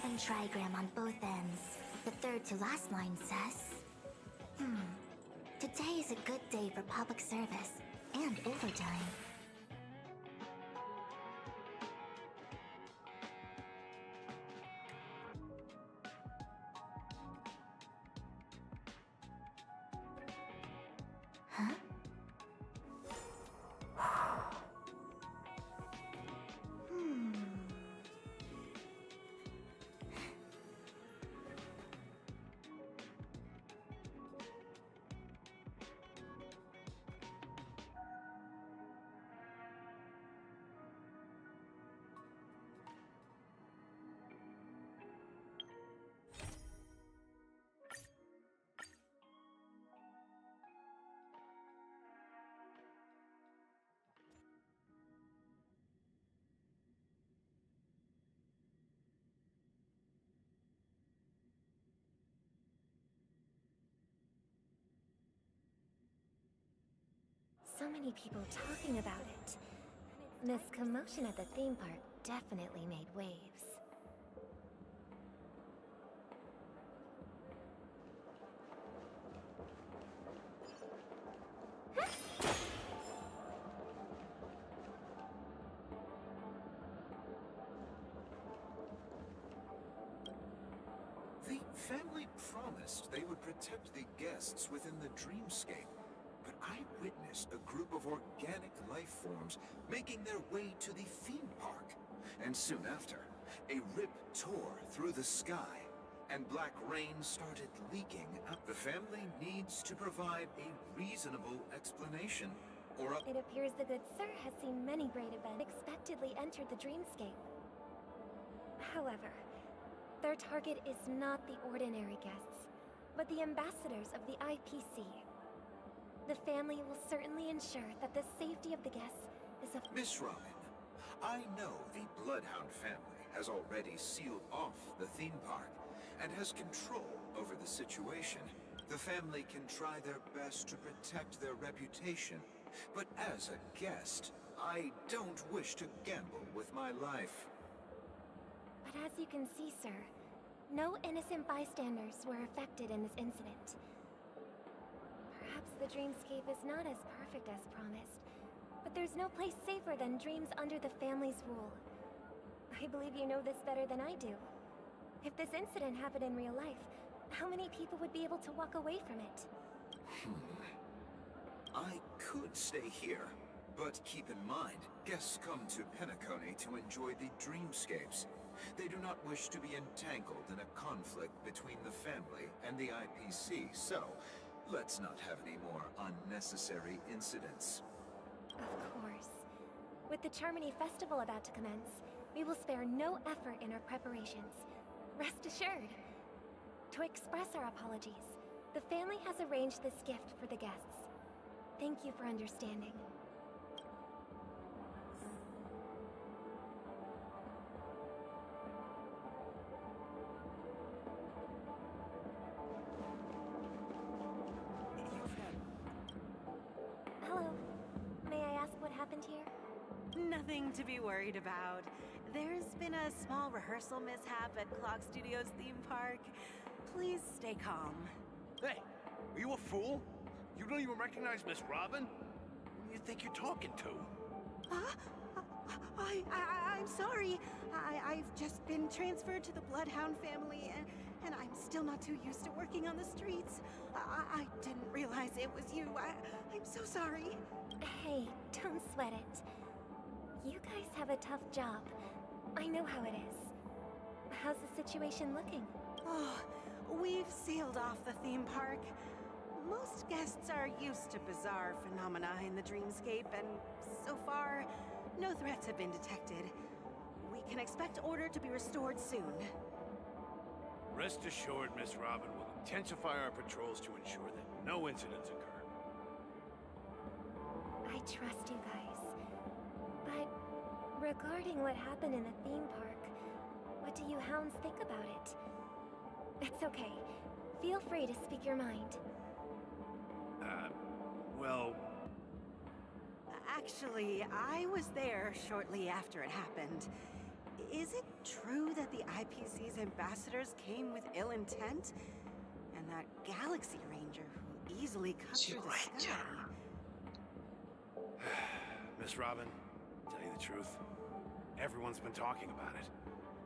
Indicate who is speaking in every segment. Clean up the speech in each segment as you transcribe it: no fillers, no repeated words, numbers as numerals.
Speaker 1: 7 trigram on both ends. The third to last line says... Today is a good day for public service and overtime. Huh?
Speaker 2: So many people talking about it. This commotion at the theme park definitely made waves.
Speaker 3: The family promised they would protect the guests within the dreamscape, but I witnessed a group of organic life forms making their way to the theme park. And soon after, a rip tore through the sky, and black rain started leaking out. The family needs to provide a reasonable explanation, or
Speaker 2: It appears the good sir has seen many great events unexpectedly entered the dreamscape. However, their target is not the ordinary guests, but the ambassadors of the IPC. The family will certainly ensure that the safety of the guests is of—
Speaker 3: Miss Robin, I know the Bloodhound family has already sealed off the theme park and has control over the situation. The family can try their best to protect their reputation, but as a guest, I don't wish to gamble with my life.
Speaker 2: But as you can see, sir, no innocent bystanders were affected in this incident. Perhaps the dreamscape is not as perfect as promised, but there's no place safer than dreams under the family's rule. I believe you know this better than I do. If this incident happened in real life, how many people would be able to walk away from it?
Speaker 3: I could stay here, but keep in mind, guests come to Penacony to enjoy the dreamscapes. They do not wish to be entangled in a conflict between the family and the IPC, so let's not have any more unnecessary incidents.
Speaker 2: Of course. With the Charmony Festival about to commence, we will spare no effort in our preparations. Rest assured. To express our apologies, the family has arranged this gift for the guests. Thank you for understanding. Hello. May I ask what happened here?
Speaker 4: Nothing to be worried about. There's been a small rehearsal mishap at Clock Studios theme park. Please stay calm.
Speaker 5: Hey, are you a fool? You don't even recognize Miss Robin? Who do you think you're talking to?
Speaker 4: I'm sorry. I've just been transferred to the Bloodhound family, and I'm still not too used to working on the streets. I didn't realize it was you. I'm so sorry.
Speaker 2: Hey, don't sweat it. You guys have a tough job. I know how it is. How's the situation looking?
Speaker 4: Oh, we've sealed off the theme park. Most guests are used to bizarre phenomena in the dreamscape, and so far, no threats have been detected. We can expect order to be restored soon.
Speaker 5: Rest assured, Miss Robin will intensify our patrols to ensure that no incidents occur.
Speaker 2: I trust you guys. But regarding what happened in the theme park, what do you hounds think about it? It's okay. Feel free to speak your mind.
Speaker 5: Well...
Speaker 4: Actually, I was there shortly after it happened. Is it true that the IPC's ambassadors came with ill intent? And that Galaxy Ranger who easily cut through the sky?
Speaker 5: Miss Robin, to tell you the truth, everyone's been talking about it.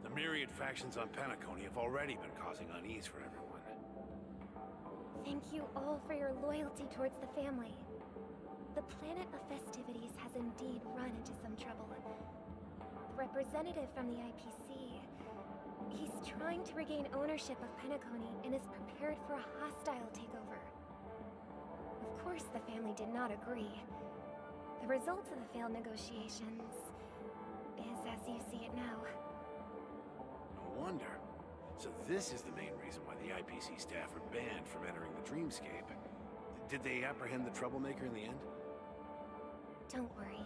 Speaker 5: The myriad factions on Penacony have already been causing unease for everyone.
Speaker 2: Thank you all for your loyalty towards the family. The planet of festivities has indeed run into some trouble. The representative from the IPC, he's trying to regain ownership of Penacony and is prepared for a hostile takeover. Of course, the family did not agree. The result of the failed negotiations is as you see it now.
Speaker 5: No wonder. So this is the main reason why the IPC staff are banned from entering the Dreamscape. Did they apprehend the troublemaker in the end?
Speaker 2: Don't worry.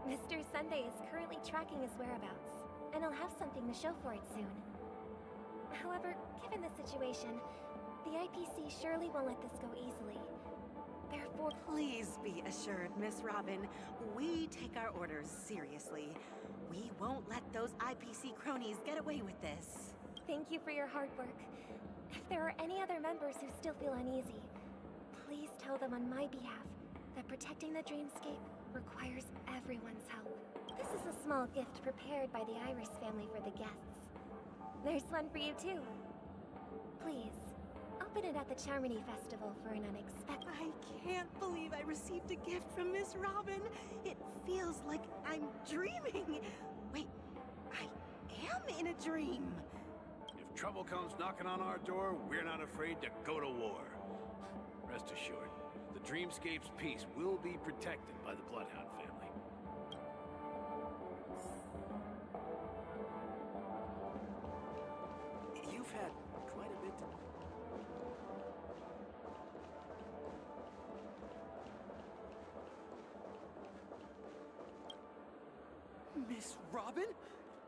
Speaker 2: Mr. Sunday is currently tracking his whereabouts, and he'll have something to show for it soon. However, given the situation, the IPC surely won't let this go easily. Therefore,
Speaker 4: Please be assured, Miss Robin, we take our orders seriously. We won't let those IPC cronies get away with this.
Speaker 2: thank you for your hard work. If there are any other members who still feel uneasy, please tell them on my behalf that protecting the Dreamscape requires everyone's help. This is a small gift prepared by the Iris family for the guests. There's one for you too. Please, open it at the Charmony Festival for an unexpected...
Speaker 4: I can't believe I received a gift from Miss Robin. It feels like I'm dreaming. Wait, I am in a dream.
Speaker 5: If trouble comes knocking on our door, we're not afraid to go to war. Rest assured, the Dreamscape's peace will be protected by the Bloodhound family. You've had quite a bit to...
Speaker 6: Miss Robin?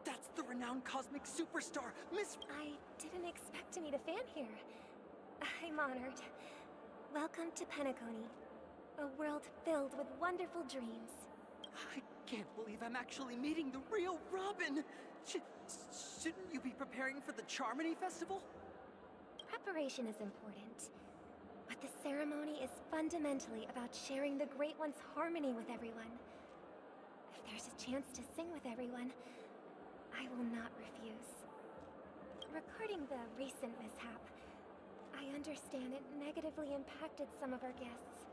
Speaker 6: That's the renowned cosmic superstar, Miss...
Speaker 2: I didn't expect to meet a fan here. I'm honored. Welcome to Penacony, a world filled with wonderful dreams.
Speaker 6: I can't believe I'm actually meeting the real Robin! Shouldn't you be preparing for the Charmony Festival?
Speaker 2: Preparation is important, but the ceremony is fundamentally about sharing the Great One's harmony with everyone. If there's a chance to sing with everyone, I will not refuse. Regarding the recent mishap, I understand it negatively impacted some of our guests.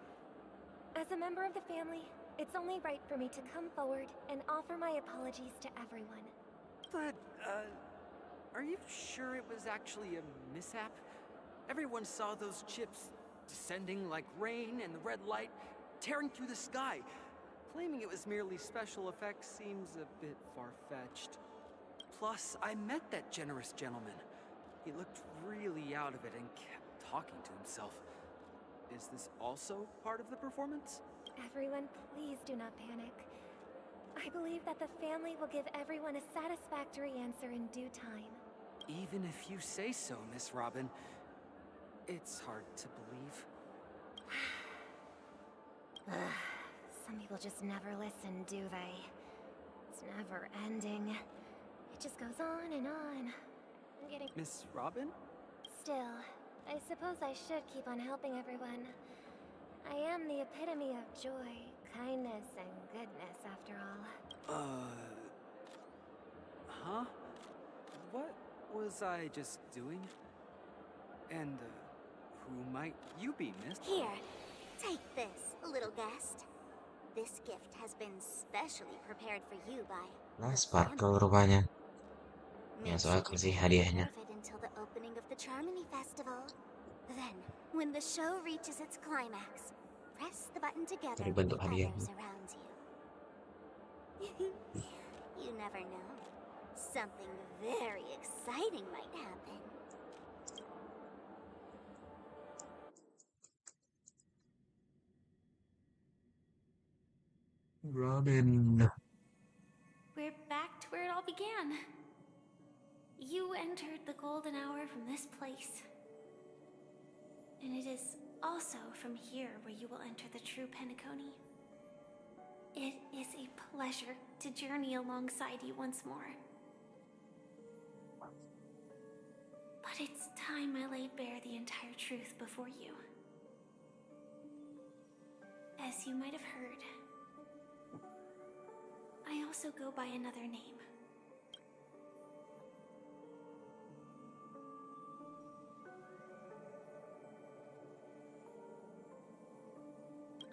Speaker 2: As a member of the family, it's only right for me to come forward and offer my apologies to everyone.
Speaker 6: But, are you sure it was actually a mishap? Everyone saw those chips descending like rain and the red light tearing through the sky. Claiming it was merely special effects seems a bit far-fetched. Plus, I met that generous gentleman. He looked really out of it and kept talking to himself. Is this also part of the performance?
Speaker 2: Everyone, please do not panic. I believe that the family will give everyone a satisfactory answer in due time.
Speaker 6: Even if you say so, Miss Robin, it's hard to believe.
Speaker 2: Some people just never listen, do they? It's never ending. It just goes on and on. I'm getting...
Speaker 6: Miss Robin?
Speaker 2: Still, I suppose I should keep on helping everyone. I am the epitome of joy, kindness, and goodness, after all.
Speaker 6: Huh? What was I just doing? And, who might you be, miss?
Speaker 1: Here, take this, little guest. This gift has been specially prepared for you by...
Speaker 7: Nah, sparkle rupanya.
Speaker 1: Make
Speaker 7: Masuk
Speaker 1: sure
Speaker 7: akal
Speaker 1: you
Speaker 7: sih
Speaker 1: take
Speaker 7: hadiahnya.
Speaker 1: care of it until the opening of the Charmony Festival. Then, when the show reaches its climax, press the button together
Speaker 7: Dari
Speaker 1: with
Speaker 7: bentuk
Speaker 1: the
Speaker 7: hadiahnya.
Speaker 1: others around you. You never know. Something very exciting might happen.
Speaker 7: Robin.
Speaker 8: We're back to where it all began. You entered the golden hour from this place. And it is also from here where you will enter the true Penacony. It is a pleasure to journey alongside you once more. But it's time I laid bare the entire truth before you. As you might have heard, I also go by another name.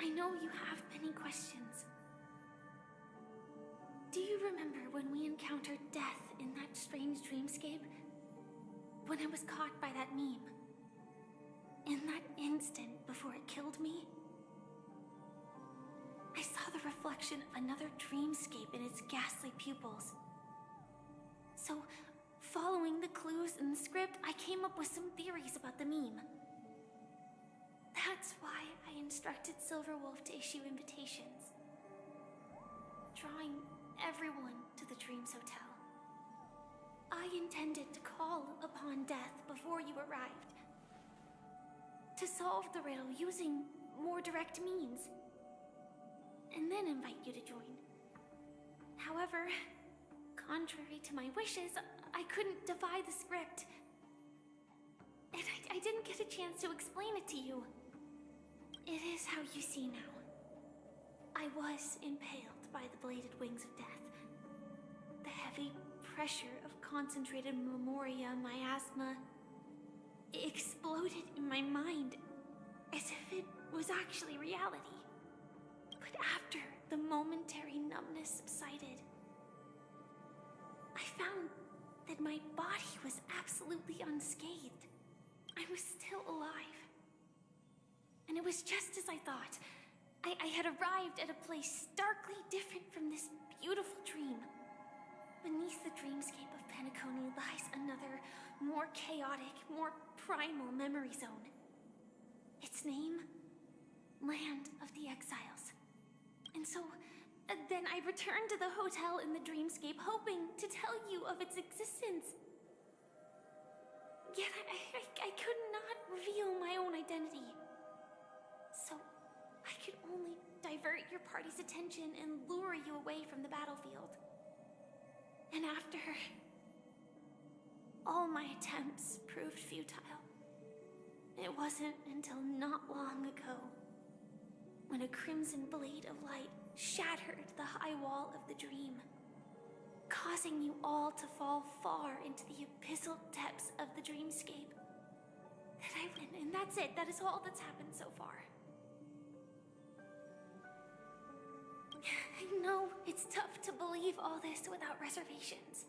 Speaker 8: I know you have many questions. Do you remember when we encountered death in that strange dreamscape? When I was caught by that meme? In that instant before it killed me? I saw the reflection of another dreamscape in its ghastly pupils. So, following the clues in the script, I came up with some theories about the meme. That's why I instructed Silverwolf to issue invitations, drawing everyone to the Dreams Hotel. I intended to call upon death before you arrived, to solve the riddle using more direct means, and then invite you to join. However, contrary to my wishes, I couldn't defy the script, and I didn't get a chance to explain it to you. It is how you see now. I was impaled by the bladed wings of death. The heavy pressure of concentrated memoria miasma exploded in my mind as if it was actually reality. But after the momentary numbness subsided, I found that my body was absolutely unscathed. I was still alive. And it was just as I thought. I had arrived at a place starkly different from this beautiful dream. Beneath the dreamscape of Penacony lies another, more chaotic, more primal memory zone. Its name? Land of the Exiles. And so, then I returned to the hotel in the dreamscape, hoping to tell you of its existence. Yet I could not reveal my own identity. So, I could only divert your party's attention and lure you away from the battlefield. And after all my attempts proved futile, it wasn't until not long ago when a crimson blade of light shattered the high wall of the dream, causing you all to fall far into the abyssal depths of the dreamscape. That I win, and that's it. That is all that's happened so far. I know it's tough to believe all this without reservations.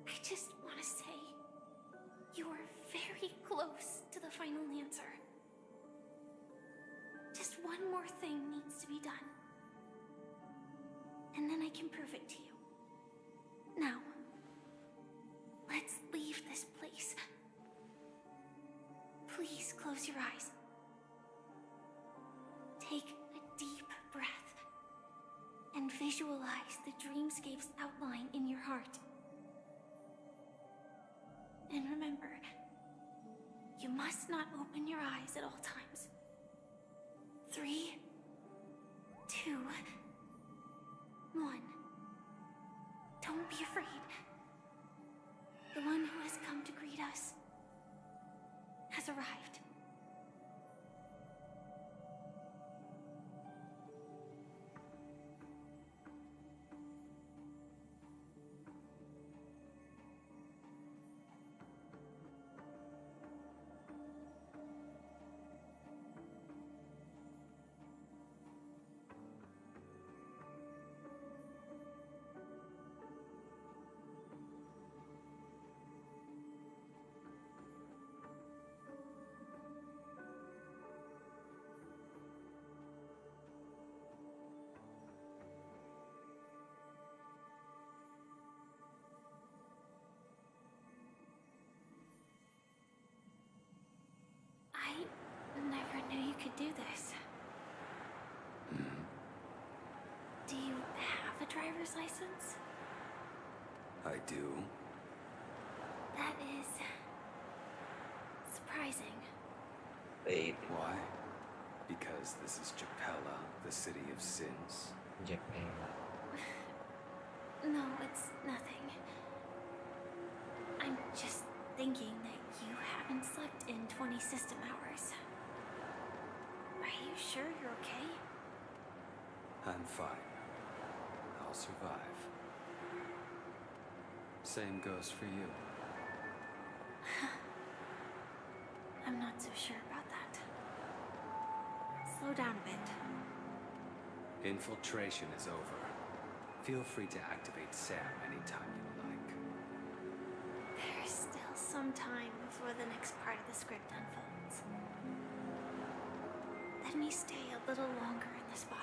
Speaker 8: I just want to say, you are very close to the final answer. Just one more thing needs to be done. And then I can prove it to you. Now, let's leave this place. Please close your eyes. Take a deep breath and visualize the dreamscape's outline in your heart. And remember, you must not open your eyes at all times. 3, 2, 1. Don't be afraid. The one who has come to greet us has arrived. I never knew you could do this. Do you have a driver's license?
Speaker 9: I do.
Speaker 8: That is surprising.
Speaker 7: Wait,
Speaker 9: Why? Because this is Japella, the city of sins.
Speaker 7: Japella.
Speaker 8: No, it's nothing. I'm thinking that you haven't slept in 20 system hours. Are you sure you're okay?
Speaker 9: I'm fine. I'll survive. Same goes for you.
Speaker 8: I'm not so sure about that. Slow down a bit.
Speaker 9: Infiltration is over. Feel free to activate Sam anytime you like.
Speaker 8: There's still some time before the next part of the script unfolds. Let me stay a little longer in this body.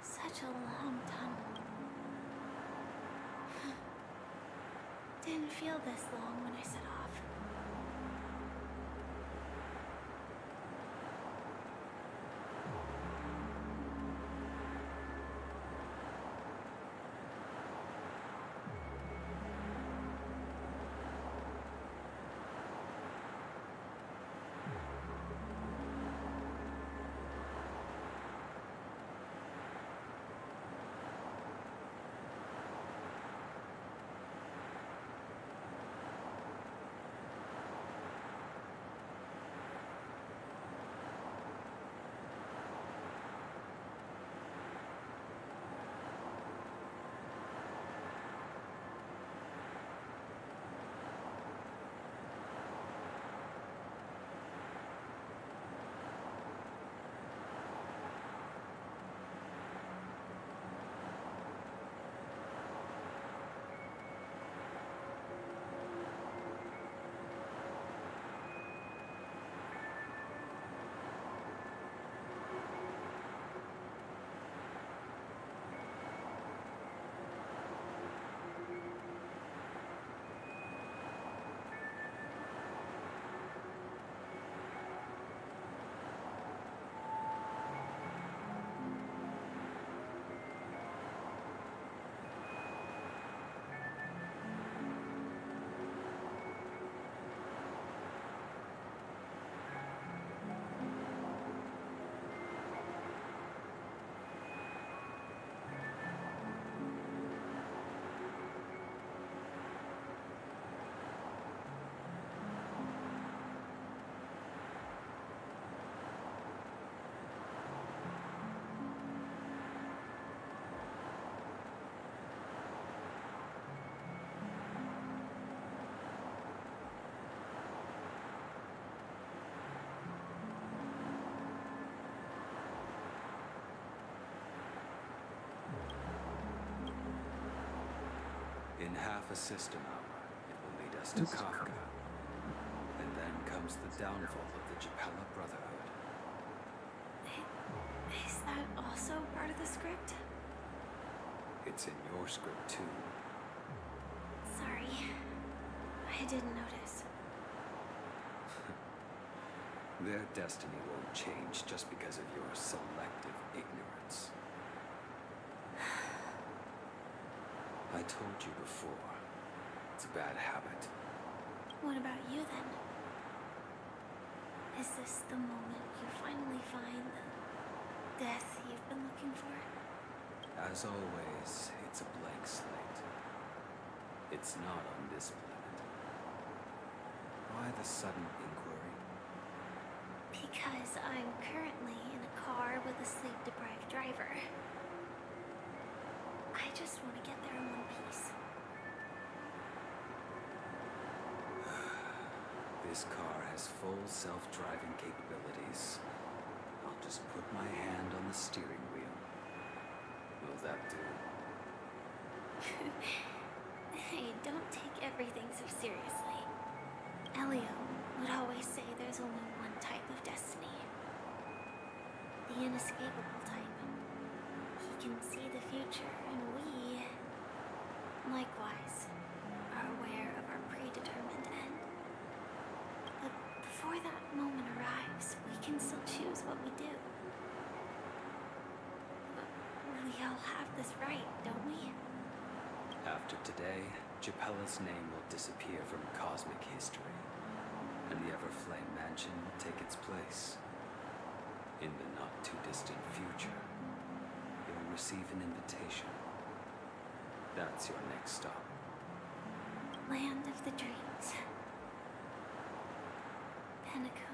Speaker 8: Such a long tunnel. Didn't feel this long when I set off.
Speaker 9: In half a system hour, it will lead us to Kafka. And then comes the downfall of the Japella Brotherhood.
Speaker 8: Is that also part of the script?
Speaker 9: It's in your script too.
Speaker 8: Sorry. I didn't notice.
Speaker 9: Their destiny won't change just because of your selective ignorance. I told you before, it's a bad habit.
Speaker 8: What about you then? Is this the moment you finally find the death you've been looking for?
Speaker 9: As always, it's a blank slate. It's not on this planet. Why the sudden inquiry?
Speaker 8: Because I'm currently in a car with a sleep-deprived driver. I just want to get there in one piece.
Speaker 9: This car has full self-driving capabilities. I'll just put my hand on the steering wheel. Will that do?
Speaker 8: Hey, don't take everything so seriously. Elio would always say there's only one type of destiny. The inescapable type. He can see the future, and we, likewise, are aware of our predetermined end. But before that moment arrives, we can still choose what we do. all have this right, don't we?
Speaker 9: After today, Japella's name will disappear from cosmic history, and the Everflame Mansion will take its place. In the not-too-distant future, you'll receive an invitation. That's your next stop.
Speaker 8: Land of the Dreams. Penacony.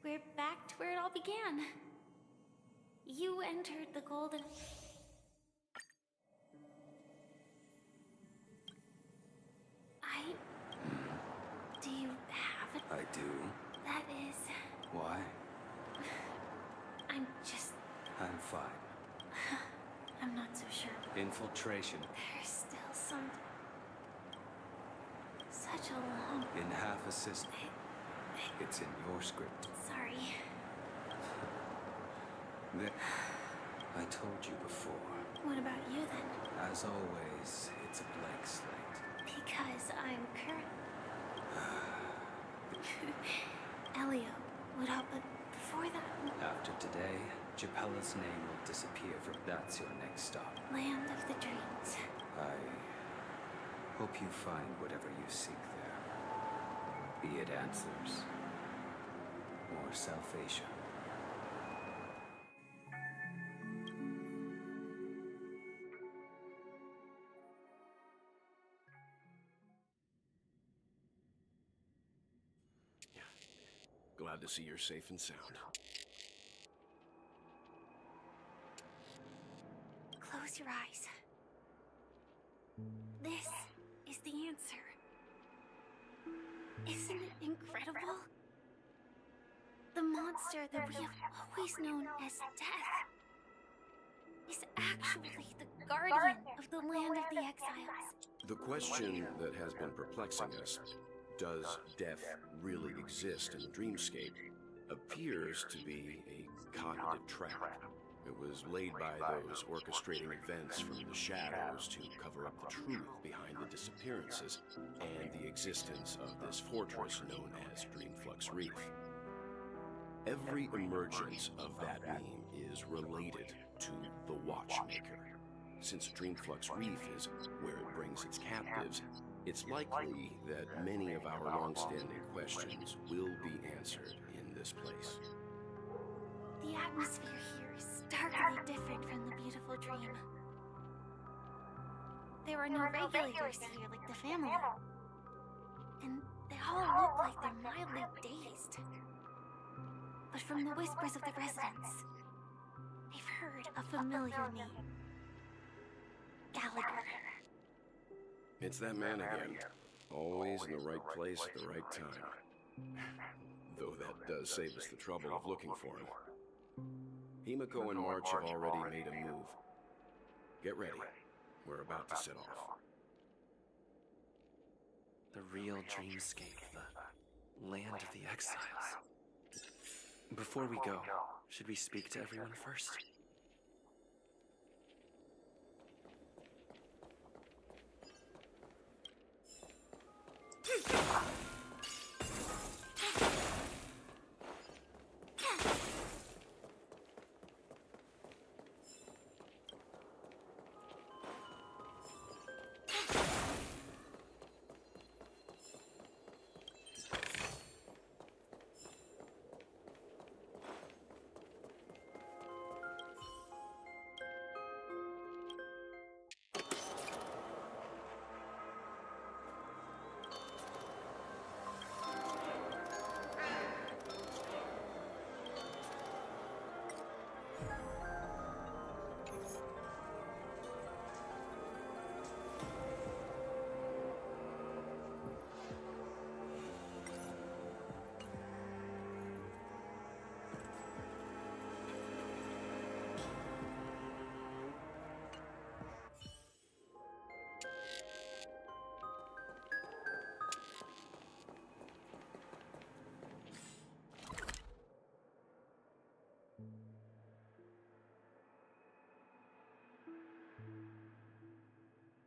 Speaker 8: We're back to where it all began. You entered the golden... Do you have it?
Speaker 9: I do.
Speaker 8: That is...
Speaker 9: Why?
Speaker 8: I'm just...
Speaker 9: I'm fine.
Speaker 8: I'm not so sure.
Speaker 9: Infiltration.
Speaker 8: There's still some... Such a long...
Speaker 9: In half a system. It's in your script.
Speaker 8: Sorry.
Speaker 9: I told you before.
Speaker 8: What about you then?
Speaker 9: As always, it's a blank slate.
Speaker 8: Because I'm current... Elio, but before that...
Speaker 9: After today, Japella's name will disappear from... That's your next stop.
Speaker 8: Land of the Dreams.
Speaker 9: I hope you find whatever you seek there. Be it answers or salvation.
Speaker 5: Glad to see you're safe and sound.
Speaker 8: Close your eyes. This is the answer. Isn't it incredible? The monster that we have always known as Death is actually the guardian of the land of the exiles.
Speaker 10: The question that has been perplexing us, does death really exist in the dreamscape, appears to be a cognitive trap. It was laid by those orchestrating events from the shadows to cover up the truth behind the disappearances and the existence of this fortress known as Dreamflux Reef. Every emergence of that meme is related to the Watchmaker. Since Dreamflux Reef is where it brings its captives, it's likely that many of our long-standing questions will be answered in this place.
Speaker 8: The atmosphere here is starkly different from the beautiful dream. There are no regulators here like the family. And they all look like they're mildly dazed. But from the whispers of the residents, they've heard a familiar name. Gallagher.
Speaker 10: It's that man again. Always in the right place at the right time. Though that does save us the trouble of looking for him. Himiko and March have already made a move. Get ready. We're about to set off.
Speaker 11: The real dreamscape, the land of the exiles. Before we go, should we speak to everyone first?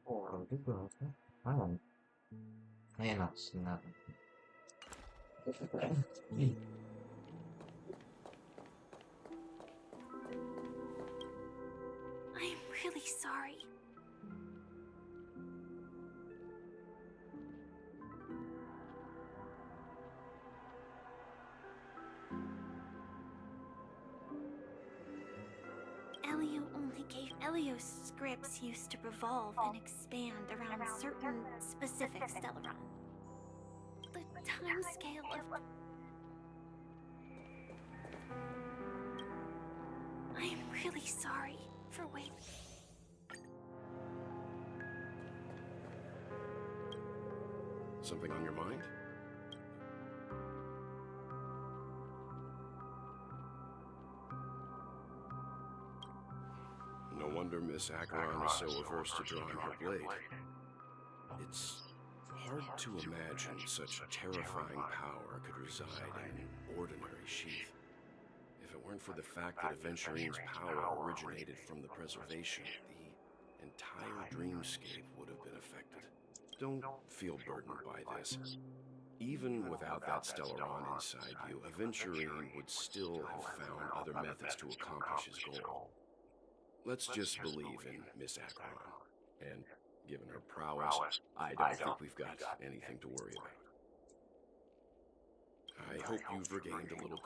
Speaker 7: Oh, juga. Ah, enak sebenarnya.
Speaker 8: I'm really sorry. Elio's scripts used to revolve and expand around certain specific Stellaron. The timescale of... I am really sorry for waiting.
Speaker 10: Something on your mind? No wonder Miss Acheron is so averse to drawing her blade. It's hard to imagine such terrifying power could reside in an ordinary sheath. If it weren't for the fact that Aventurine's power originated from the preservation, the entire dreamscape would have been affected. Don't feel burdened by this. Even without that Stellaron inside you, Aventurine would still have found other methods to accomplish his goal. Let's just believe in Miss Acheron. And given her prowess, I don't think we've got anything to worry about. I hope you've regained a little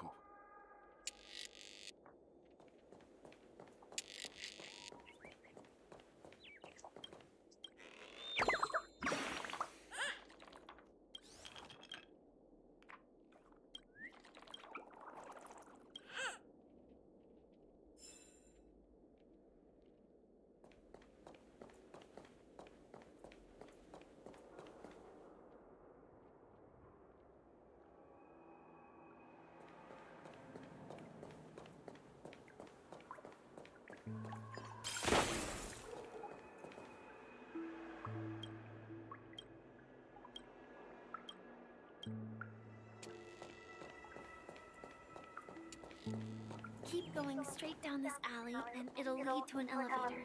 Speaker 8: Keep going straight down this alley and it'll lead to an elevator.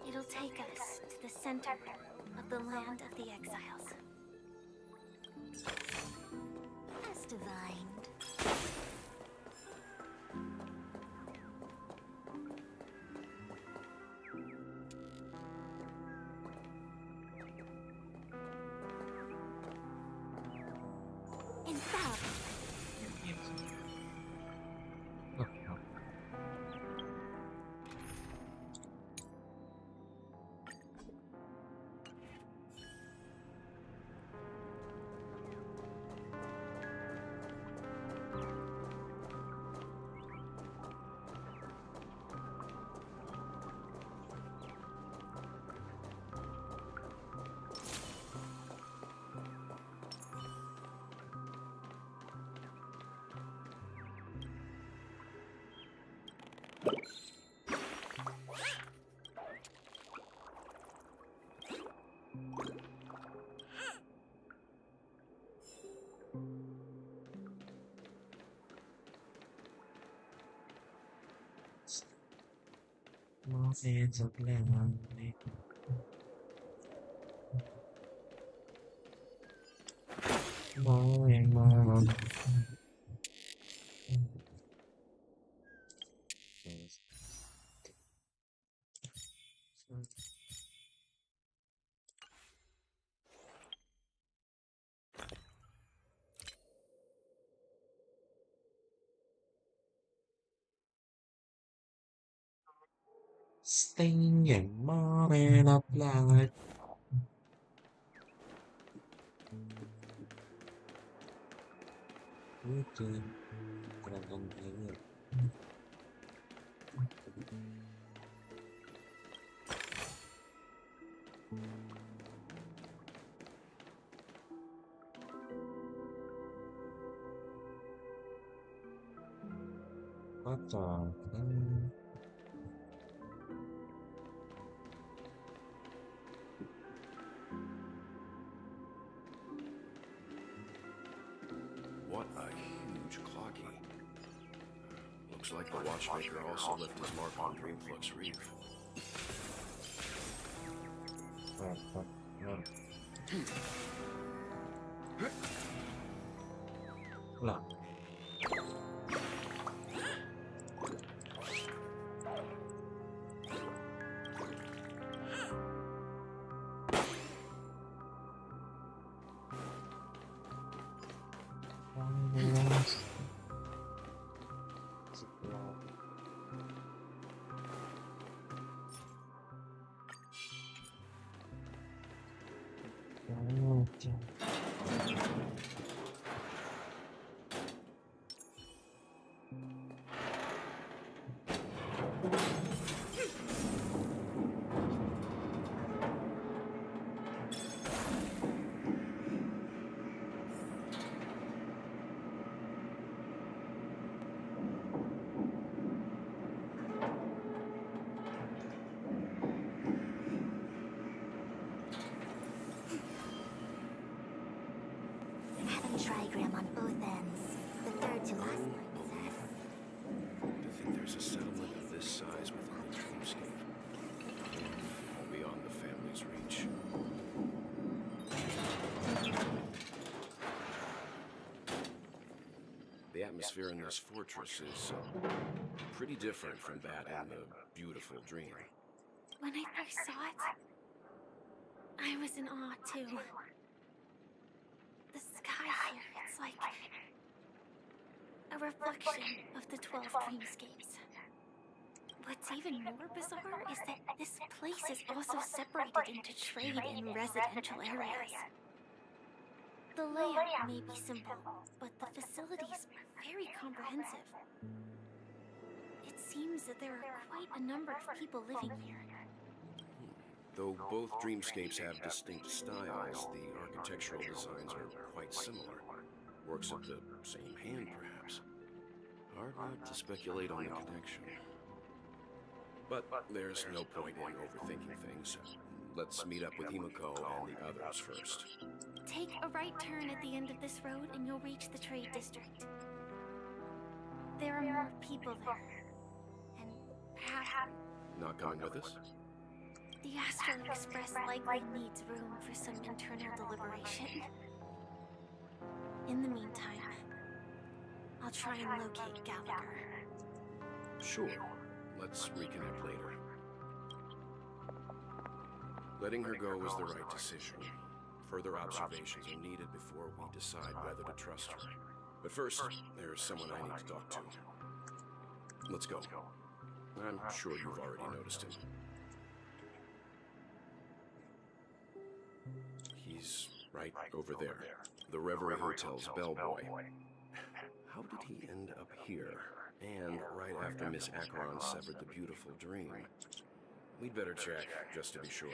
Speaker 8: It'll take us to the center of the land of the exiles.
Speaker 1: As divined. Infallible.
Speaker 7: It's a plan. Doraemon. Sting and morning up light. Okay. Kurang air. Kacang.
Speaker 10: What a huge clocky. Looks like the watchmaker also left his mark on Dreamflux Reef.
Speaker 7: Lah.
Speaker 1: Have a trigram on both ends. The third to last princess.
Speaker 10: To think there's a settlement of this size within the dreamscape. All beyond the family's reach. The atmosphere in this fortress is pretty different from that in the beautiful dream.
Speaker 8: When I first saw it, I was in awe too. The sky here, it's like a reflection of the 12 dreamscapes. What's even more bizarre is that this place is also separated into trade and residential areas. The layout may be simple, but the facilities are very comprehensive. It seems that there are quite a number of people living here.
Speaker 10: Though both dreamscapes have distinct styles, the architectural designs are quite similar. Works of the same hand, perhaps. Hard not to speculate on the connection. But there's no point in overthinking things. Let's meet up with Himiko and the others first.
Speaker 8: Take a right turn at the end of this road and you'll reach the trade district. There are more people there. And perhaps
Speaker 10: Not coming with us?
Speaker 8: the Astral Express likely needs room for some internal deliberation. In the meantime, I'll try and locate Gallagher.
Speaker 10: Sure. Let's reconnect later. Letting her go was the right decision. Further observations are needed before we decide whether to trust her. But first, there's someone I need to talk to. Let's go. I'm sure you've already noticed him. He's right over there. The Reverie Hotel's bellboy. How did he end up here? And right after Miss Acheron severed the beautiful dream. We'd better check, just to be sure.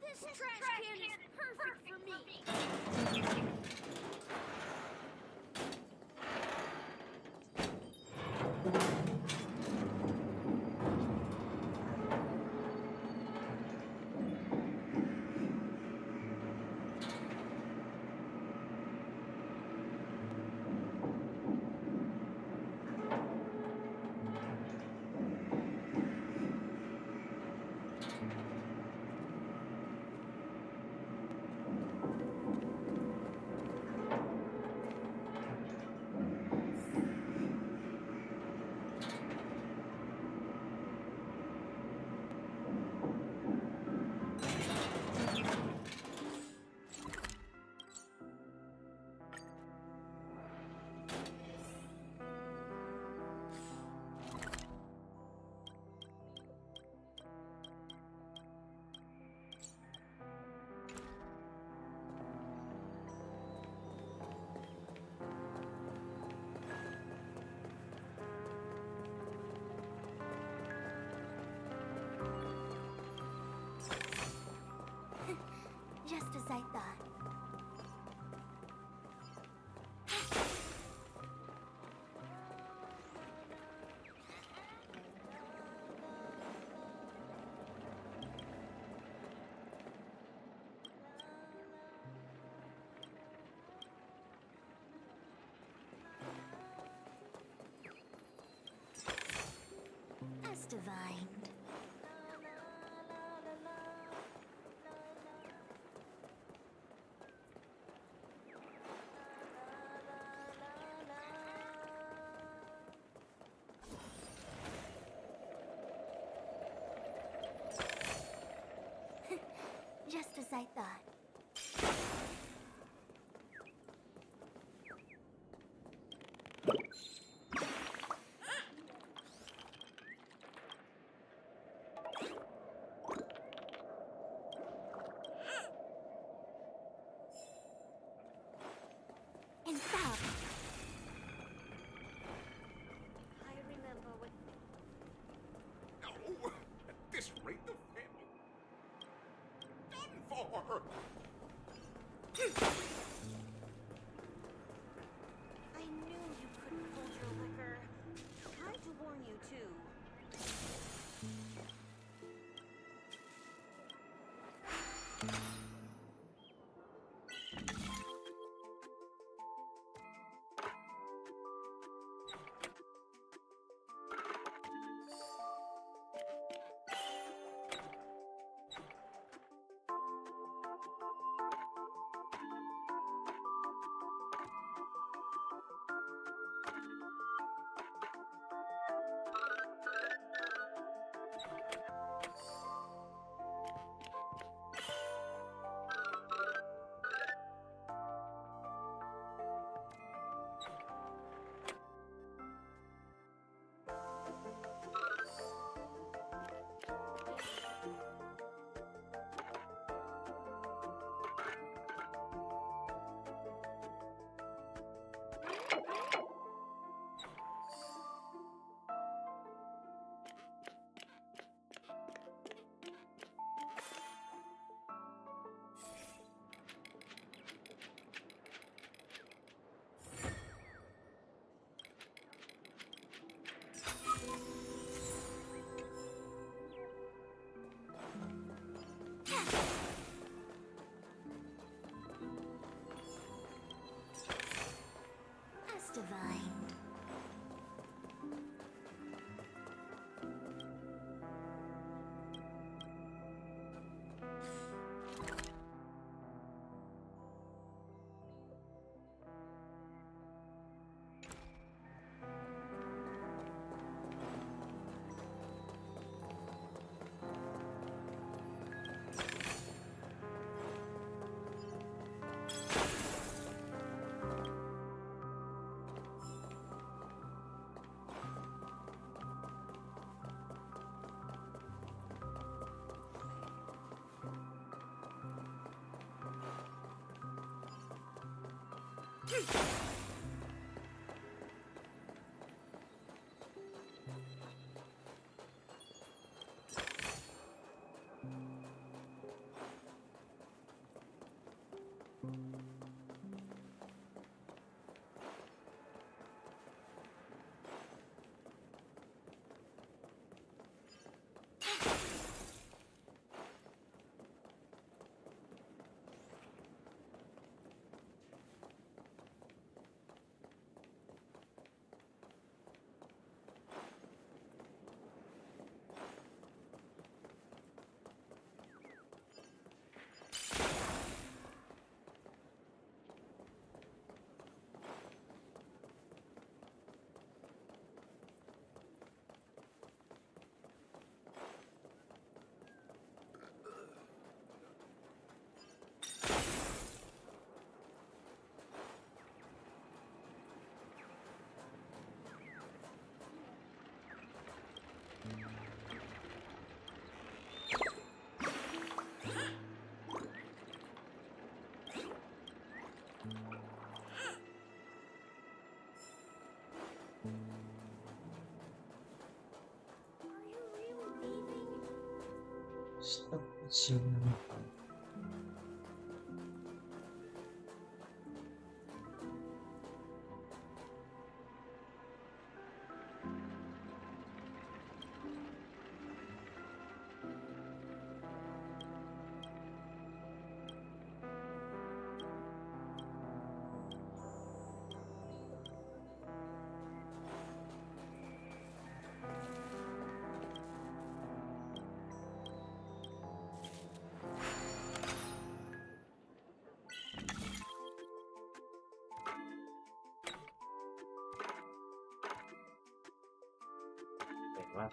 Speaker 8: This trash can is perfect for me!
Speaker 1: divined. Just as I thought. And stop. I remember what...
Speaker 3: No! At this rate, the family... done for!
Speaker 4: I knew you couldn't hold your liquor. Tried to warn you, too.
Speaker 1: As divined.
Speaker 7: Stop singing. Wow.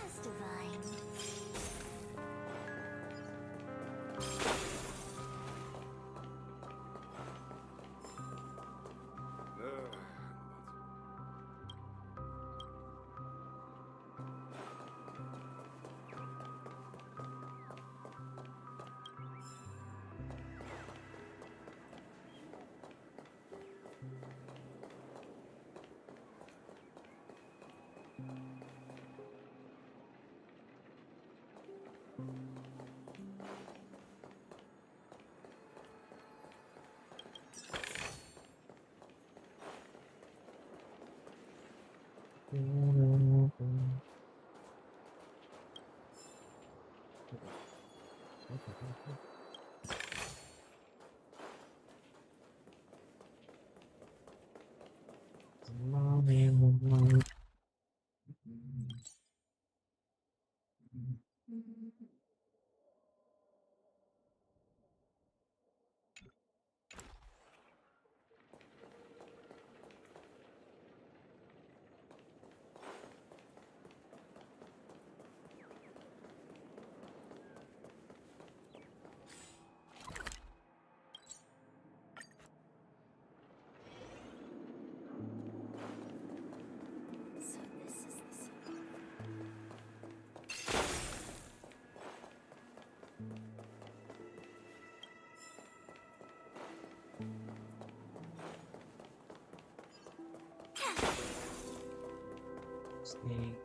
Speaker 1: As divine. So this is the symbol.
Speaker 7: Snake.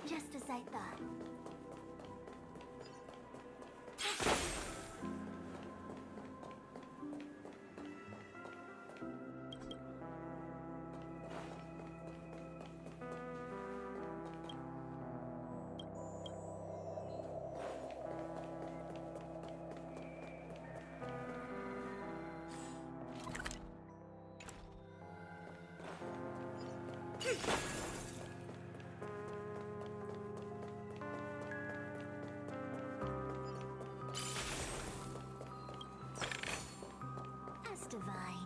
Speaker 1: Just as I thought. As divine.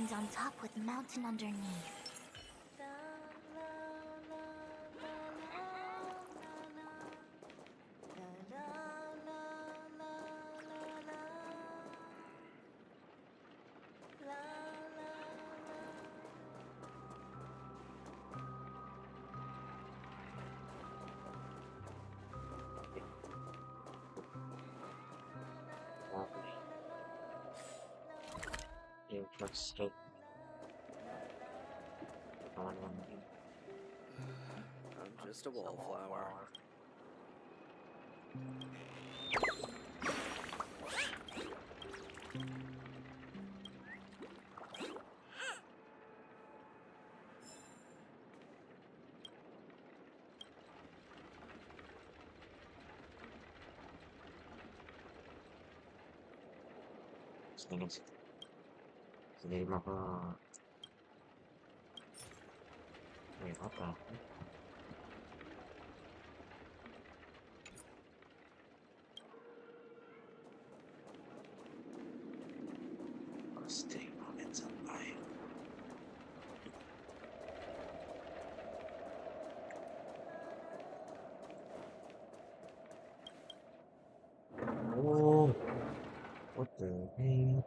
Speaker 1: buildings on top with mountain underneath.
Speaker 7: Interesting.
Speaker 6: I'm just a wallflower.
Speaker 7: Jadi maka ini apa? Stay on sampai. Oh, what the heck?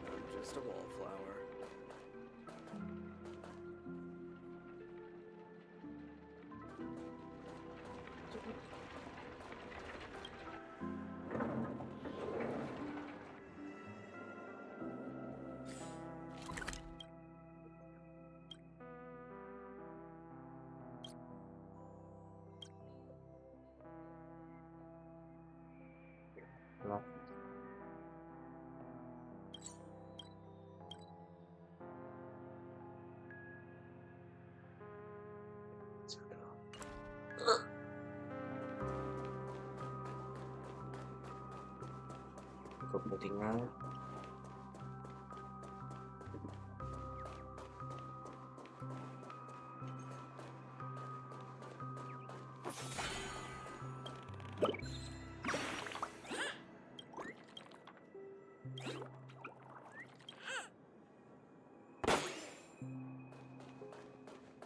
Speaker 6: I'm just a wallflower.
Speaker 7: Lah, kepentingan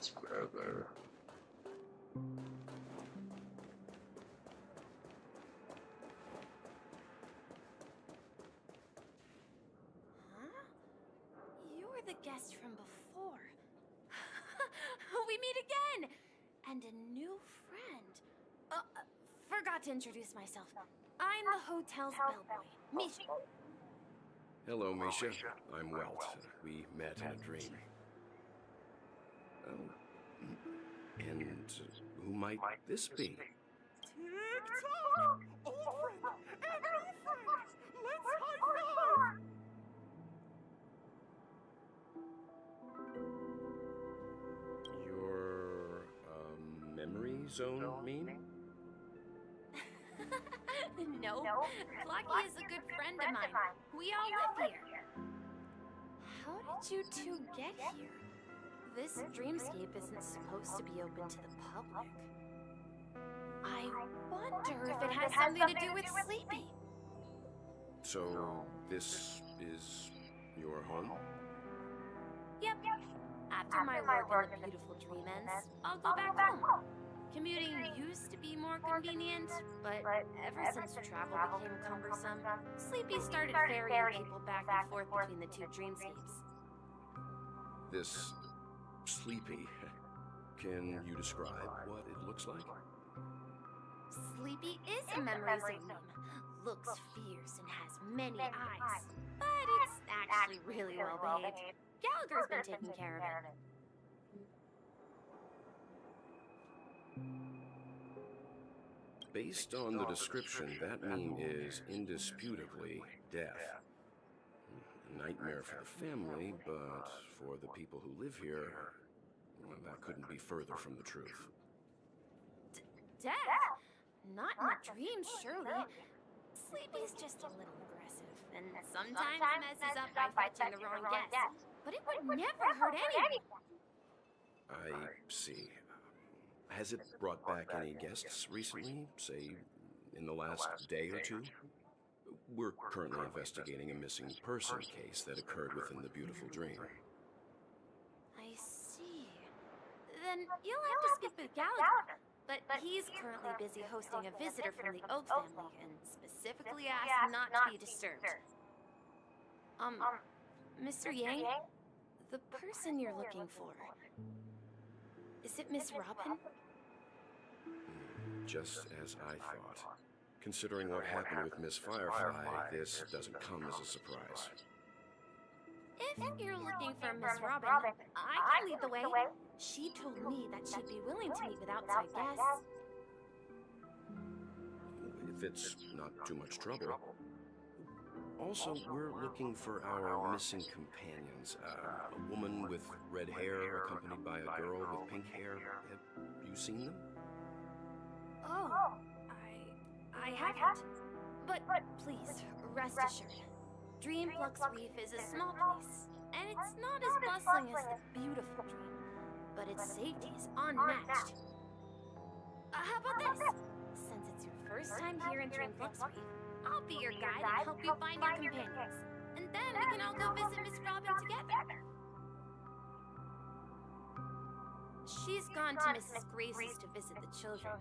Speaker 7: subscriber.
Speaker 2: Huh? You're the guest from before. We meet again! And a new friend. Forgot to introduce myself. I'm the hotel's bellboy, Misha.
Speaker 10: Hello, Misha. I'm Welt. We met in a dream. Oh. And who might this be?
Speaker 6: TikTok! Old friend and new friend! Let's high five!
Speaker 10: Your, memory zone, mean?
Speaker 2: No, Flocky is a good friend of mine. We all live here. How did you two get here? This dreamscape isn't supposed to be open to the public. I wonder if it has something to do with Sleepy.
Speaker 10: So, this is your home?
Speaker 2: Yep. After my work in the beautiful dream ends, I'll go back home. Commuting used to be more convenient, but ever since travel became cumbersome, Sleepy started ferrying people back and forth between the two dreamscapes.
Speaker 10: This Sleepy. Can you describe what it looks like?
Speaker 2: Sleepy is a memory zone meme. Looks fierce and has many eyes. But it's actually really well behaved. Gallagher's been taking care of it.
Speaker 10: Based on the description, that meme is indisputably death. A nightmare for the family, but for the people who live here, well, that couldn't be further from the truth.
Speaker 2: Death? Not in a dream, surely. Sleepy's just a little aggressive, and sometimes messes up by fetching the wrong guess. But it would never hurt anyone.
Speaker 10: I see. Has it brought back any guests recently, say, in the last day or two? We're currently investigating a missing person case that occurred within the beautiful dream.
Speaker 2: I see. Then you'll have to speak with Gallagher. But he's currently busy hosting a visitor from the Oak family and specifically asked not to be disturbed. Mr. Yang? The person you're looking for. Is it Miss Robin?
Speaker 10: Just as I thought. Considering what happened with Miss Firefly, this doesn't come as a surprise.
Speaker 2: If you're looking for Miss Robin, I can lead the way. She told me that she'd be willing to meet with outside guests.
Speaker 10: If it's not too much trouble. Also, we're looking for our missing companions. A woman with red hair accompanied by a girl with pink hair. Have you seen them?
Speaker 2: Oh, I haven't. But please, rest assured. Dreamflux Reef is a small place, and it's not as bustling as the beautiful Dream, but its safety is unmatched. How about this? Since it's your first time here in Dreamflux Reef, I'll be your guide and help you find your companions. And then we can all go visit Miss Robin together. She's gone to Mrs. Grace's to visit the children.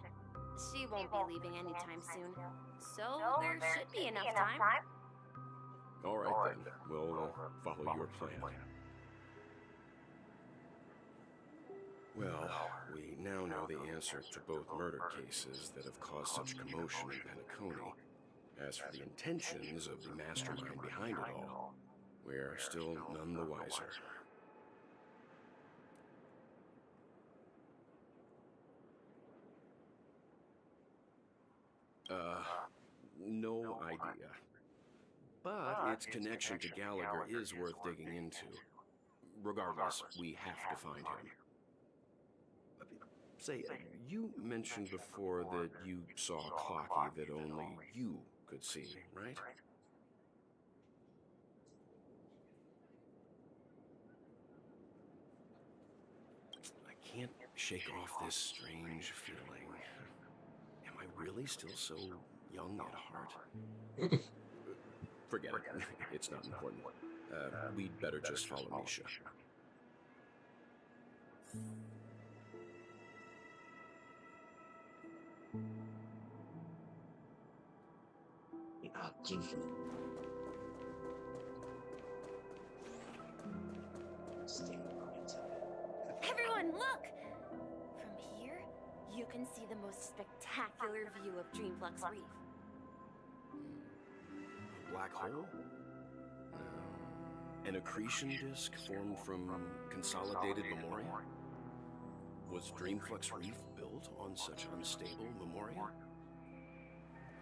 Speaker 2: She won't be leaving anytime soon, so there should be enough time.
Speaker 10: All right then, we'll follow your plan. Well, we now know the answer to both murder cases that have caused such commotion in Penacony. As for the intentions of the mastermind behind it all, we're still none the wiser. No idea. But its connection to Gallagher is worth digging into. Regardless, we have to find him. Say, you mentioned before that you saw a clocky that only you could see, right? I can't shake off this strange feeling. Am I really still so young at heart? Forget it. It's not important. We'd better just follow Misha.
Speaker 2: Everyone, look! From here, you can see the most spectacular view of Dreamflux Reef.
Speaker 10: A black hole? No. An accretion disk formed from consolidated memoria? Was Dreamflux Reef built on such unstable memoria?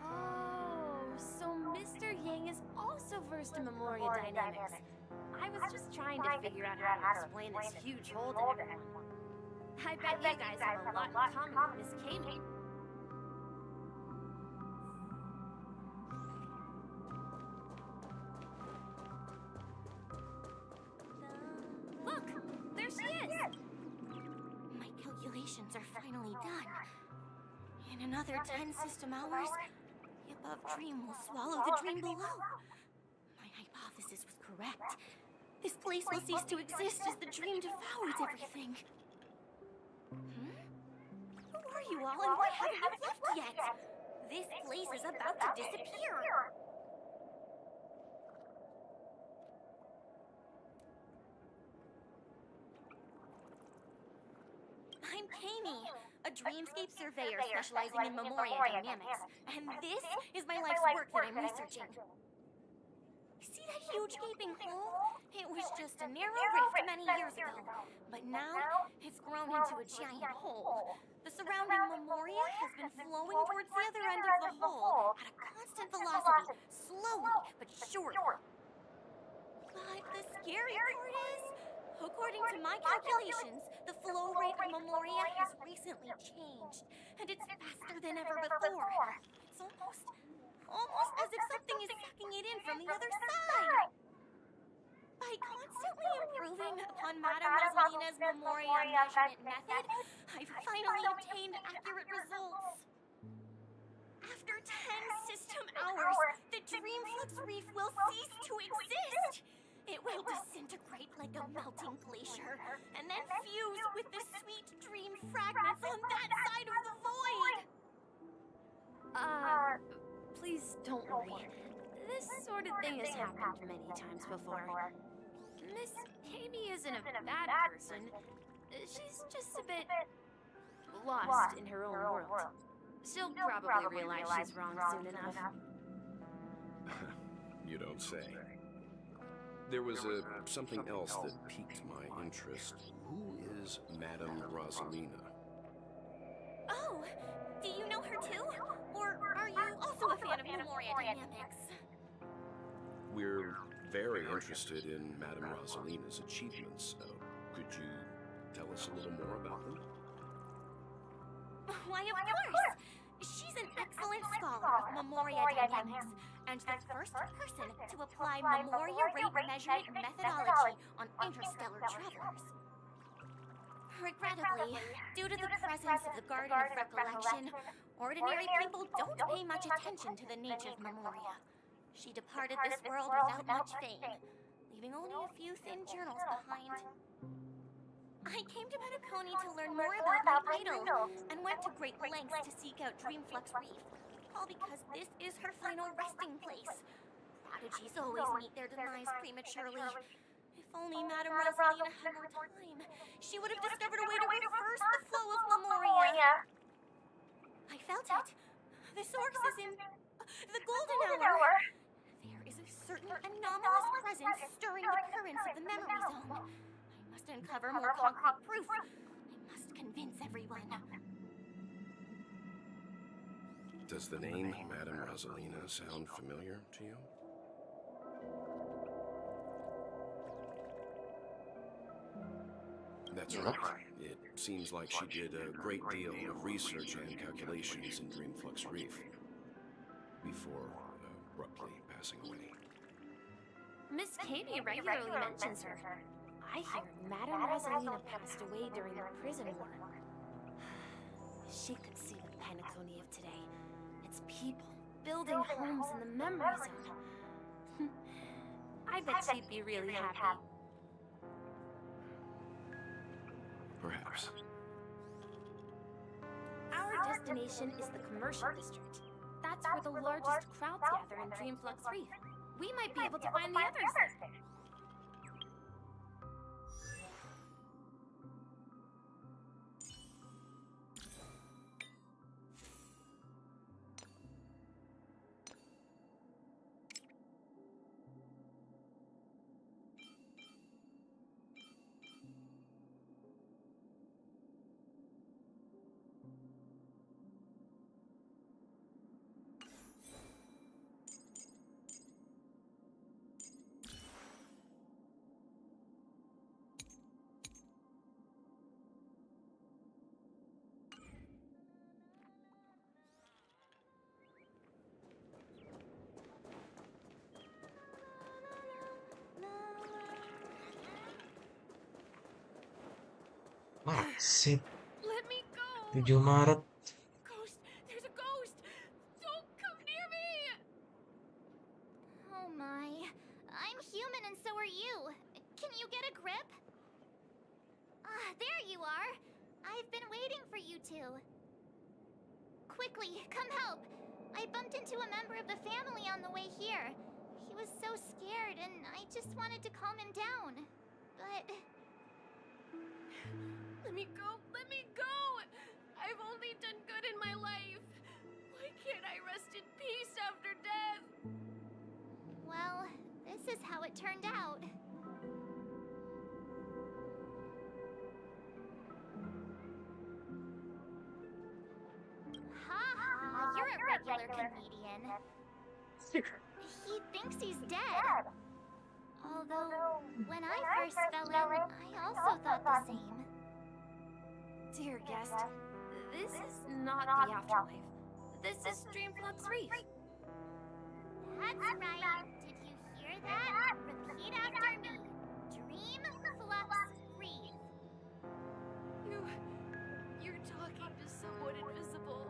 Speaker 2: Oh, so Mr. Yang is also versed in memoria dynamics. I was just trying to figure out how to explain this huge hole to everyone. I bet you guys have a lot in common with Miss Kami. Look, there she is!
Speaker 1: My calculations are finally done. In another 10 system hours, the above dream will swallow the dream below. My hypothesis was correct. This place will cease to exist as the dream devours everything. Who are you all and why haven't you left yet? This place is about to disappear. I'm Kami, a dreamscape surveyor specializing in memoria dynamics. And this is my life's work that I'm researching. See that huge gaping hole? It was just a narrow rift many years ago, but now it's grown into a giant hole. The surrounding memoria has has been flowing towards the other end of the hole at a constant velocity, slowly but surely. But the scary part is, according to my calculations, the flow rate of Memoria has recently changed, and it's faster than ever before. It's almost as if something is sucking it in from the other side. By constantly improving upon Madame Rosalina's Memoria measurement method, I've finally obtained accurate results. After 10 system hours, the Dreamflux Reef will cease to exist. It will disintegrate like a melting glacier, and then fuse with the sweet dream fragments on that side of the void.
Speaker 2: Please don't worry. This sort of thing has happened many times before. Miss Katie isn't a bad person. She's just a bit lost in her own world. She'll probably realize she's wrong soon enough.
Speaker 10: You don't say. There was something else that piqued my interest. Who is Madame Rosalina?
Speaker 1: Oh, do you know her too? Or are you also a fan of Memoria Dynamics?
Speaker 10: We're very interested in Madame Rosalina's achievements. Could you tell us a little more about them?
Speaker 1: Why, of course! She's an excellent scholar of Memoria Dynamics, and the first person to apply Memoria rate measurement methodology on interstellar travelers. Regrettably, due to the presence of the Garden of Recollection, ordinary people don't pay much attention to the nature of Memoria. She departed this world without much fame, leaving only a few thin journals behind. I came to Petaconi to learn more about my idol, and went to great lengths to seek out Dreamflux Reef, all because this is her final resting place. Prodigies always meet their demise prematurely. If only Madame Rosalina had more time, she would have discovered a way to reverse the flow of Memoria. I felt it. The source is in the golden hour. There is a certain anomalous presence stirring the currents of the memory zone. I must uncover more concrete proof. I must convince everyone.
Speaker 10: Does the name Madame Rosalina sound familiar to you? That's right. It seems like she did a great deal of research and calculations in Dreamflux Reef before abruptly passing away.
Speaker 2: Miss Katie regularly mentions her. I hear Madame Rosalina passed away during the prison war. She could see the Penacony of today. Its people building homes in the memory zone. I bet she'd be really happy.
Speaker 10: Perhaps.
Speaker 2: Our destination is the commercial district. That's where the largest crowds gather in Dreamflux Reef. We might be able to find the others there.
Speaker 7: Maksit,
Speaker 8: Let me go!
Speaker 7: 7 Maret.
Speaker 8: Ghost! There's a ghost! Don't come near me!
Speaker 12: Oh my. I'm human and so are you. Can you get a grip? Ah, there you are. I've been waiting for you two. Quickly, come help. I bumped into a member of the family on the way here. He was so scared and I just wanted to calm him down. But...
Speaker 8: Let me go! Let me go! I've only done good in my life. Why can't I rest in peace after death?
Speaker 12: well, this is how it turned out. regular comedian. He thinks he's dead. Although, when I first fell in, I also thought the same.
Speaker 2: Dear guest, this is not the afterlife. This is Dreamflux Reef.
Speaker 12: That's right. Did you hear that? Repeat after me. Dreamflux Reef.
Speaker 2: You're talking to someone invisible.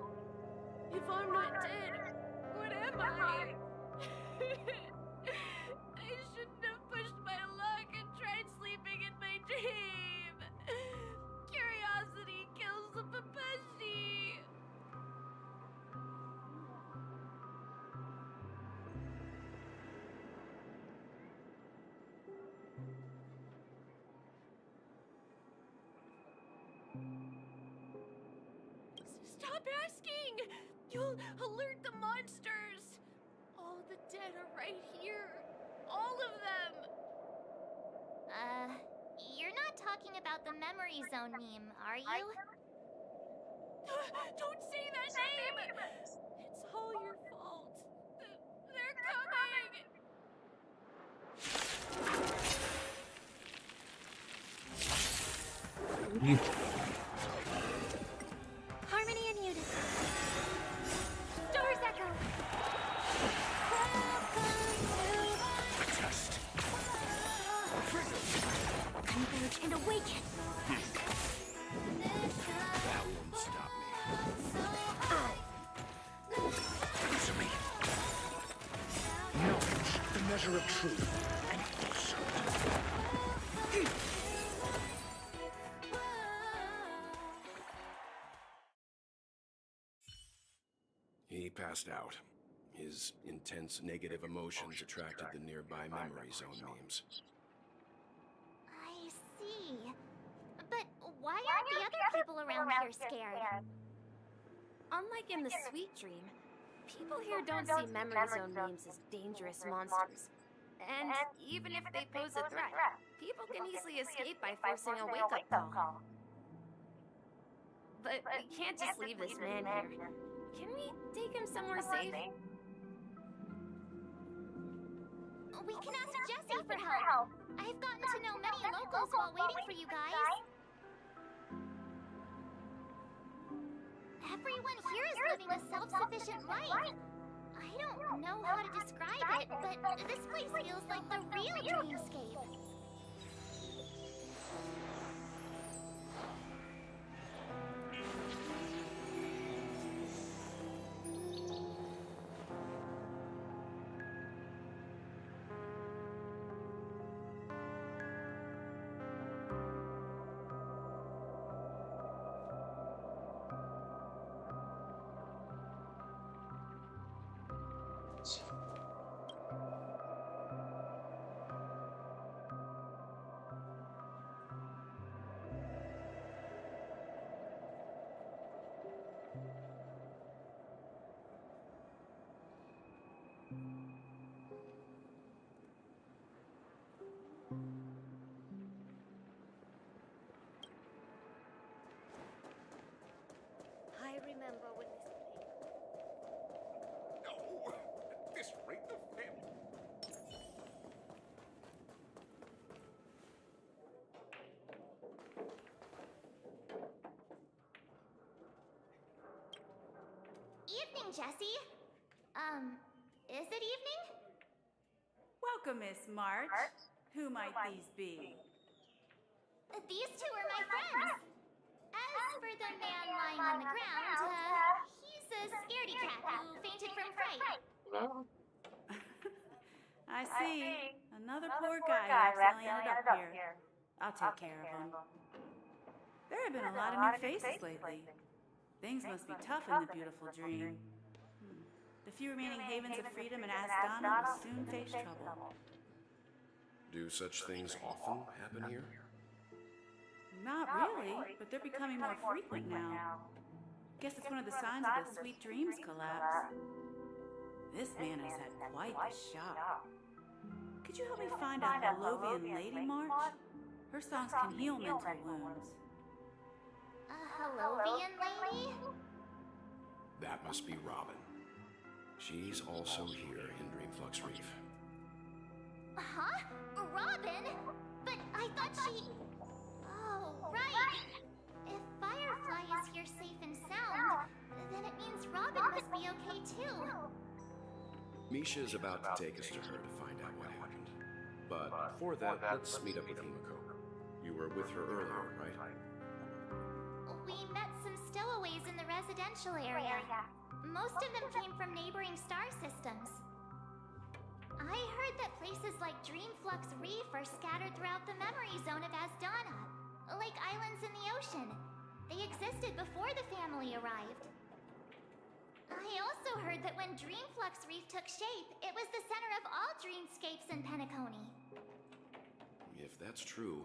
Speaker 2: If I'm not dead, what am I? I shouldn't have pushed my luck and tried sleeping in my dream. Curiosity kills the Papashi. Stop asking! You'll alert the monsters! All the dead are right here. All of them!
Speaker 12: You're not talking about the memory zone meme, are you?
Speaker 2: Don't say that name! It's all your fault. They're coming!
Speaker 12: Harmony and unison. Stars echo.
Speaker 3: Test.
Speaker 12: Converge and awaken.
Speaker 10: That won't stop me.
Speaker 3: Answer me. Knowledge, the measure of truth, and falsehood.
Speaker 10: He passed out. His intense negative emotions attracted the nearby memory zone memes.
Speaker 12: I see. But why aren't the other people around here scared?
Speaker 2: Unlike in the Sweet Dream, people here don't see memory zone memes as dangerous monsters. And even if they pose a threat, people can easily escape by forcing a wake-up call. But we can't just leave this man here. Can we take him somewhere safe?
Speaker 12: We can ask Jessie for help. I've gotten to know many locals while waiting for you guys. Everyone here is living a self-sufficient life. I don't know how to describe it, but this place feels like the real dreamscape.
Speaker 2: I remember when this place...
Speaker 3: No! At this rate, the family.
Speaker 12: Evening, Jessie. Is it evening?
Speaker 13: Welcome, Miss March. Who might these be?
Speaker 12: These two are my friends. As for the man lying on the ground, he's a scaredy cat who fainted from fright.
Speaker 13: I see. Another poor guy who accidentally ended up here. I'll take care of him. There have been a lot of new faces lately. Things must be tough in the beautiful dream. The few remaining havens of freedom in Asgana will soon face trouble.
Speaker 10: Do such things often happen here?
Speaker 13: Not really, but they're becoming more frequent now. Guess it's one of the signs of the Sweet Dreams collapse. This man has had quite the shock. Could you help me find a Holovian lady, March? Her songs can heal mental wounds.
Speaker 12: A Holovian lady?
Speaker 10: That must be Robin. She's also here in Dreamflux Reef.
Speaker 12: Huh? Robin? But I thought she... Oh, right. If Firefly is here safe and sound, then it means Robin must be okay too.
Speaker 10: Misha is about to take us to her to find out what happened. But before that, let's meet up with Himiko. You were with her earlier, right?
Speaker 12: We met some stowaways in the residential area. Most of them came from neighboring star systems. I heard that places like Dreamflux Reef are scattered throughout the memory zone of Asdana, like islands in the ocean. They existed before the family arrived. I also heard that when Dreamflux Reef took shape, it was the center of all dreamscapes in Penacony.
Speaker 10: If that's true,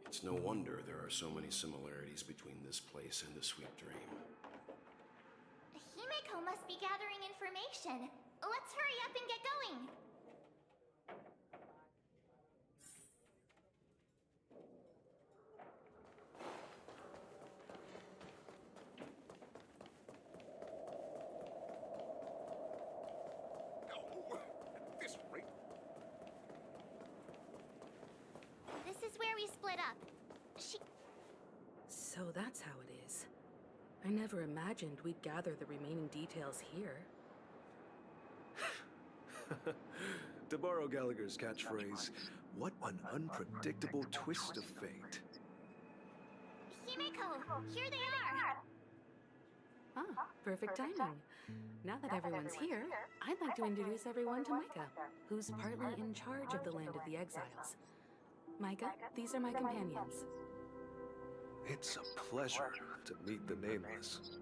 Speaker 10: it's no wonder there are so many similarities between this place and the Sweet Dream.
Speaker 12: Himiko must be gathering information. Let's hurry up and get going.
Speaker 3: This rate.
Speaker 12: This is where we split up.
Speaker 14: So that's how it is. I never imagined we'd gather the remaining details here.
Speaker 15: To borrow Gallagher's catchphrase, what an unpredictable twist of fate.
Speaker 12: Himiko, here they are.
Speaker 14: Ah, perfect timing. Now that everyone's here, I'd like to introduce everyone to Micah, who's partly in charge of the Land of the Exiles. Micah, these are my companions.
Speaker 15: It's a pleasure to meet the Nameless.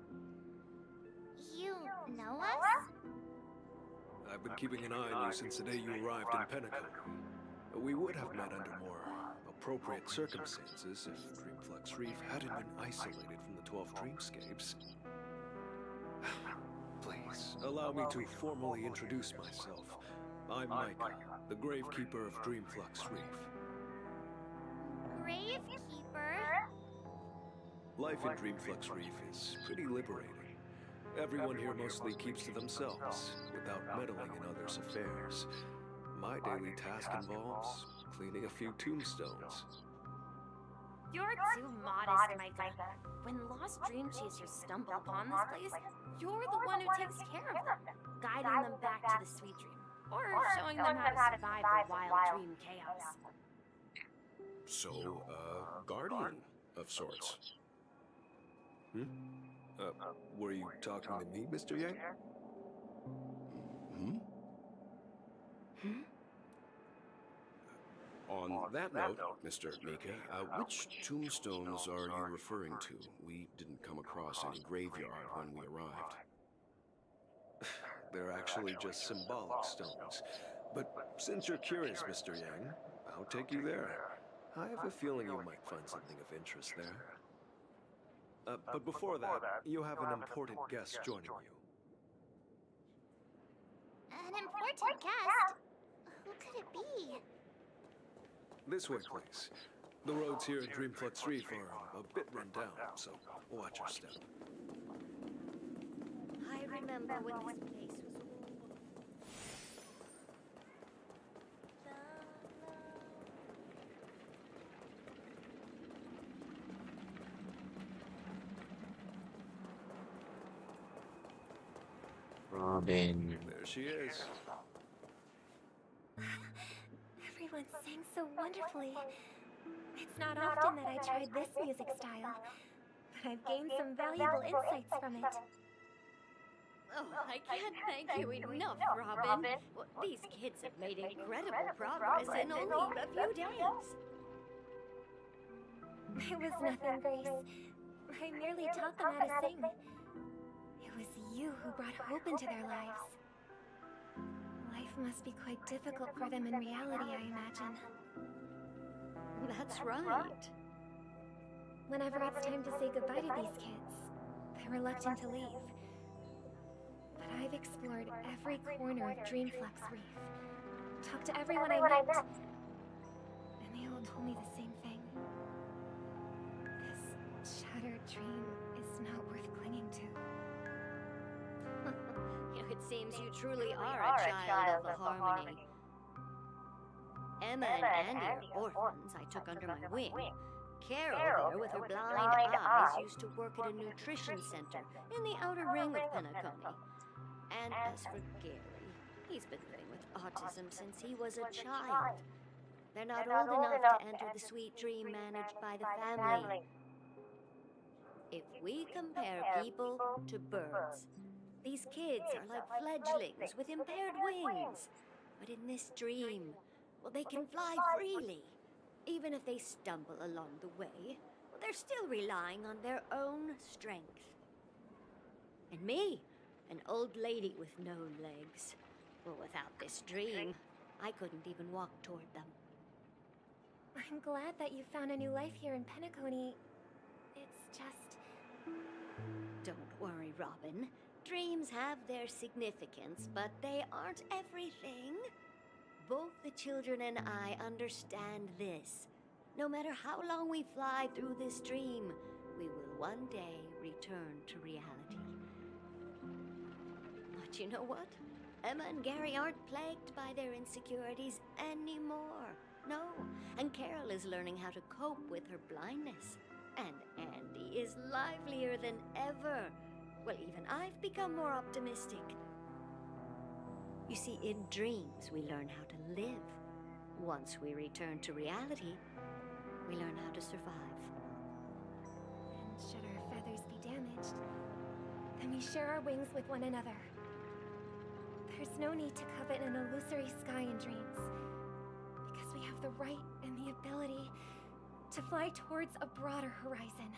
Speaker 12: You know us?
Speaker 15: I've been keeping an eye on you since the day you arrived in Penacony. We would have met under more appropriate circumstances if Dreamflux Reef hadn't been isolated from the 12 dreamscapes. Please, allow me to formally introduce myself. I'm Micah, the Gravekeeper of Dreamflux Reef.
Speaker 12: Gravekeeper?
Speaker 15: Life in Dreamflux Reef is pretty liberating. Everyone here mostly keeps to themselves, without meddling in others' affairs. My daily task involves cleaning a few tombstones.
Speaker 16: You're too modest, Micah. When lost dream chasers stumble upon this place, you're the one who takes care of them, guiding them back to the Sweet Dream, or showing them how to survive the wild dream chaos.
Speaker 10: So, guardian of sorts.
Speaker 15: Were you talking to me, Mr. Yang?
Speaker 10: On that note, Mr. Mika, which tombstones are you referring to? We didn't come across any graveyard when we arrived.
Speaker 15: They're actually just symbolic stones. But since you're curious, Mr. Yang, I'll take you there. I have a feeling you might find something of interest there. But before that, you have an important guest joining you.
Speaker 12: An important guest? Who could it be?
Speaker 15: This way, please. The roads here at Dreamflux Reef are a bit run down, so watch your step.
Speaker 16: I remember when this place was...
Speaker 7: Robin.
Speaker 15: There she is.
Speaker 2: Everyone sang so wonderfully. It's not often that I tried this music style, but I've gained some valuable insights from it.
Speaker 16: Oh, I can't thank you enough, Robin. Well, these kids have made incredible progress in only a few days.
Speaker 2: It was nothing, Grace. I merely taught them how to sing. It was you who brought hope into their lives. Life must be quite difficult for them in reality, I imagine.
Speaker 16: That's right.
Speaker 2: Whenever it's time to say goodbye to these kids, they're reluctant to leave. But I've explored every corner of Dreamflux Reef, talked to everyone I met, and they all told me the same thing. This shattered dream is not worth clinging to.
Speaker 16: It
Speaker 17: seems you truly are a child of the Harmony. Emma and Andy are orphans I took under my wing. Carol, there with her blind eyes, used to work at a nutrition center in the outer ring of Penacony. And as for Gary, he's been living with autism since he was a child. They're not old enough to enter the sweet dream managed by the family. If we compare people to birds, these kids are like fledglings with impaired wings. But in this dream, well, they can fly freely. Even if they stumble along the way, well, they're still relying on their own strength. And me, an old lady with no legs. Well, without this dream, I couldn't even walk toward them.
Speaker 2: I'm glad that you found a new life here in Penacony. It's just...
Speaker 17: Don't worry, Robin. Dreams have their significance, but they aren't everything. Both the children and I understand this. No matter how long we fly through this dream, we will one day return to reality. But you know what? Emma and Gary aren't plagued by their insecurities anymore. No, and Carol is learning how to cope with her blindness. And Andy is livelier than ever. Well, even I've become more optimistic. You see, in dreams, we learn how to live. Once we return to reality, we learn how to survive.
Speaker 2: And should our feathers be damaged, then we share our wings with one another. There's no need to covet an illusory sky in dreams, because we have the right and the ability to fly towards a broader horizon.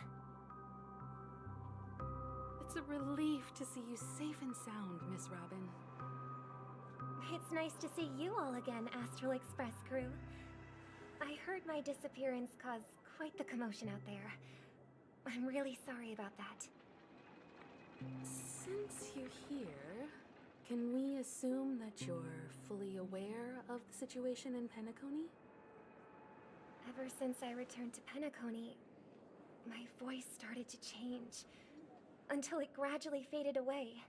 Speaker 14: It's a relief to see you safe and sound, Miss Robin.
Speaker 2: It's nice to see you all again, Astral Express crew. I heard my disappearance caused quite the commotion out there. I'm really sorry about that.
Speaker 14: Since you're here, can we assume that you're fully aware of the situation in Penacony?
Speaker 2: Ever since I returned to Penacony, my voice started to change, until it gradually faded away.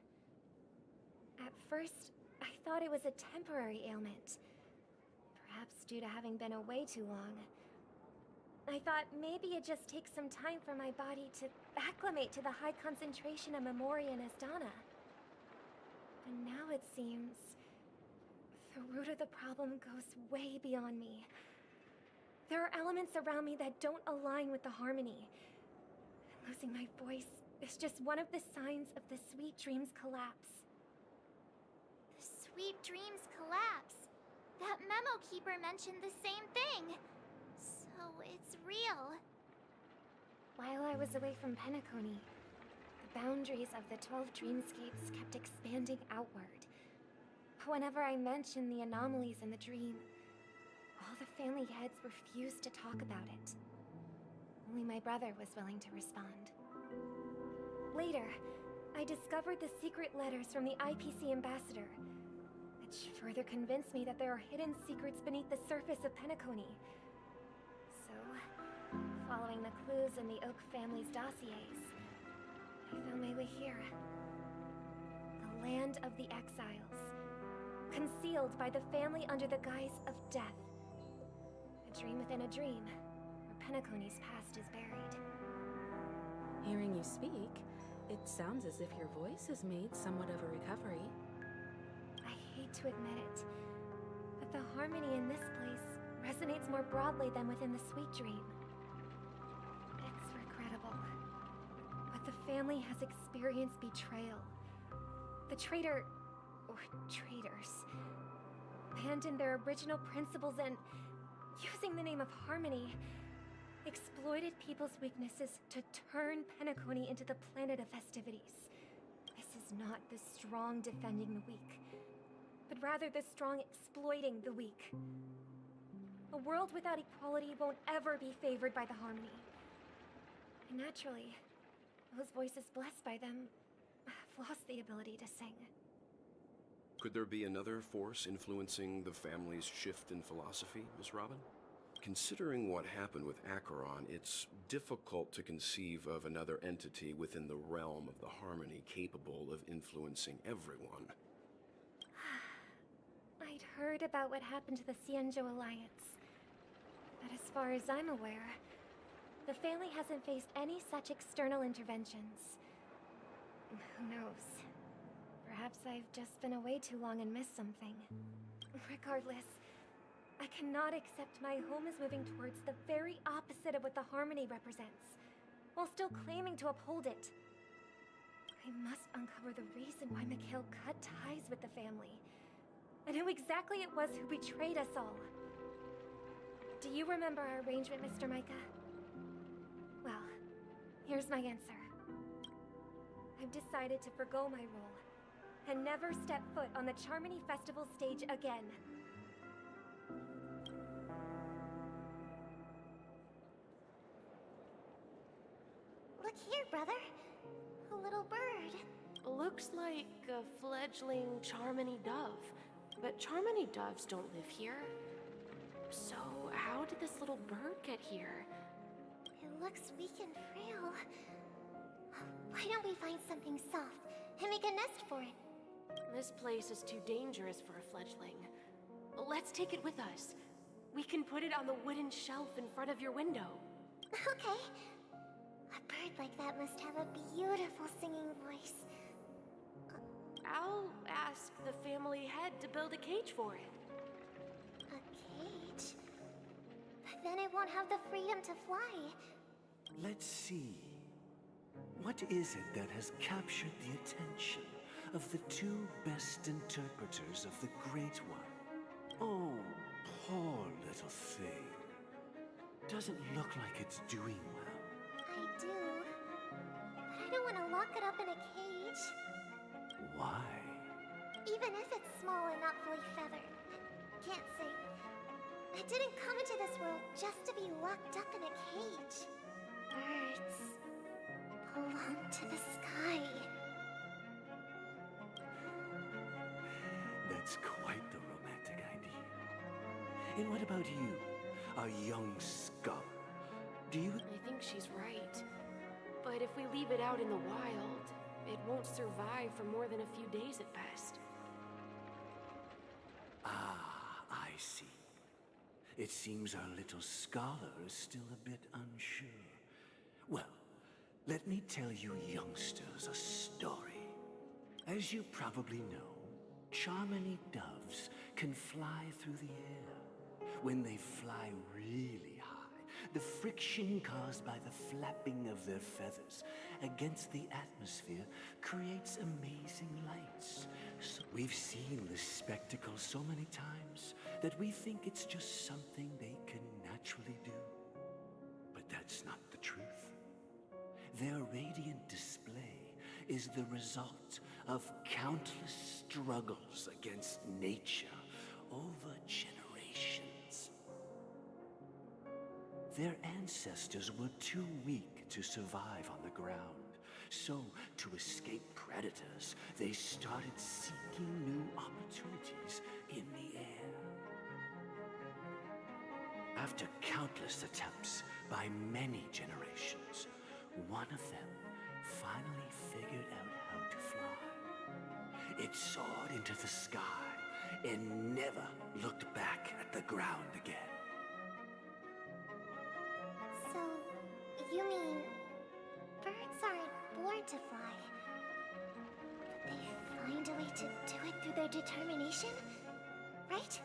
Speaker 2: At first, I thought it was a temporary ailment, perhaps due to having been away too long. I thought maybe it just takes some time for my body to acclimate to the high concentration of Memoria and Asdana. But now it seems the root of the problem goes way beyond me. There are elements around me that don't align with the Harmony. Losing my voice is just one of the signs of the Sweet Dreams collapse.
Speaker 12: The Sweet Dreams collapse. That memo keeper mentioned the same thing. So it's real.
Speaker 2: While I was away from Penacony, the boundaries of the 12 dreamscapes kept expanding outward. Whenever I mentioned the anomalies in the dream, all the family heads refused to talk about it. Only my brother was willing to respond. Later, I discovered the secret letters from the IPC ambassador, which further convinced me that there are hidden secrets beneath the surface of Penacony. So, following the clues in the Oak family's dossiers, I found my way here. The land of the exiles, concealed by the family under the guise of death. A dream within a dream, where Penacony's past is buried.
Speaker 14: Hearing you speak, it sounds as if your voice has made somewhat of a recovery.
Speaker 2: I hate to admit it, but the Harmony in this place resonates more broadly than within the Sweet Dream. It's regrettable, but the family has experienced betrayal. The traitor, or traitors, abandoned their original principles and, using the name of Harmony, exploited people's weaknesses to turn Penacony into the planet of festivities. This is not the strong defending the weak, but rather the strong exploiting the weak. A world without equality won't ever be favored by the Harmony. And naturally, those voices blessed by them have lost the ability to sing.
Speaker 10: Could there be another force influencing the family's shift in philosophy, Miss Robin? Considering what happened with Acheron, it's difficult to conceive of another entity within the realm of the Harmony capable of influencing everyone.
Speaker 2: heard about what happened to the Xianzhou Alliance. But as far as I'm aware, the family hasn't faced any such external interventions. Who knows? Perhaps I've just been away too long and missed something. Regardless, I cannot accept my home is moving towards the very opposite of what the Harmony represents, while still claiming to uphold it. I must uncover the reason why Mikhail cut ties with the family, and who exactly it was who betrayed us all. Do you remember our arrangement, Mr. Micah? Well, here's my answer. I've decided to forgo my role, and never step foot on the Charmony Festival stage again.
Speaker 12: Look here, brother. A little bird.
Speaker 18: Looks like a fledgling Charmony dove. But Charmony doves don't live here. So, how did this little bird get here?
Speaker 12: It looks weak and frail. Why don't we find something soft and make a nest for it?
Speaker 18: This place is too dangerous for a fledgling. Let's take it with us. We can put it on the wooden shelf in front of your window.
Speaker 12: Okay. A bird like that must have a beautiful singing voice.
Speaker 18: I'll ask the family head to build a cage for it.
Speaker 12: A cage? But then it won't have the freedom to fly.
Speaker 19: Let's see. What is it that has captured the attention of the two best interpreters of the Great One? Oh, poor little thing. Doesn't look like it's doing well.
Speaker 12: I do. But I don't want to lock it up in a cage.
Speaker 19: Why?
Speaker 12: Even if it's small and not fully feathered. Can't say. I didn't come into this world just to be locked up in a cage. Birds belong to the sky.
Speaker 19: That's quite the romantic idea. And what about you, a young scholar? Do you...
Speaker 18: I think she's right. But if we leave it out in the wild, it won't survive for more than a few days at best.
Speaker 19: Ah, I see. It seems our little scholar is still a bit unsure. Well, let me tell you youngsters a story. As you probably know, Charmony doves can fly through the air. When they fly really high, the friction caused by the flapping of their feathers against the atmosphere creates amazing lights. So we've seen this spectacle so many times that we think it's just something they can naturally do. But that's not the truth. Their radiant display is the result of countless struggles against nature over generations. Their ancestors were too weak to survive on the ground, so to escape predators, they started seeking new opportunities in the air. After countless attempts by many generations, one of them finally figured out how to fly. It soared into the sky and never looked back at the ground again.
Speaker 12: So, you mean birds aren't born to fly, but they find a way to do it through their determination, right?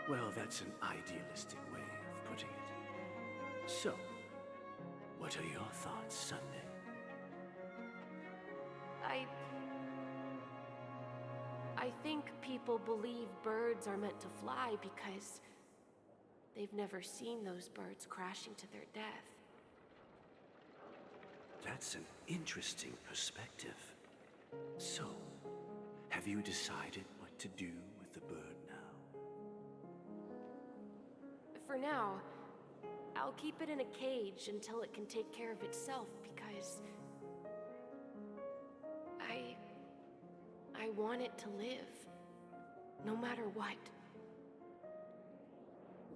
Speaker 19: Well, that's an idealistic way of putting it. So, what are your thoughts, Sunday?
Speaker 18: I think people believe birds are meant to fly because they've never seen those birds crashing to their death.
Speaker 19: That's an interesting perspective. So, have you decided what to do with the bird now?
Speaker 18: For now, I'll keep it in a cage until it can take care of itself because I want it to live, no matter what.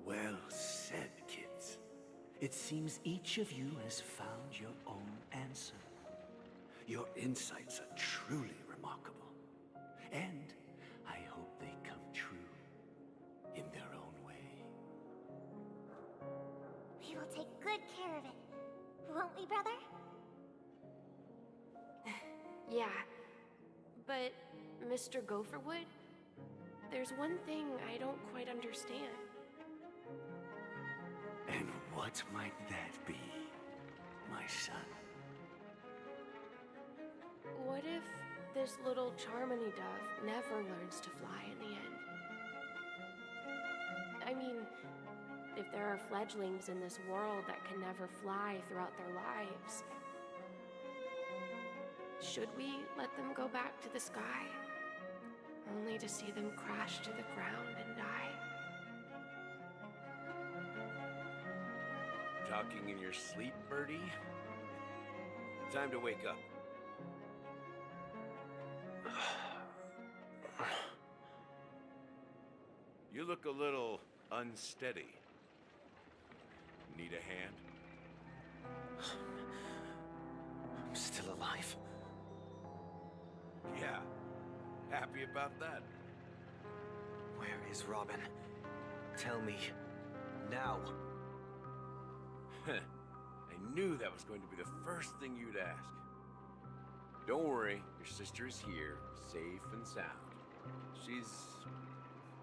Speaker 19: Well said, kids. It seems each of you has found your own answer. Your insights are truly remarkable. And I hope they
Speaker 12: care of it. Won't we, brother?
Speaker 18: Yeah. But, Mr. Gopherwood, there's one thing I don't quite understand.
Speaker 19: And what might that be, my son?
Speaker 18: What if this little Charmony dove never learns to fly in the end? I mean, if there are fledglings in this world that can never fly throughout their lives, should we let them go back to the sky, only to see them crash to the ground and die?
Speaker 5: Talking in your sleep, Birdie? Time to wake up. You look a little unsteady. Need a hand?
Speaker 11: I'm still alive.
Speaker 5: Yeah. Happy about that.
Speaker 11: Where is Robin? Tell me. Now.
Speaker 5: I knew that was going to be the first thing you'd ask. Don't worry, your sister is here, safe and sound. She's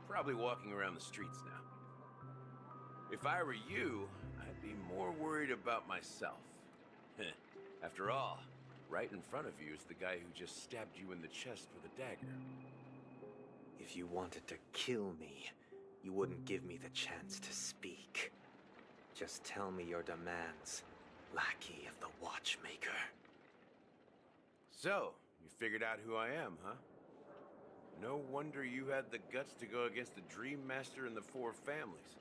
Speaker 5: probably walking around the streets now. If I were you, I'd be more worried about myself. After all, right in front of you is the guy who just stabbed you in the chest with a dagger.
Speaker 11: If you wanted to kill me, you wouldn't give me the chance to speak. Just tell me your demands, lackey of the Watchmaker.
Speaker 5: So, you figured out who I am, huh? No wonder you had the guts to go against the Dream Master and the Four Families.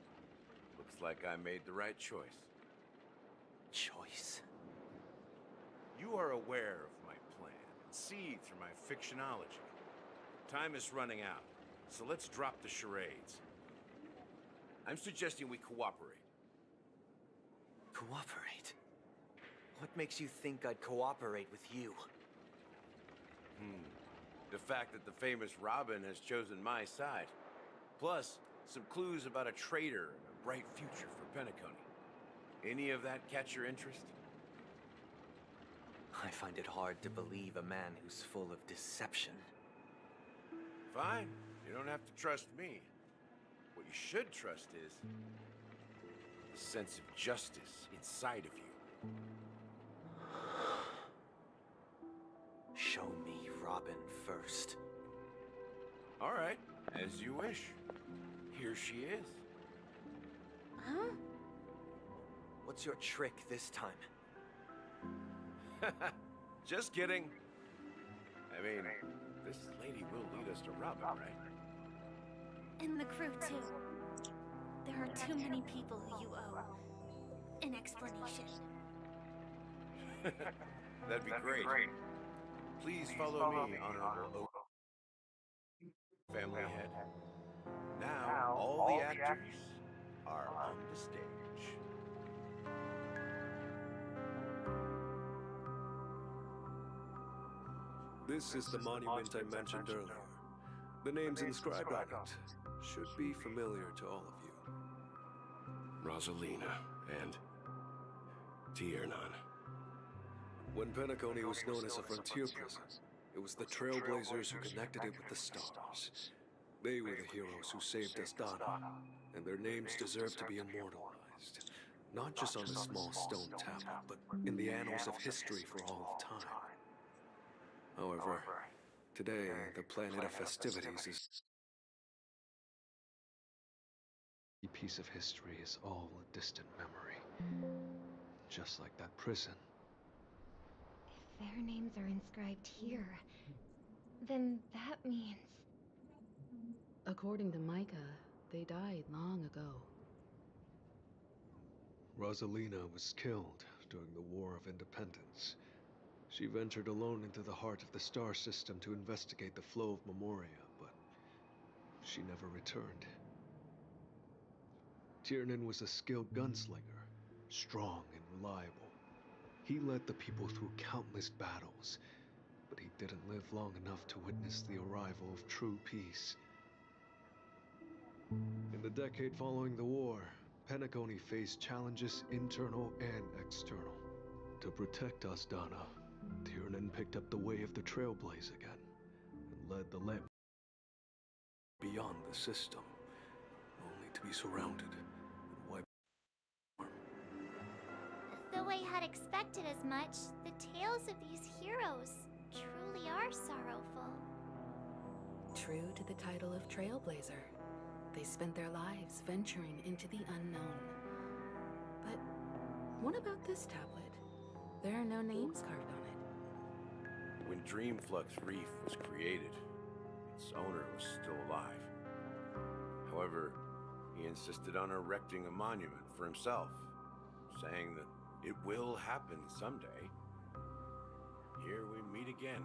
Speaker 5: Looks like I made the right choice.
Speaker 11: Choice?
Speaker 5: You are aware of my plan and see through my fictionology. Time is running out, so let's drop the charades. I'm suggesting we cooperate.
Speaker 11: Cooperate? What makes you think I'd cooperate with you?
Speaker 5: The fact that the famous Robin has chosen my side. Plus, some clues about a traitor and a bright future for Penacony. Any of that catch your interest?
Speaker 11: I find it hard to believe a man who's full of deception.
Speaker 5: Fine. You don't have to trust me. What you should trust is the sense of justice inside of you.
Speaker 11: Show me Robin first.
Speaker 5: All right, as you wish. Here she is.
Speaker 11: Huh? What's your trick this time?
Speaker 5: Just kidding. I mean, this lady will lead us to Robin, right?
Speaker 8: And the crew, too. There are too many people who you owe an explanation.
Speaker 5: That'd be great. Please follow me, Honorable Family Head. Now, all the actors are on the stage.
Speaker 15: This is the monument I mentioned earlier. The names inscribed on it should be familiar to all of you.
Speaker 10: Rosalina and Tiernan.
Speaker 15: When Penacony was known as a frontier prison, it was the Trailblazers who connected it with the stars. They were the heroes who saved Astana, and their names deserve to be immortalized. Not just on a small stone tablet, but in the annals of history for all of time. However, today, the planet of festivities is... A piece of history is all a distant memory. Just like that prison.
Speaker 2: If their names are inscribed here, then that means...
Speaker 14: According to Micah, they died long ago.
Speaker 15: Rosalina was killed during the War of Independence. She ventured alone into the heart of the star system to investigate the flow of Memoria, but she never returned. Tiernan was a skilled gunslinger, strong and reliable. He led the people through countless battles, but he didn't live long enough to witness the arrival of true peace. In the decade following the war, Penacony faced challenges internal and external. To protect us, Donna, Tiernan picked up the way of the Trailblaze again, and led the lamp beyond the system, only to be surrounded and wiped.
Speaker 12: Though I had expected as much, the tales of these heroes truly are sorrowful.
Speaker 14: True to the title of Trailblazer, they spent their lives venturing into the unknown. But what about this tablet? There are no names carved on it.
Speaker 5: When Dreamflux Reef was created, its owner was still alive. However, he insisted on erecting a monument for himself, saying that it will happen someday. Here we meet again.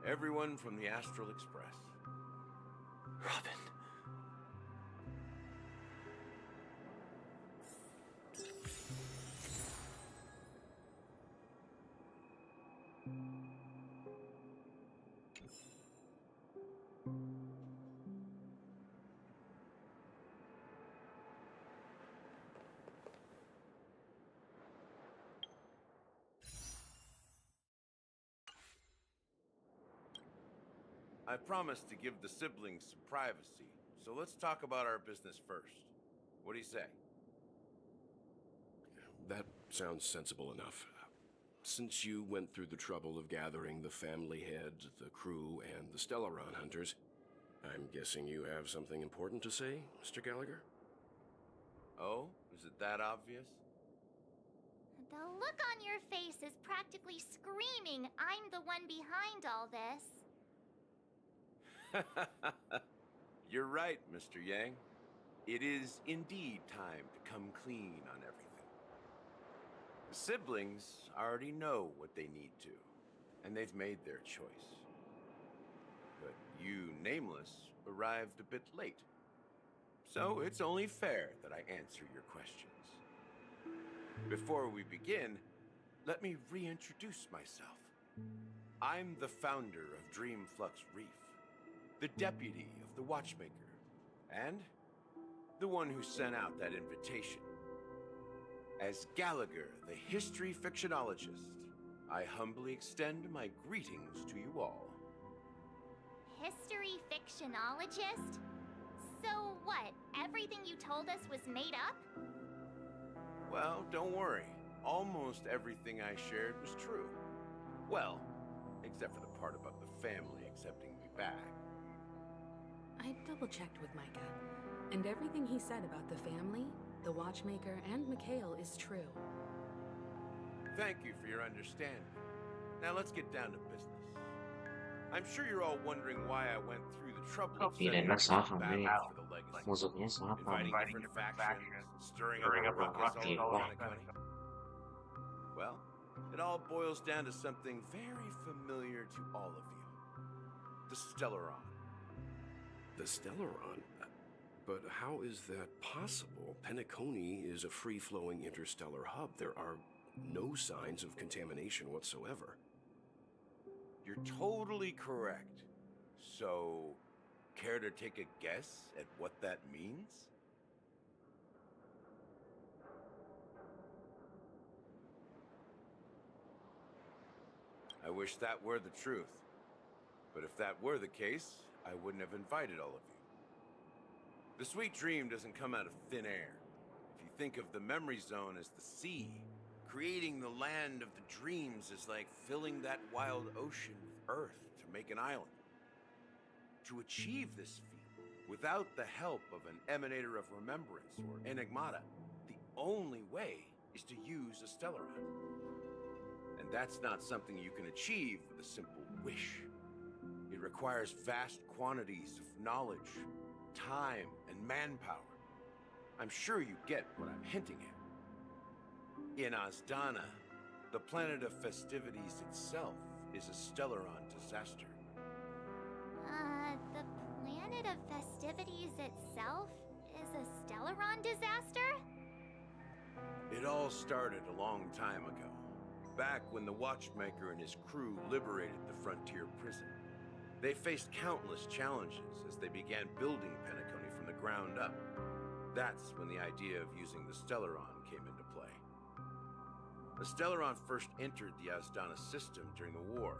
Speaker 5: Everyone from the Astral Express.
Speaker 11: Robin.
Speaker 5: I promised to give the siblings some privacy, so let's talk about our business first. What do you say?
Speaker 10: That sounds sensible enough. Since you went through the trouble of gathering the family head, the crew, and the Stellaron hunters, I'm guessing you have something important to say, Mr. Gallagher?
Speaker 5: Oh, is it that obvious?
Speaker 12: The look on your face is practically screaming, I'm the one behind all this.
Speaker 5: You're right, Mr. Yang. It is indeed time to come clean on everything. The siblings already know what they need to, and they've made their choice. But you, Nameless, arrived a bit late. So it's only fair that I answer your questions. Before we begin, let me reintroduce myself. I'm the founder of Dreamflux Reef, the deputy of the Watchmaker, and the one who sent out that invitation. As Gallagher, the history fictionologist, I humbly extend my greetings to you all.
Speaker 12: History fictionologist? So what, everything you told us was made up?
Speaker 5: Well, don't worry. Almost everything I shared was true. Well, except for the part about the family accepting me back.
Speaker 14: I double-checked with Micah, and everything he said about the family, the Watchmaker, and Mikhail is true.
Speaker 5: Thank you for your understanding. Now let's get down to business. I'm sure you're all wondering why I went through the trouble of setting up this battle for the legacy,
Speaker 7: Musuhnya siapa?
Speaker 5: inviting different factions, stirring up a ruckus all over Penacony. Well, it all boils down to something very familiar to all of you. The Stellaron.
Speaker 10: The Stellaron? But how is that possible? Penacony is a free-flowing interstellar hub. There are no signs of contamination whatsoever.
Speaker 5: You're totally correct. So, care to take a guess at what that means? I wish that were the truth. But if that were the case, I wouldn't have invited all of you. The Sweet Dream doesn't come out of thin air. If you think of the memory zone as the sea, creating the land of the dreams is like filling that wild ocean with earth to make an island. To achieve this feat, without the help of an emanator of remembrance or enigmata, the only way is to use a Stellaron. And that's not something you can achieve with a simple wish. It requires vast quantities of knowledge, time, and manpower. I'm sure you get what I'm hinting at. In Azdana, the planet of festivities itself is a Stellaron disaster.
Speaker 12: The planet of festivities itself is a Stellaron disaster?
Speaker 5: It all started a long time ago, back when the Watchmaker and his crew liberated the frontier prison. They faced countless challenges as they began building Penacony from the ground up. That's when the idea of using the Stellaron came into play. The Stellaron first entered the Asdana system during the war.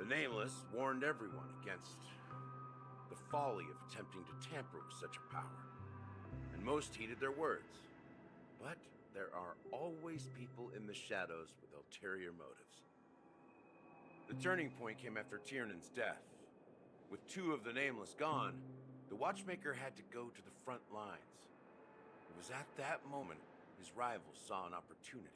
Speaker 5: The Nameless warned everyone against the folly of attempting to tamper with such a power, and most heeded their words. But there are always people in the shadows with ulterior motives. The turning point came after Tiernan's death. With two of the Nameless gone, the Watchmaker had to go to the front lines. It was at that moment his rivals saw an opportunity.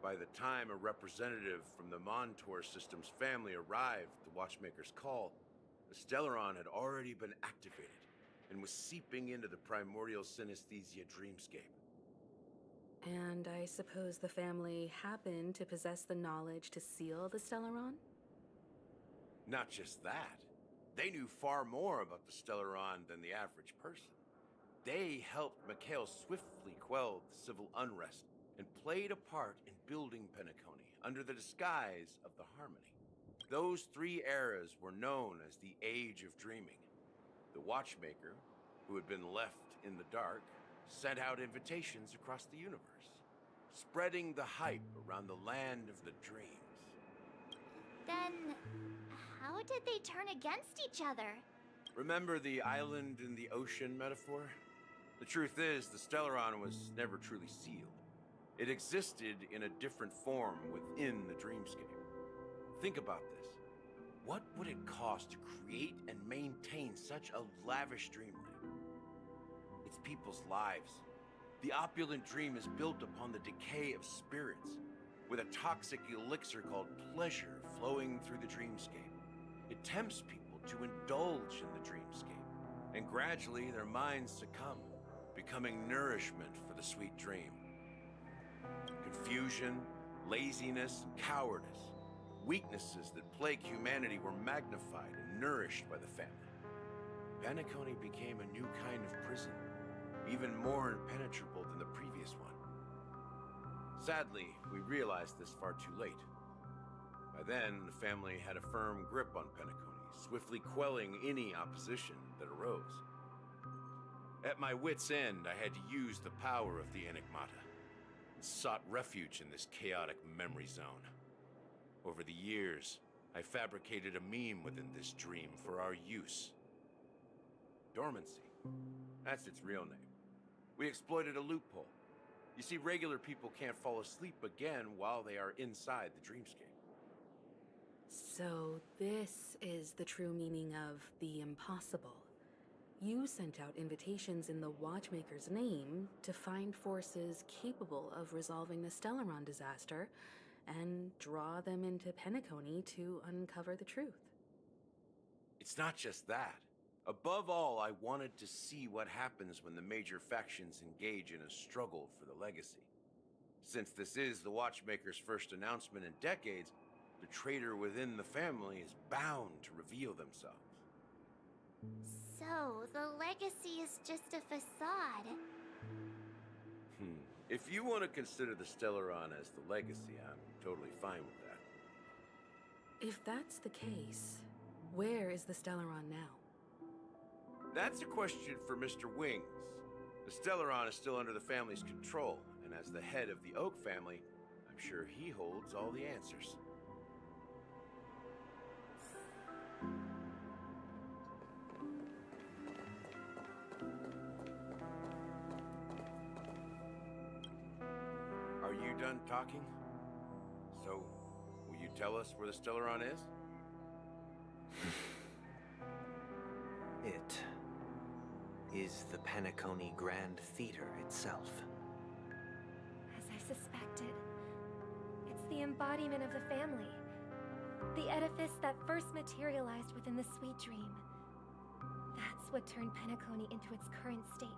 Speaker 5: By the time a representative from the Montour Systems family arrived at the Watchmaker's call, the Stellaron had already been activated and was seeping into the primordial synesthesia dreamscape.
Speaker 14: And I suppose the family happened to possess the knowledge to seal the Stellaron?
Speaker 5: Not just that. They knew far more about the Stellaron than the average person. They helped Mikhail swiftly quell the civil unrest and played a part in building Penacony under the disguise of the Harmony. Those 3 eras were known as the Age of Dreaming. The Watchmaker, who had been left in the dark, sent out invitations across the universe, spreading the hype around the land of the dreams.
Speaker 12: Then, how did they turn against each other?
Speaker 5: Remember the island in the ocean metaphor? The truth is, the Stellaron was never truly sealed. It existed in a different form within the dreamscape. Think about this. What would it cost to create and maintain such a lavish dreamland? It's people's lives. The opulent dream is built upon the decay of spirits, with a toxic elixir called pleasure flowing through the dreamscape. It tempts people to indulge in the dreamscape, and gradually their minds succumb, becoming nourishment for the sweet dream. Confusion, laziness, and cowardice, weaknesses that plague humanity, were magnified and nourished by the family. Penacony became a new kind of prison, even more impenetrable than the previous one. Sadly, we realized this far too late. By then, the family had a firm grip on Penacony, swiftly quelling any opposition that arose. At my wit's end, I had to use the power of the Enigmata, and sought refuge in this chaotic memory zone. Over the years, I fabricated a meme within this dream for our use. Dormancy. That's its real name. We exploited a loophole. You see, regular people can't fall asleep again while they are inside the dreamscape.
Speaker 14: So this is the true meaning of the impossible. You sent out invitations in the Watchmaker's name to find forces capable of resolving the Stellaron disaster and draw them into Penacony to uncover the truth.
Speaker 5: It's not just that. Above all, I wanted to see what happens when the major factions engage in a struggle for the legacy. Since this is the Watchmaker's first announcement in decades, the traitor within the family is bound to reveal themselves.
Speaker 12: So, the legacy is just a facade.
Speaker 5: If you want to consider the Stellaron as the legacy, I'm totally fine with that.
Speaker 14: If that's the case, where is the Stellaron now?
Speaker 5: That's a question for Mr. Wings. The Stellaron is still under the family's control, and as the head of the Oak family, I'm sure he holds all the answers. Are you done talking? So, will you tell us where the Stellaron is?
Speaker 11: It is the Penacony Grand Theater itself.
Speaker 2: As I suspected, it's the embodiment of the family. The edifice that first materialized within the Sweet Dream. That's what turned Penacony into its current state.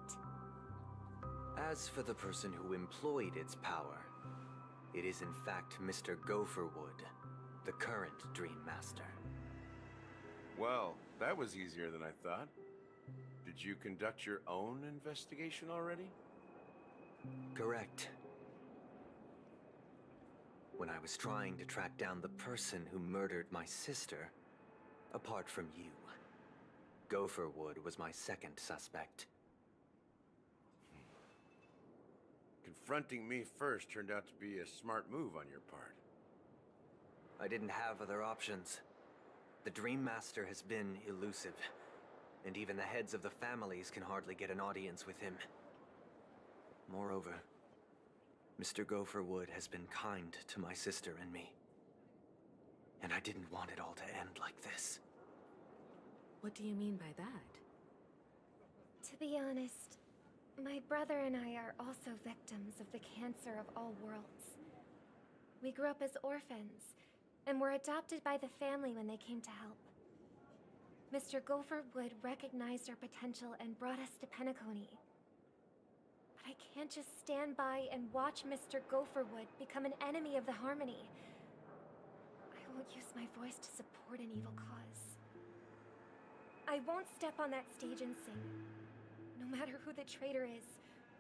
Speaker 11: As for the person who employed its power, it is in fact Mr. Gopherwood, the current Dream Master.
Speaker 5: Well, that was easier than I thought. Did you conduct your own investigation already?
Speaker 11: Correct. When I was trying to track down the person who murdered my sister, apart from you, Gopherwood was my second suspect.
Speaker 5: confronting me first turned out to be a smart move on your part.
Speaker 11: I didn't have other options. The Dream Master has been elusive, and even the heads of the families can hardly get an audience with him. Moreover, Mr. Gopherwood has been kind to my sister and me. And I didn't want it all to end like this.
Speaker 14: What do you mean by that?
Speaker 2: To be honest, my brother and I are also victims of the cancer of all worlds. We grew up as orphans, and were adopted by the family when they came to help. Mr. Gopherwood recognized our potential and brought us to Penacony. But I can't just stand by and watch Mr. Gopherwood become an enemy of the Harmony. I won't use my voice to support an evil cause. I won't step on that stage and sing, no matter who the traitor is,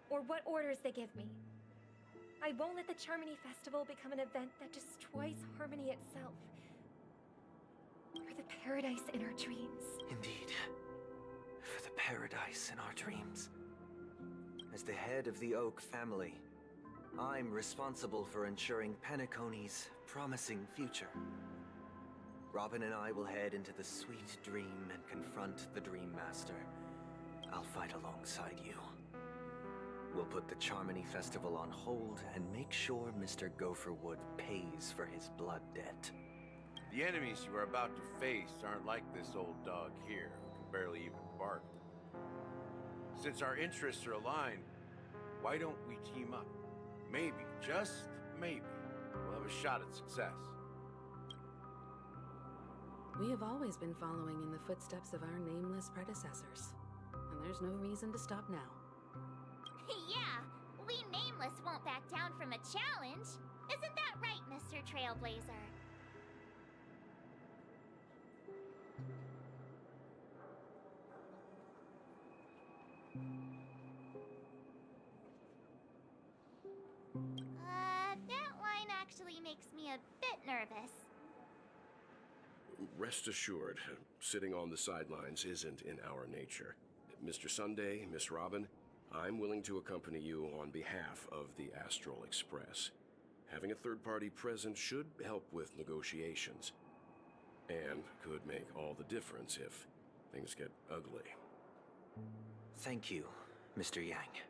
Speaker 2: or what orders they give me. I won't let the Charmony Festival become an event that destroys Harmony itself. For the paradise in our dreams.
Speaker 11: Indeed. For the paradise in our dreams. As the head of the Oak family, I'm responsible for ensuring Penacony's promising future. Robin and I will head into the sweet dream and confront the Dream Master. I'll fight alongside you. We'll put the Charmony Festival on hold and make sure Mr. Gopherwood pays for his blood debt.
Speaker 5: The enemies you are about to face aren't like this old dog here, who can barely even bark. Since our interests are aligned, why don't we team up? Maybe, just maybe, we'll have a shot at success.
Speaker 14: We have always been following in the footsteps of our nameless predecessors, and there's no reason to stop now.
Speaker 12: Yeah, we Nameless won't back down from a challenge. Isn't that right, Mr. Trailblazer? That line actually makes me a bit nervous.
Speaker 10: Rest assured, sitting on the sidelines isn't in our nature. Mr. Sunday, Miss Robin, I'm willing to accompany you on behalf of the Astral Express. Having a third party present should help with negotiations, and could make all the difference if things get ugly.
Speaker 11: Thank you, Mr. Yang.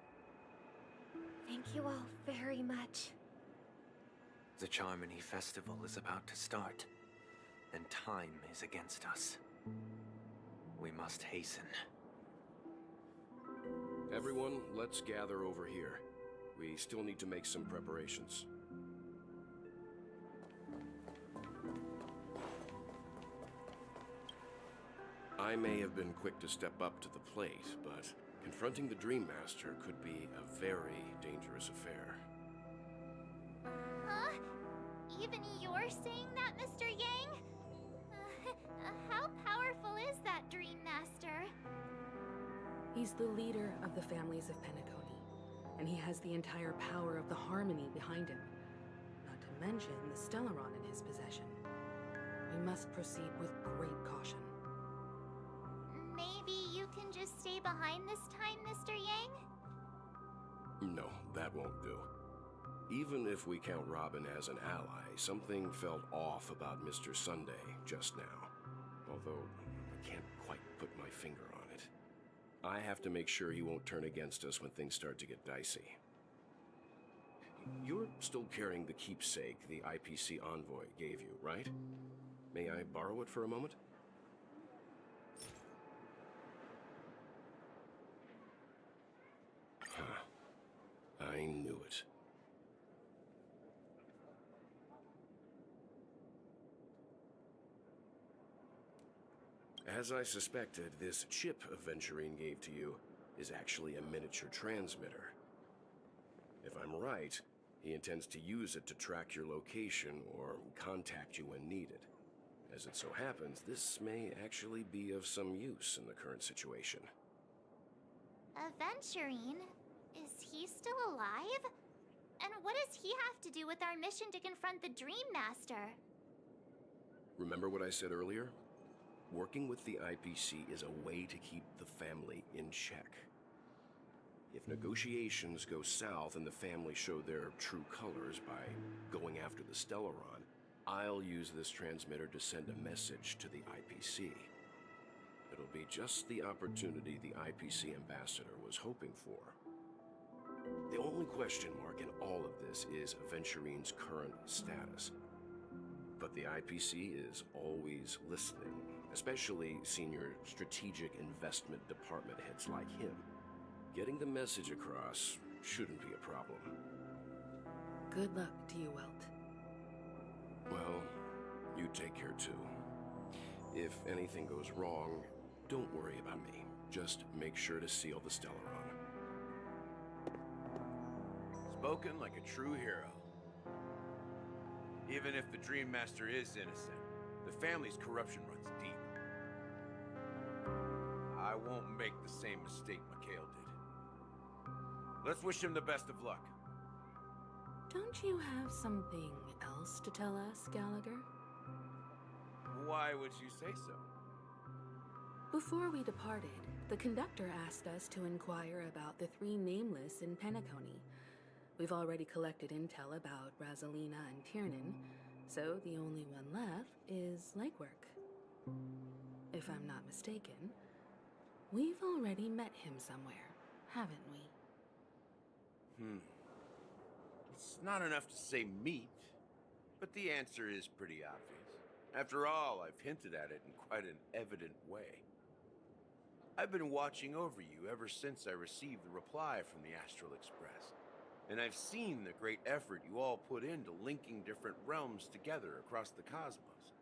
Speaker 2: Thank you all very much.
Speaker 11: The Charmony Festival is about to start, and time is against us. We must hasten.
Speaker 10: Everyone, let's gather over here. We still need to make some preparations. I may have been quick to step up to the plate, but confronting the Dream Master could be a very dangerous affair.
Speaker 12: Huh? Even you're saying that, Mr. Yang? How powerful is that Dream Master?
Speaker 14: He's the leader of the families of Penacony, and he has the entire power of the Harmony behind him. Not to mention the Stellaron in his possession. We must proceed with great caution.
Speaker 12: Maybe you can just stay behind this time, Mr. Yang?
Speaker 10: No, that won't do. Even if we count Robin as an ally, something felt off about Mr. Sunday just now. Although, I can't quite put my finger on it. I have to make sure he won't turn against us when things start to get dicey. You're still carrying the keepsake the IPC envoy gave you, right? May I borrow it for a moment? I knew it. As I suspected, this chip Aventurine gave to you is actually a miniature transmitter. If I'm right, he intends to use it to track your location or contact you when needed. As it so happens, this may actually be of some use in the current situation.
Speaker 12: Aventurine? Is he still alive? And what does he have to do with our mission to confront the Dream Master?
Speaker 10: Remember what I said earlier? Working with the IPC is a way to keep the family in check. If negotiations go south and the family show their true colors by going after the Stellaron, I'll use this transmitter to send a message to the IPC. It'll be just the opportunity the IPC ambassador was hoping for. The only question mark in all of this is Venturine's current status. But the IPC is always listening, especially senior strategic investment department heads like him. Getting the message across shouldn't be a problem.
Speaker 14: Good luck to you, Welt.
Speaker 10: Well, you take care too. If anything goes wrong, don't worry about me. Just make sure to seal the Stellaron.
Speaker 5: Spoken like a true hero. Even if the Dream Master is innocent, the family's corruption runs deep. I won't make the same mistake Mikhail did. Let's wish him the best of luck.
Speaker 14: Don't you have something else to tell us, Gallagher?
Speaker 5: Why would you say so?
Speaker 14: Before we departed, the conductor asked us to inquire about the 3 nameless in Penacony. We've already collected intel about Rosalina and Tiernan, so the only one left is legwork. If I'm not mistaken, we've already met him somewhere, haven't we?
Speaker 5: It's not enough to say meet, but the answer is pretty obvious. After all, I've hinted at it in quite an evident way. I've been watching over you ever since I received the reply from the Astral Express. And I've seen the great effort you all put into linking different realms together across the cosmos.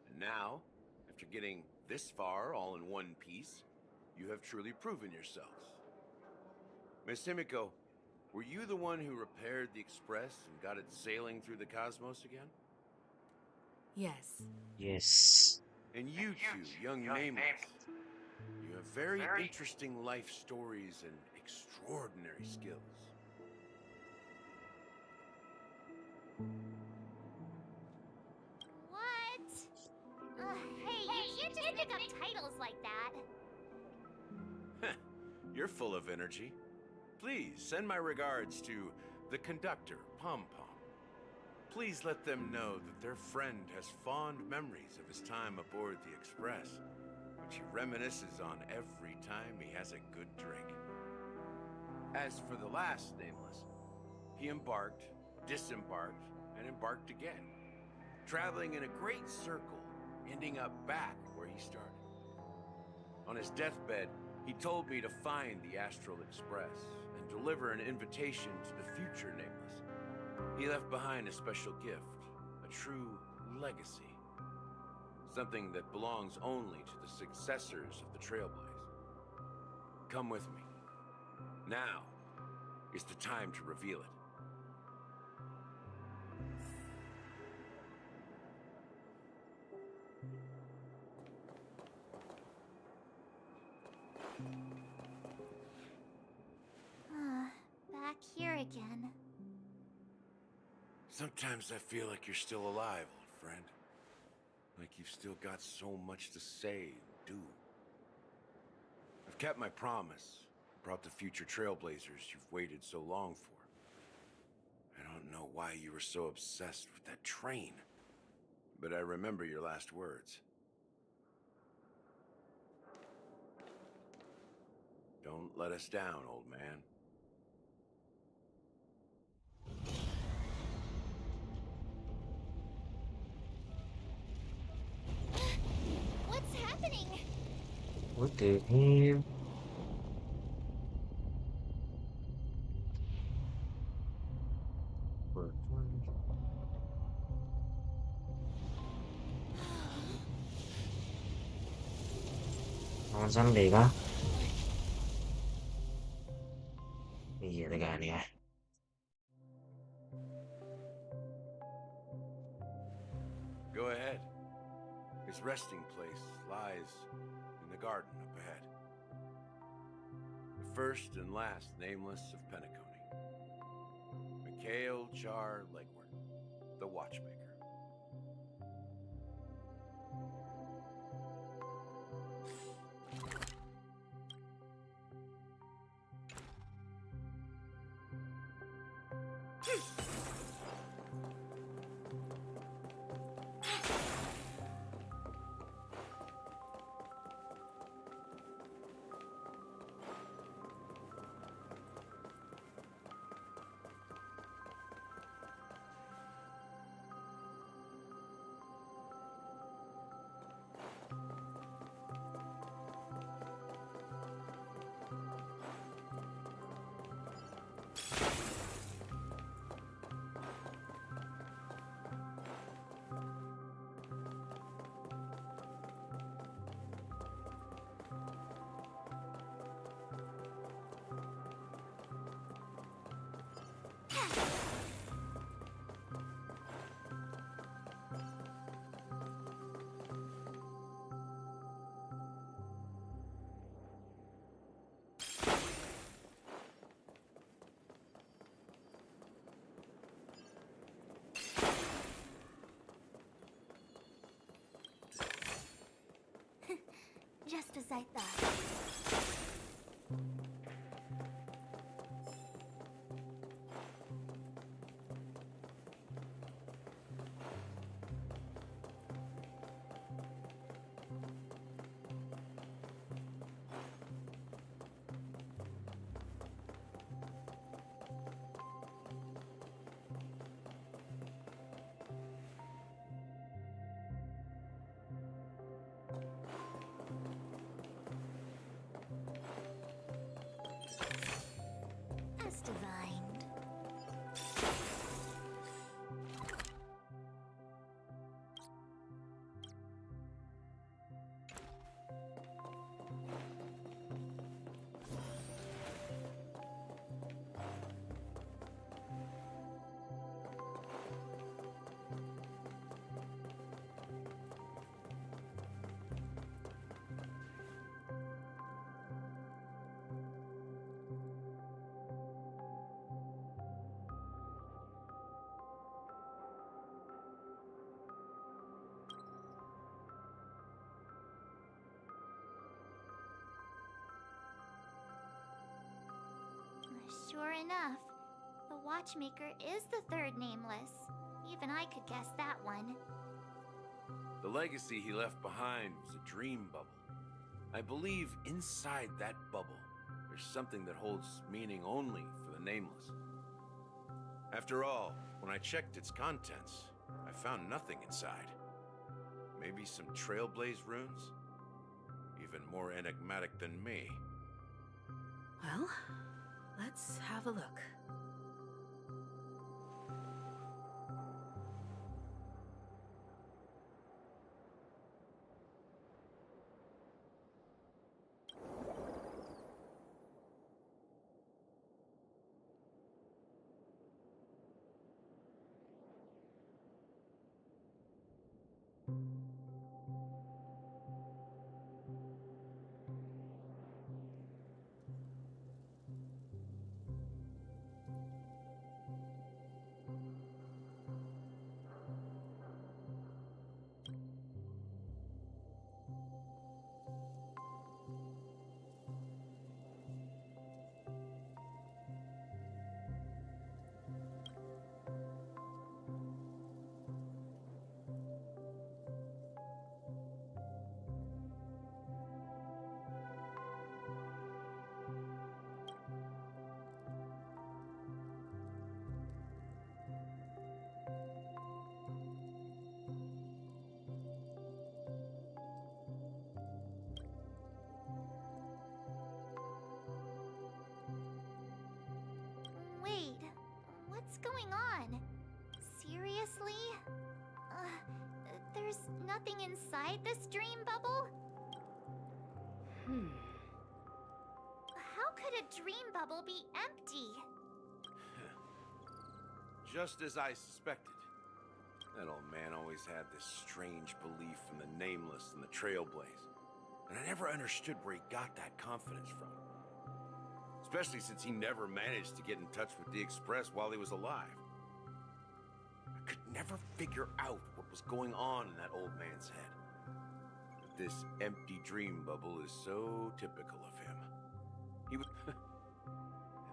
Speaker 5: And now, after getting this far all in one piece, you have truly proven yourselves. Miss Himiko, were you the one who repaired the Express and got it sailing through the cosmos again?
Speaker 14: Yes.
Speaker 7: Yes.
Speaker 5: And you two, young nameless, you have very interesting life stories and extraordinary skills.
Speaker 12: What? Hey, you can't just pick up titles like that.
Speaker 5: You're full of energy. Please send my regards to the conductor, Pom Pom. Please let them know that their friend has fond memories of his time aboard the Express, which he reminisces on every time he has a good drink. As for the last nameless, he embarked, disembarked, and embarked again, traveling in a great circle, ending up back where he started. On his deathbed, he told me to find the Astral Express and deliver an invitation to the future nameless. He left behind a special gift, a true legacy. Something that belongs only to the successors of the Trailblaze. Come with me. Now is the time to reveal it.
Speaker 12: Back here again.
Speaker 5: Sometimes I feel like you're still alive, old friend. Like you've still got so much to say and do. I've kept my promise. Brought the future Trailblazers you've waited so long for. I don't know why you were so obsessed with that train, but I remember your last words. Don't let us down, old man.
Speaker 12: What's happening?
Speaker 7: What the hell? Lawan zombie kah? Iya, tegaan ya.
Speaker 5: Go ahead. His resting place lies in the garden up ahead. The first and last nameless of Penacony. Mikhail Char Legward, the Watchmaker.
Speaker 12: Just as I thought. As divined. Sure enough, the watchmaker is the third nameless. Even I could guess that one.
Speaker 5: The legacy he left behind was a dream bubble. I believe inside that bubble, there's something that holds meaning only for the nameless. After all, when I checked its contents, I found nothing inside. Maybe some Trailblaze runes? Even more enigmatic than me.
Speaker 14: Well, let's have a look.
Speaker 12: Wait, what's going on? Seriously? There's nothing inside this dream bubble? How could a dream bubble be empty?
Speaker 5: Just as I suspected. That old man always had this strange belief in the nameless and the Trailblaze. And I never understood where he got that confidence from. Especially since he never managed to get in touch with the Express while he was alive. I could never figure out what was going on in that old man's head. But this empty dream bubble is so typical of him. He was... that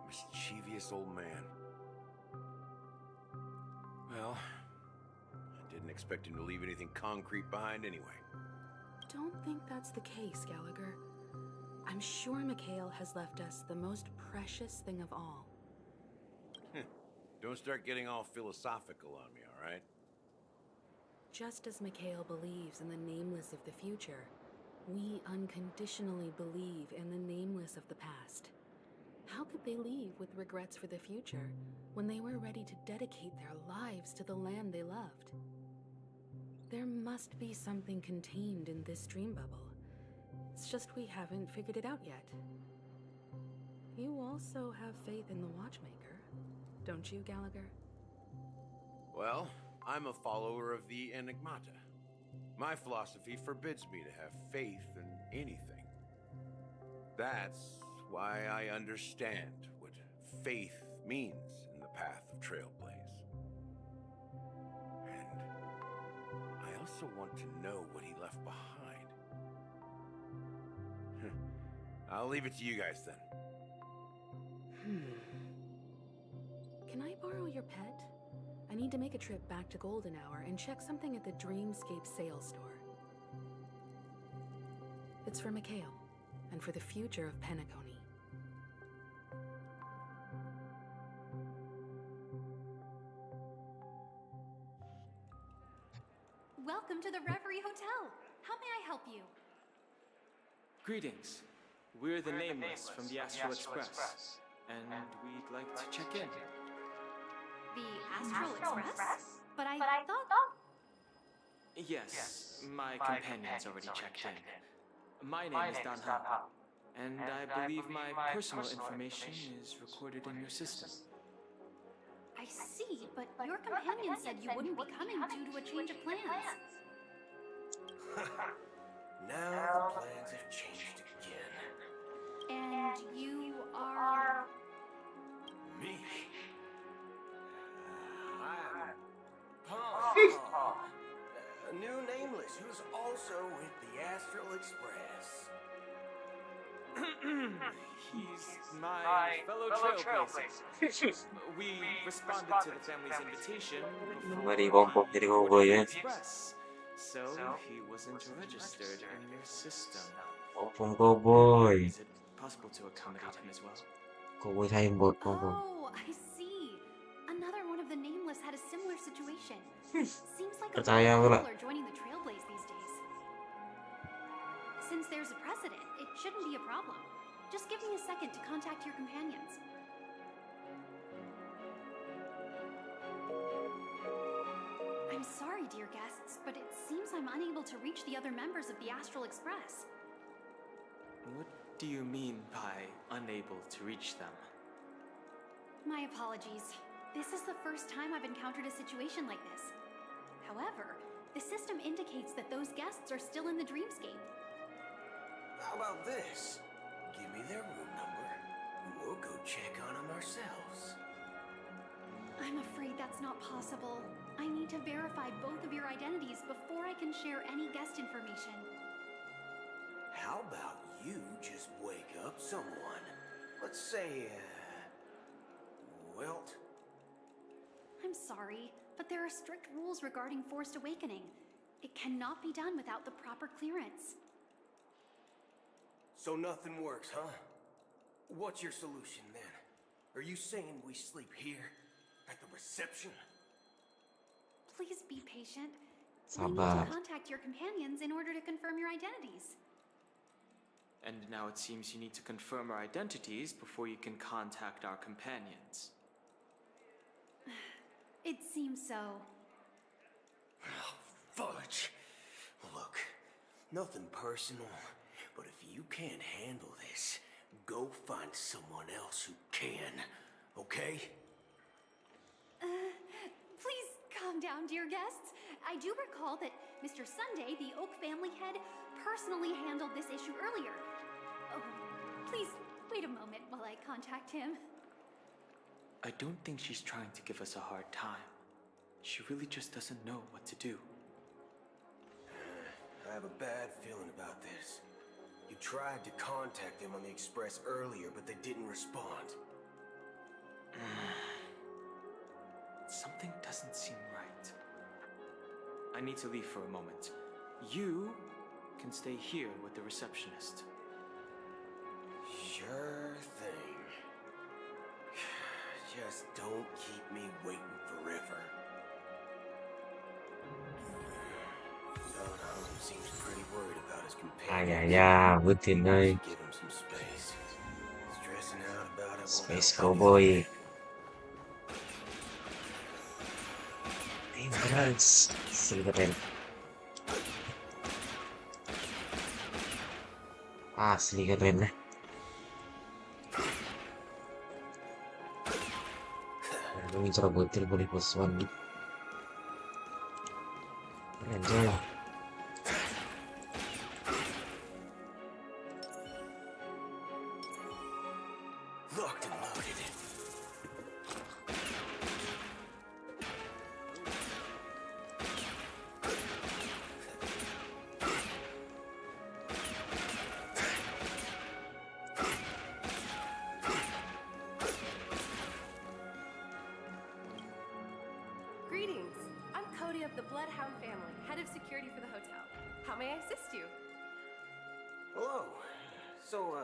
Speaker 5: mischievous old man. Well, I didn't expect him to leave anything concrete behind anyway.
Speaker 14: Don't think that's the case, Gallagher. I'm sure Mikhail has left us the most precious thing of all.
Speaker 5: Don't start getting all philosophical on me, all right?
Speaker 14: Just as Mikhail believes in the nameless of the future, we unconditionally believe in the nameless of the past. How could they leave with regrets for the future when they were ready to dedicate their lives to the land they loved? There must be something contained in this dream bubble. It's just we haven't figured it out yet. You also have faith in the Watchmaker, don't you, Gallagher?
Speaker 5: Well, I'm a follower of the Enigmata. My philosophy forbids me to have faith in anything. That's why I understand what faith means in the path of Trailblaze. And I also want to know what he left behind. I'll leave it to you guys then.
Speaker 14: Can I borrow your pet? I need to make a trip back to Golden Hour and check something at the Dreamscape sales store. It's for Mikhail, and for the future of Penacony.
Speaker 20: Welcome to the Reverie Hotel. How may I help you?
Speaker 21: Greetings. We're the Nameless from the Astral Express, and we'd like to check in.
Speaker 20: The Astral Express? But I thought...
Speaker 21: Yes, my companion's already checked in. My name is Dan Hao, and I believe my personal information is recorded in your system.
Speaker 20: I see, but your companion said you wouldn't be coming due to a change of plans.
Speaker 22: Now the plans have changed again.
Speaker 20: And you are...
Speaker 22: Me? I'm Paul. A new Nameless who's also with the Astral Express.
Speaker 21: He's my fellow trailblazer. We responded to the family's invitation before the Express, so he wasn't registered in your system.
Speaker 7: Cowboy.
Speaker 21: Is it possible to accommodate him as well?
Speaker 7: Cowboy thay một cowboy.
Speaker 20: Oh, I see. Another one of the Nameless had a similar situation. Seems like a lot
Speaker 7: Percaya
Speaker 20: of
Speaker 7: aku lah.
Speaker 20: people are joining the Trailblaze these days. Since there's a precedent, it shouldn't be a problem. Just give me a second to contact your companions. I'm sorry, dear guests, but it seems I'm unable to reach the other members of the Astral Express.
Speaker 21: What do you mean by unable to reach them?
Speaker 20: My apologies. This is the first time I've encountered a situation like this. However, the system indicates that those guests are still in the dreamscape.
Speaker 22: How about this? Give me their room number. We'll go check on them ourselves.
Speaker 20: I'm afraid that's not possible. I need to verify both of your identities before I can share any guest information.
Speaker 22: How about you just wake up someone? Let's say, Wilt?
Speaker 20: I'm sorry, but there are strict rules regarding forced awakening. It cannot be done without the proper clearance.
Speaker 22: So nothing works, huh? What's your solution then? Are you saying we sleep here? At the reception?
Speaker 20: Please be patient. We need
Speaker 7: Sabar.
Speaker 20: to contact your companions in order to confirm your identities.
Speaker 21: And now it seems you need to confirm our identities before you can contact our companions.
Speaker 20: It seems so.
Speaker 22: Fudge! Look, nothing personal, but if you can't handle this, go find someone else who can, okay?
Speaker 20: Please calm down, dear guests. I do recall that Mr. Sunday, the Oak family head, personally handled this issue earlier. Oh, please wait a moment while I contact him.
Speaker 21: I don't think she's trying to give us a hard time. She really just doesn't know what to do.
Speaker 22: I have a bad feeling about this. You tried to contact them on the Express earlier, but they didn't respond.
Speaker 21: Something doesn't seem I need to leave for a moment. You can stay here with the receptionist.
Speaker 22: Sure thing. Just don't keep me waiting forever. Don seems pretty worried about his companions.
Speaker 7: Betul ơi.
Speaker 22: Give him some space. Stressing out about it
Speaker 7: Space
Speaker 22: won't help
Speaker 7: Cowboy.
Speaker 22: anything.
Speaker 7: Dangerous. Sige rin. Asli ka rin na. Gawin sa robotil boleh poswan. Ranger.
Speaker 22: Locked and loaded.
Speaker 18: Greetings. I'm Cody of the Bloodhound family, head of security for the hotel. How may I assist you?
Speaker 22: Hello. So,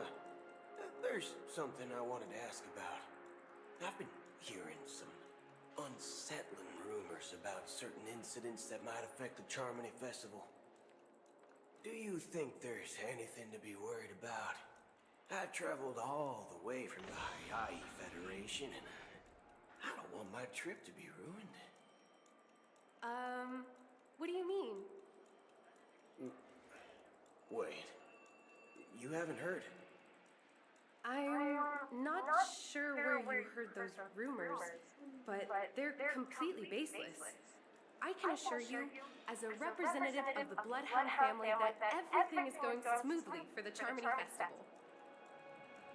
Speaker 22: there's something I wanted to ask about. I've been hearing some unsettling rumors about certain incidents that might affect the Charmony Festival. Do you think there's anything to be worried about? I've traveled all the way from the Hawaii Federation, and I don't want my trip to be ruined.
Speaker 18: What do you mean?
Speaker 22: Wait. You haven't heard?
Speaker 18: I'm not sure where you heard those rumors, but they're completely baseless. I can assure you, as a representative of the Bloodhound family, that everything is going smoothly for the Charmony Festival.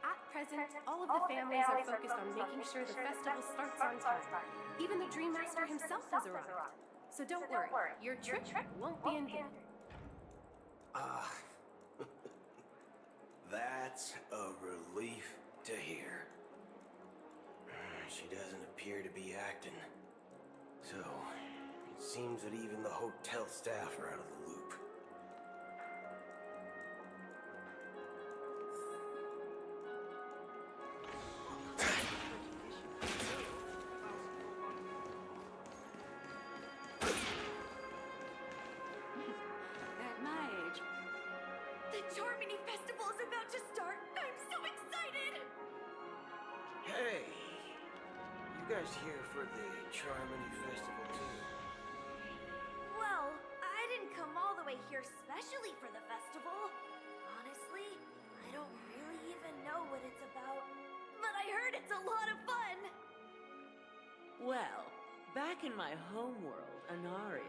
Speaker 18: At present, all of the families are focused on making sure the festival starts on time. Even the Dream Master himself has arrived. So don't worry, your trip won't be in vain.
Speaker 22: That's a relief to hear. She doesn't appear to be acting. So, it seems that even the hotel staff are out of the loop.
Speaker 18: At my age.
Speaker 12: The Charmony Festival is about to start! I'm so excited!
Speaker 22: Hey! You guys here for the Charmony Festival too?
Speaker 12: Well, I didn't come all the way here specially for the festival. Honestly, I don't really even know what it's about. But I heard it's a lot of fun!
Speaker 4: Well, back in my homeworld, Anaria,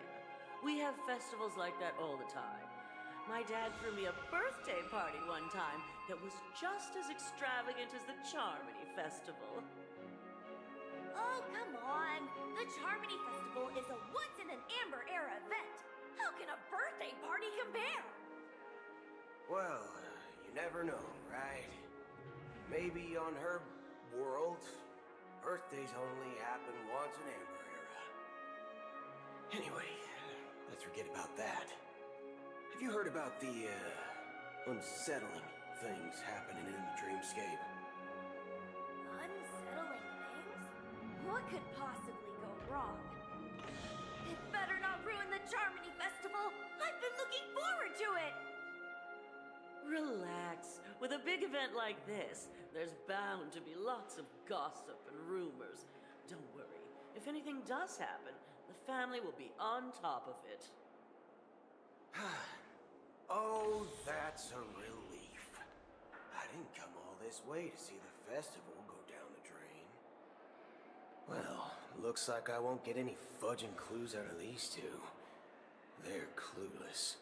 Speaker 4: we have festivals like that all the time. My dad threw me a birthday party one time that was just as extravagant as the Charmony Festival.
Speaker 12: Oh, come on! The Charmony Festival is a once-in-an-Amber Era event! How can a birthday party compare?
Speaker 22: Well, you never know, right? Maybe on her world, birthdays only happen once in Amber Era. Anyway, let's forget about that. Have you heard about the, unsettling things happening in the dreamscape?
Speaker 12: Unsettling things? What could possibly go wrong? It better not ruin the Charmony Festival! I've been looking forward to it!
Speaker 4: Relax. With a big event like this, there's bound to be lots of gossip and rumors. Don't worry. If anything does happen, the family will be on top of it.
Speaker 22: Oh, that's a relief. I didn't come all this way to see the festival go down the drain. Well, looks like I won't get any fudging clues out of these two. They're clueless.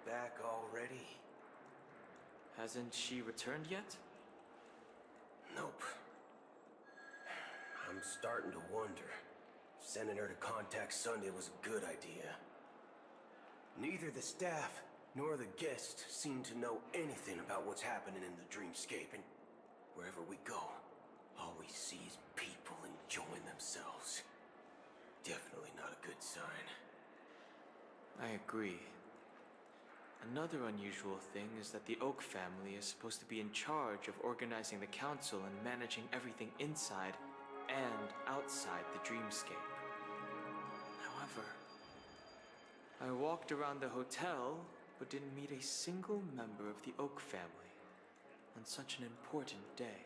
Speaker 22: Back already?
Speaker 21: Hasn't she returned yet?
Speaker 22: Nope. I'm starting to wonder if sending her to contact Sunday was a good idea. Neither the staff nor the guests seem to know anything about what's happening in the dreamscape, and wherever we go, all we see is people enjoying themselves. definitely not a good sign.
Speaker 21: I agree. Another unusual thing is that the Oak family is supposed to be in charge of organizing the council and managing everything inside and outside the dreamscape. However, I walked around the hotel but didn't meet a single member of the Oak family on such an important day.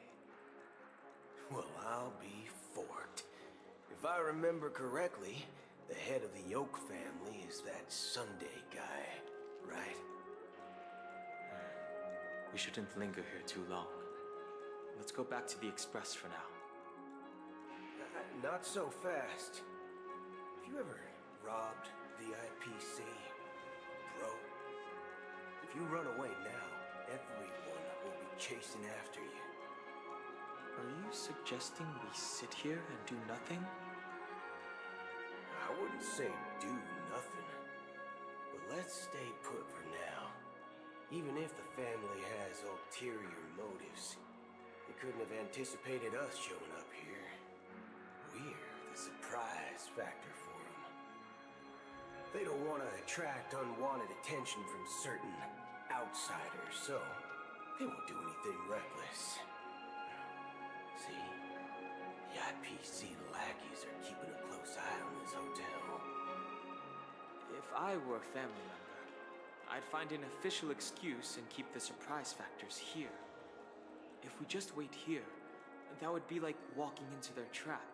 Speaker 22: Well, I'll be forked. If I remember correctly, the head of the Oak family is that Sunday guy, right?
Speaker 21: We shouldn't linger here too long. Let's go back to the Express for now.
Speaker 22: Not so fast. Have you ever robbed VIPC, bro? If you run away now, everyone will be chasing after you.
Speaker 21: Are you suggesting we sit here and do nothing?
Speaker 22: I wouldn't say do nothing, but let's stay put for now. Even if the family has ulterior motives, they couldn't have anticipated us showing up here. We're the surprise factor for them. They don't want to attract unwanted attention from certain outsiders, so they won't do anything reckless. See? The IPC lackeys are keeping a close eye on this hotel.
Speaker 21: If I were a family member, I'd find an official excuse and keep the surprise factors here. If we just wait here, that would be like walking into their trap.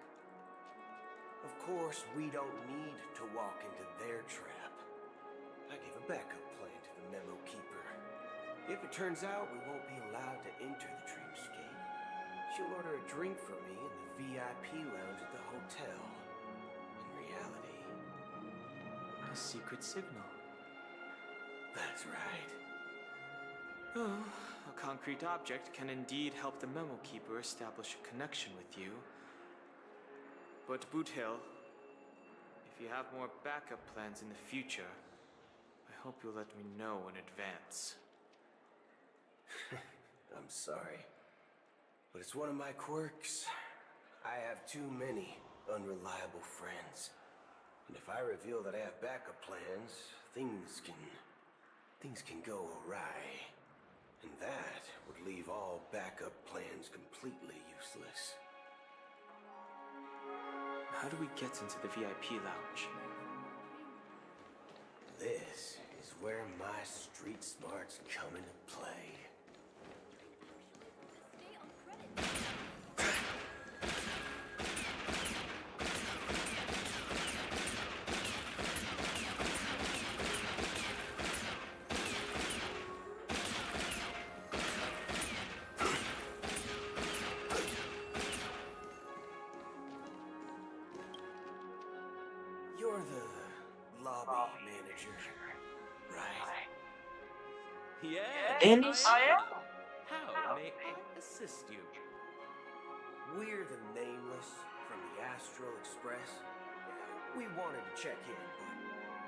Speaker 22: Of course, we don't need to walk into their trap. I gave a backup plan to the memo keeper. If it turns out we won't be allowed to enter the dreamscape, she'll order a drink for me in the VIP lounge at the hotel. In reality,
Speaker 21: a secret signal.
Speaker 22: That's right.
Speaker 21: Oh, a concrete object can indeed help the memo keeper establish a connection with you. But Boot Hill, if you have more backup plans in the future, I hope you'll let me know in advance.
Speaker 22: I'm sorry, but it's one of my quirks. I have too many unreliable friends. And if I reveal that I have backup plans, things can go awry. And that would leave all backup plans completely useless.
Speaker 21: How do we get into the VIP lounge?
Speaker 22: This is where my street smarts come into play. You're the lobby manager, right?
Speaker 21: Yes,
Speaker 7: Dennis?
Speaker 21: I am. How may I assist you?
Speaker 22: We're the Nameless from the Astral Express. We wanted to check in, but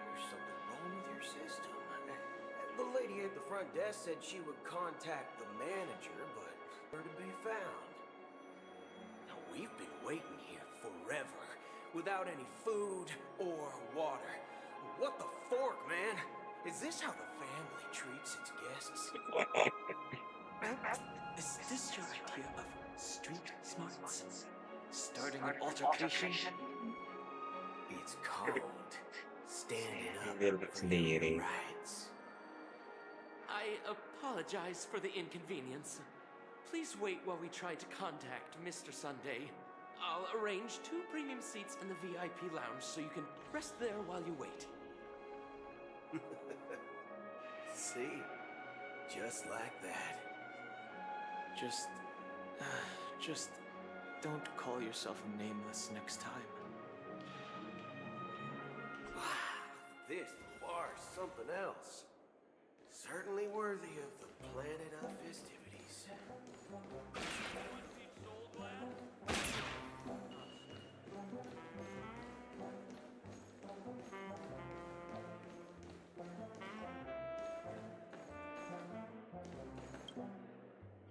Speaker 22: there's something wrong with your system. The lady at the front desk said she would contact the manager, but where to be found? Now, we've been waiting here forever, without any food or water. What the fork, man? Is this how the family treats its guests?
Speaker 21: Is this your idea of street smarts? Starting an altercation?
Speaker 22: It's called standing up
Speaker 7: Biar
Speaker 22: for
Speaker 7: sendiri.
Speaker 22: your rights.
Speaker 6: I apologize for the inconvenience. Please wait while we try to contact Mr. Sunday. I'll arrange 2 premium seats in the VIP lounge so you can rest there while you wait.
Speaker 22: See? Just like that.
Speaker 21: Just don't call yourself Nameless next time.
Speaker 22: Wow, this bar's something else. Certainly worthy of the planet of festivities.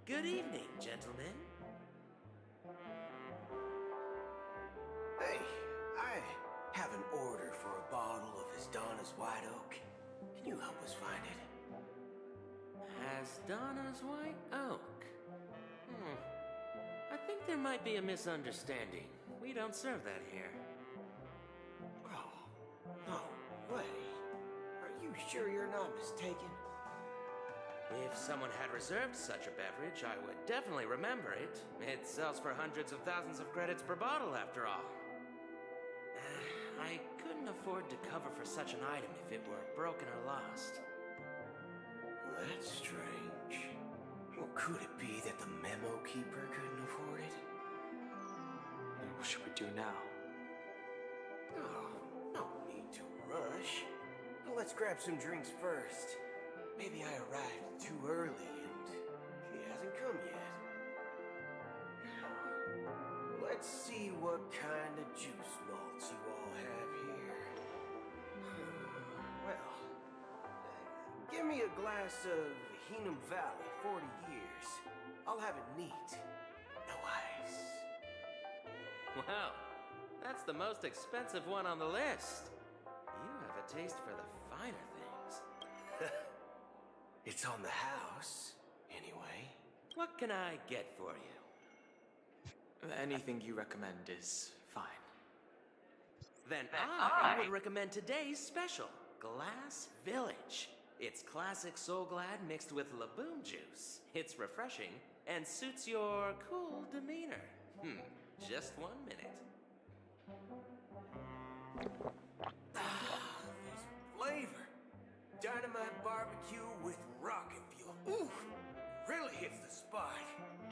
Speaker 6: Good evening, gentlemen.
Speaker 22: Hey, I
Speaker 11: White Oak? Can you help us find it?
Speaker 6: Donna's White Oak. I think there might be a misunderstanding. We don't serve that here.
Speaker 11: Oh, no way. Are you sure you're not mistaken?
Speaker 6: If someone had reserved such a beverage, I would definitely remember it. It sells for hundreds of thousands of credits per bottle, after all. I couldn't afford to cover for such an item if it were broken or lost.
Speaker 11: That's strange. Well, could it be that the memo keeper couldn't afford it?
Speaker 1: Then what should we do now?
Speaker 11: Oh, no need to rush. Well, let's grab some drinks first. Maybe I arrived too early and he hasn't come yet. Let's see what kind of juice malts you all have here. Well, give me a glass of Heenum Valley, 40 years. I'll have it neat. No ice.
Speaker 6: Wow, that's the most expensive one on the list. You have a taste for the finer things.
Speaker 11: It's on the house, anyway.
Speaker 6: What can I get for you?
Speaker 1: Anything you recommend is fine.
Speaker 6: Then I would recommend today's special, Glass Village. It's classic Soul Glad mixed with Laboom juice. It's refreshing and suits your cool demeanor. Just 1 minute.
Speaker 11: There's flavor. Dynamite barbecue with rocket fuel. Ooh, really hits the spot.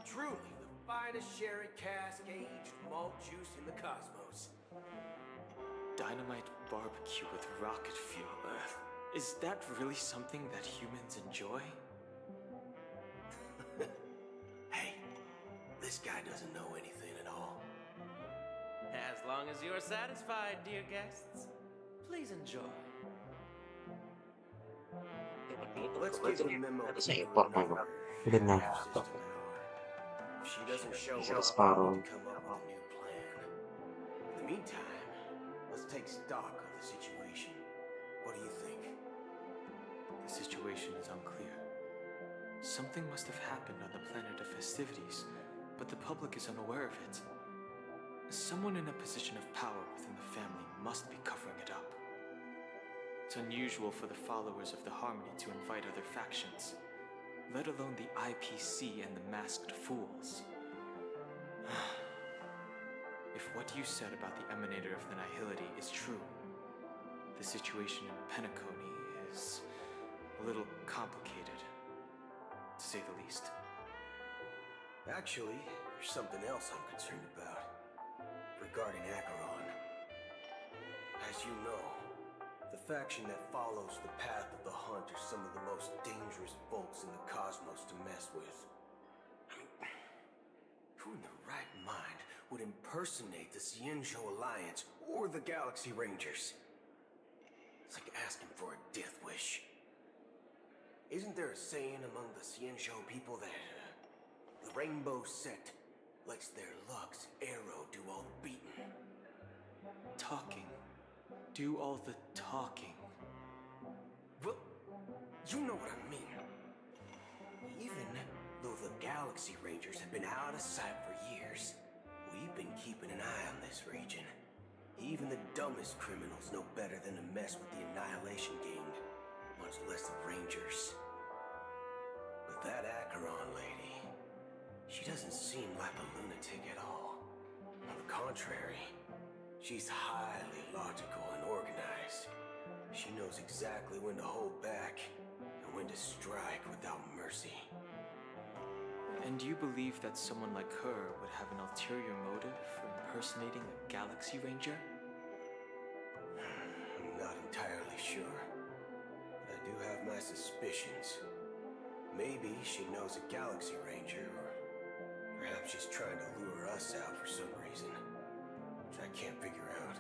Speaker 11: Truly the finest sherry cask-aged malt juice in the cosmos.
Speaker 1: Dynamite barbecue with rocket fuel. Is that really something that humans enjoy?
Speaker 11: Hey, this guy doesn't know anything at all.
Speaker 6: As long as you're satisfied, dear guests, please enjoy.
Speaker 11: Let's give the memo.
Speaker 7: Udah na.
Speaker 11: If she doesn't show
Speaker 7: Isa
Speaker 11: up,
Speaker 7: Sparrow.
Speaker 11: we'll come up with a new plan. In the meantime, let's take stock of the situation. What do you think?
Speaker 1: The situation is unclear. Something must have happened on the planet of festivities, but the public is unaware of it. Someone in a position of power within the family must be covering it up. It's unusual for the followers of the Harmony to invite other factions, let alone the IPC and the Masked Fools. If what you said about the Emanator of the Nihility is true, the situation in Penacony is a little complicated, to say the least.
Speaker 11: Actually, there's something else I'm concerned about. Regarding Acheron. As you know, the faction that follows the path of the Hunt are some of the most dangerous folks in the cosmos to mess with. I mean, who in the right mind would impersonate the Xianzhou Alliance or the Galaxy Rangers? It's like asking for a death wish. Isn't there a saying among the Xianzhou people that the Rainbow Sect lets their Lux arrow do all the beating?
Speaker 1: Talking. Do all the talking.
Speaker 11: Well, you know what I mean. Even though the Galaxy Rangers have been out of sight for years, we've been keeping an eye on this region. Even the dumbest criminals know better than to mess with the Annihilation Gang, much less the Rangers. But that Acheron lady, she doesn't seem like a lunatic at all. On the contrary, she's highly logical and organized. She knows exactly when to hold back and when to strike without mercy.
Speaker 1: And do you believe that someone like her would have an ulterior motive for impersonating a Galaxy Ranger?
Speaker 11: I'm not entirely sure, but I do have my suspicions. Maybe she knows a Galaxy Ranger, or perhaps she's trying to lure us out for some reason, which I can't figure out.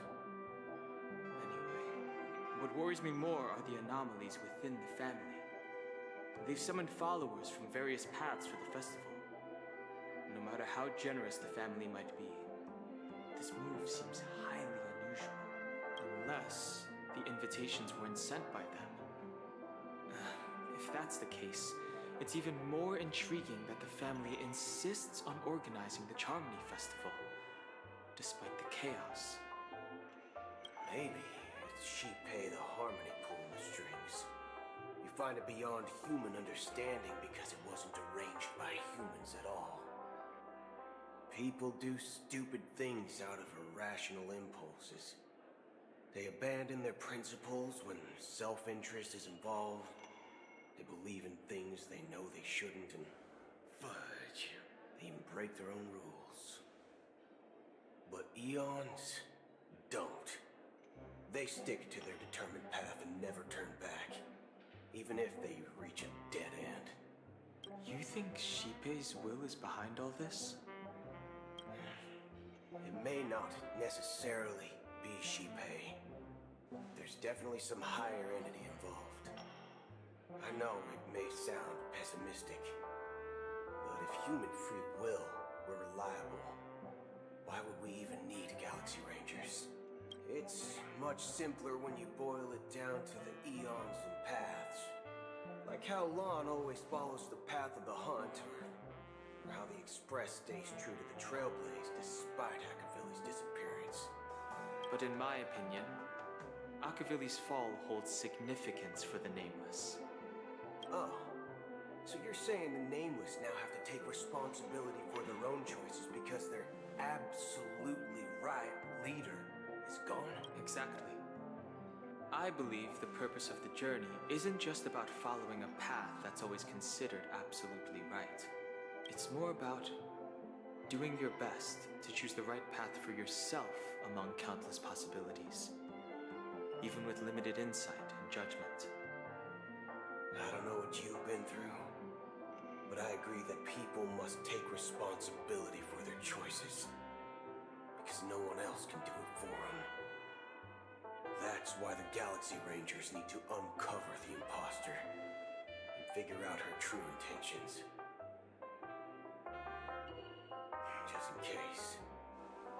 Speaker 1: Anyway, what worries me more are the anomalies within the family. They've summoned followers from various paths for the festival. No matter how generous the family might be, this move seems highly unusual. Unless the invitations weren't sent by them. If that's the case, it's even more intriguing that the family insists on organizing the Charmony Festival, despite the chaos.
Speaker 22: Maybe it's Shipei the Harmony pulling the strings. You find it beyond human understanding because it wasn't arranged by humans at all. People do stupid things out of irrational impulses. They abandon their principles when self-interest is involved. They believe in things they know they shouldn't, and fudge, they even break their own rules. But eons don't. They stick to their determined path and never turn back, even if they reach a dead end.
Speaker 1: You think Shipei's will is behind all this?
Speaker 22: It may not necessarily be Shipei. There's definitely some higher entity involved. I know it may sound pessimistic, but if human free will were reliable, why would we even need Galaxy Rangers? It's much simpler when you boil it down to the eons and paths. Like how Lon always follows the path of the hunt, or how the Express stays true to the Trailblaze despite Akavili's disappearance.
Speaker 1: But in my opinion, Akavili's fall holds significance for the Nameless.
Speaker 22: Oh, so you're saying the Nameless now have to take responsibility for their own choices because their absolutely right leader is gone?
Speaker 1: Exactly. I believe the purpose of the journey isn't just about following a path that's always considered absolutely right. It's more about doing your best to choose the right path for yourself among countless possibilities, even with limited insight and judgment.
Speaker 22: I don't know what you've been through, but I agree that people must take responsibility for their choices, because no one else can do it for them. That's why the Galaxy Rangers need to uncover the imposter and figure out her true intentions. Just in case,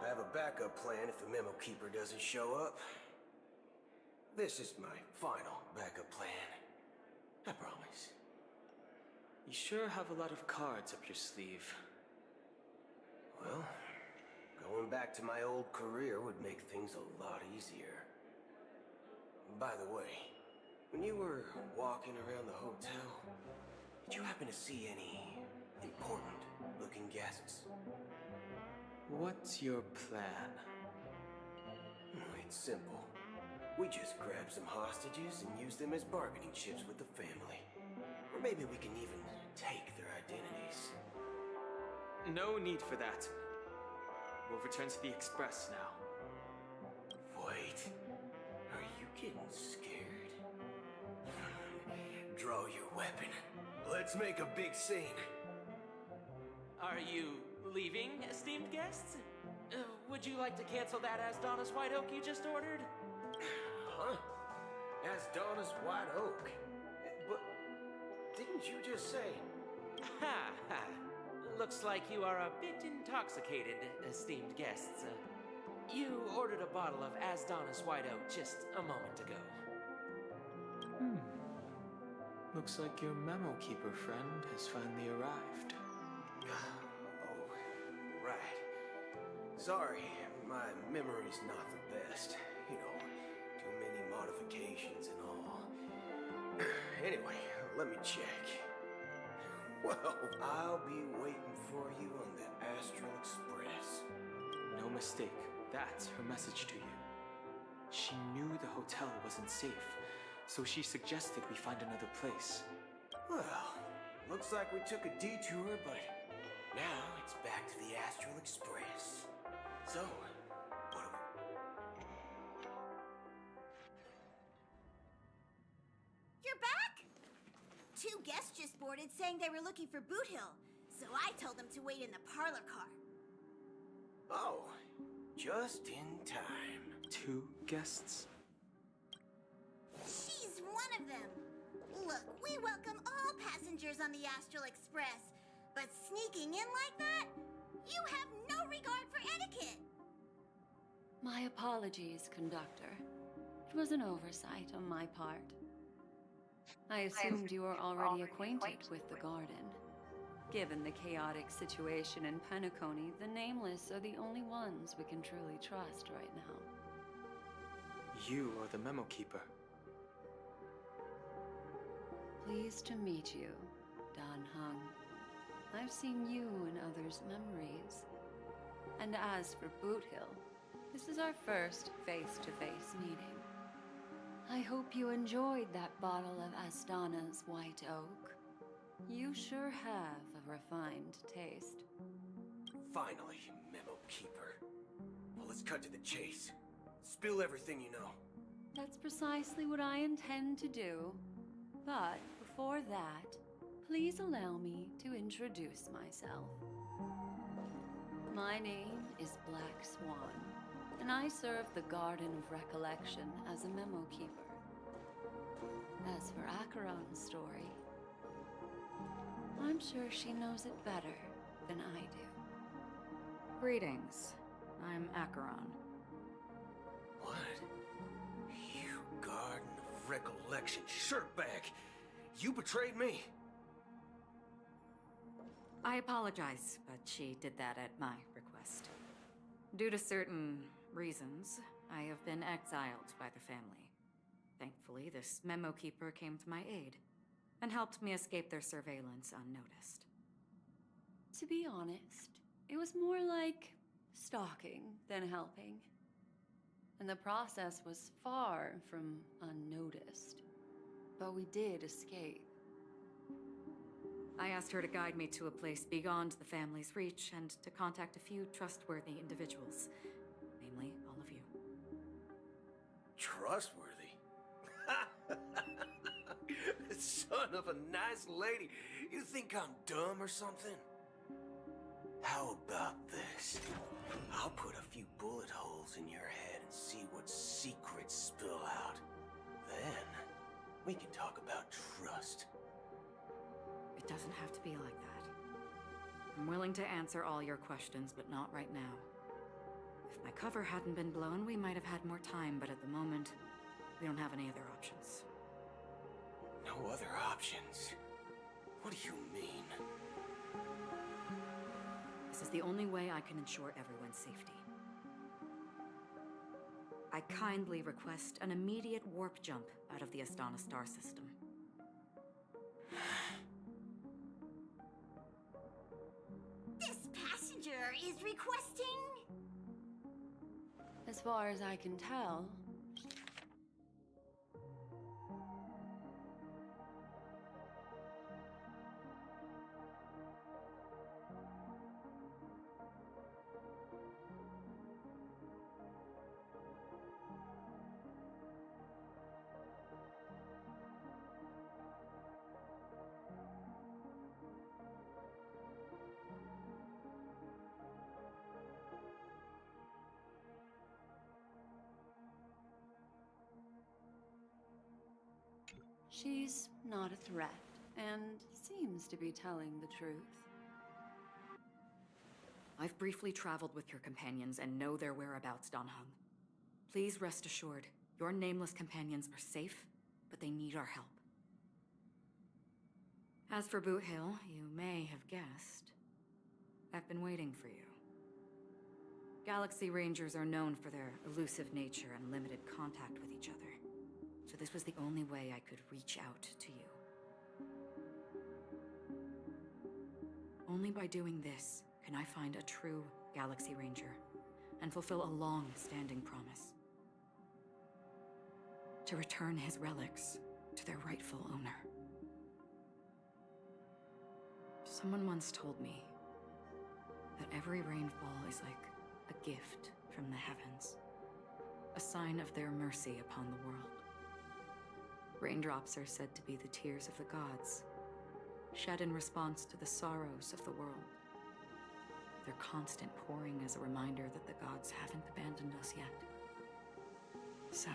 Speaker 22: I have a backup plan if the Memo Keeper doesn't show up. This is my final backup plan. I promise.
Speaker 1: You sure have a lot of cards up your sleeve.
Speaker 22: Well, going back to my old career would make things a lot easier. By the way, when you were walking around the hotel, did you happen to see any important-looking guests?
Speaker 1: What's your plan?
Speaker 22: It's simple. We just grab some hostages and use them as bargaining chips with the family. Or maybe we can even take their identities.
Speaker 1: No need for that. We'll return to the Express now.
Speaker 22: Wait. Are you getting scared? Draw your weapon. Let's make a big scene.
Speaker 6: Are you leaving, esteemed guests? Would you like to cancel that Asdonis White Oak you just ordered?
Speaker 22: Huh? Asdonis White Oak? But didn't you just say...
Speaker 6: Ha ha. Looks like you are a bit intoxicated, esteemed guests. You ordered a bottle of Asdonis White Oak just a moment ago.
Speaker 1: Looks like your Memo Keeper friend has finally arrived.
Speaker 22: Oh, right. Sorry, my memory's not the best. You know, too many modifications and all. Anyway, let me check. Well, I'll be waiting for you on the Astral Express.
Speaker 1: No mistake, that's her message to you. She knew the hotel wasn't safe, so she suggested we find another place.
Speaker 22: Well, looks like we took a detour, but now it's back to the Astral Express. So, what do we...
Speaker 9: You're back? Two guests just boarded saying they were looking for Boot Hill, so I told them to wait in the parlor car.
Speaker 22: Oh, just in time.
Speaker 1: 2 guests?
Speaker 9: She's one of them. Look, we welcome all passengers on the Astral Express, but sneaking in like that? You have no regard for etiquette.
Speaker 14: My apologies, conductor.
Speaker 3: It was an oversight on my part. I assumed you were already acquainted with the garden. Given the chaotic situation in Penacony, the Nameless are the only ones we can truly trust right now.
Speaker 1: You are the memo keeper.
Speaker 3: Pleased to meet you, Dan Hung. I've seen you in others' memories. And as for Boot Hill, this is our first face-to-face meeting. I hope you enjoyed that bottle of Astana's White Oak. You sure have a refined taste.
Speaker 22: Finally, memo keeper. Well, let's cut to the chase. Spill everything you know.
Speaker 3: That's precisely what I intend to do. But before that, please allow me to introduce myself. My name is Black Swan, and I serve the Garden of Recollection as a memo keeper. As for Acheron's story, I'm sure she knows it better than I do.
Speaker 13: Greetings. I'm Acheron.
Speaker 22: What? You Garden of Recollection shirtbag! You betrayed me!
Speaker 13: I apologize, but she did that at my request. Due to certain reasons, I have been exiled by the family. Thankfully, this memo keeper came to my aid and helped me escape their surveillance unnoticed.
Speaker 3: To be honest, it was more like stalking than helping. And the process was far from unnoticed. But we did escape.
Speaker 13: I asked her to guide me to a place beyond the family's reach and to contact a few trustworthy individuals, namely all of you.
Speaker 22: Trustworthy? Son of a nice lady. You think I'm dumb or something? How about this? I'll put a few bullet holes in your head and see what secrets spill out. Then, we can talk about trust.
Speaker 13: It doesn't have to be like that. I'm willing to answer all your questions, but not right now. If my cover hadn't been blown, we might have had more time, but at the moment, we don't have any other options.
Speaker 22: No other options? What do you mean?
Speaker 13: This is the only way I can ensure everyone's safety. I kindly request an immediate warp jump out of the Astana star system.
Speaker 9: This passenger is requesting...
Speaker 3: As far as I can tell, she's not a threat, and seems to be telling the truth.
Speaker 13: I've briefly traveled with your companions and know their whereabouts, Dan Hung. Please rest assured, your nameless companions are safe, but they need our help. As for Boot Hill, you may have guessed, I've been waiting for you. Galaxy Rangers are known for their elusive nature and limited contact with each other. So this was the only way I could reach out to you. Only by doing this can I find a true Galaxy Ranger and fulfill a long-standing promise. To return his relics to their rightful owner. Someone once told me that every rainfall is like a gift from the heavens, a sign of their mercy upon the world. Raindrops are said to be the tears of the gods, shed in response to the sorrows of the world. Their constant pouring is a reminder that the gods haven't abandoned us yet. So,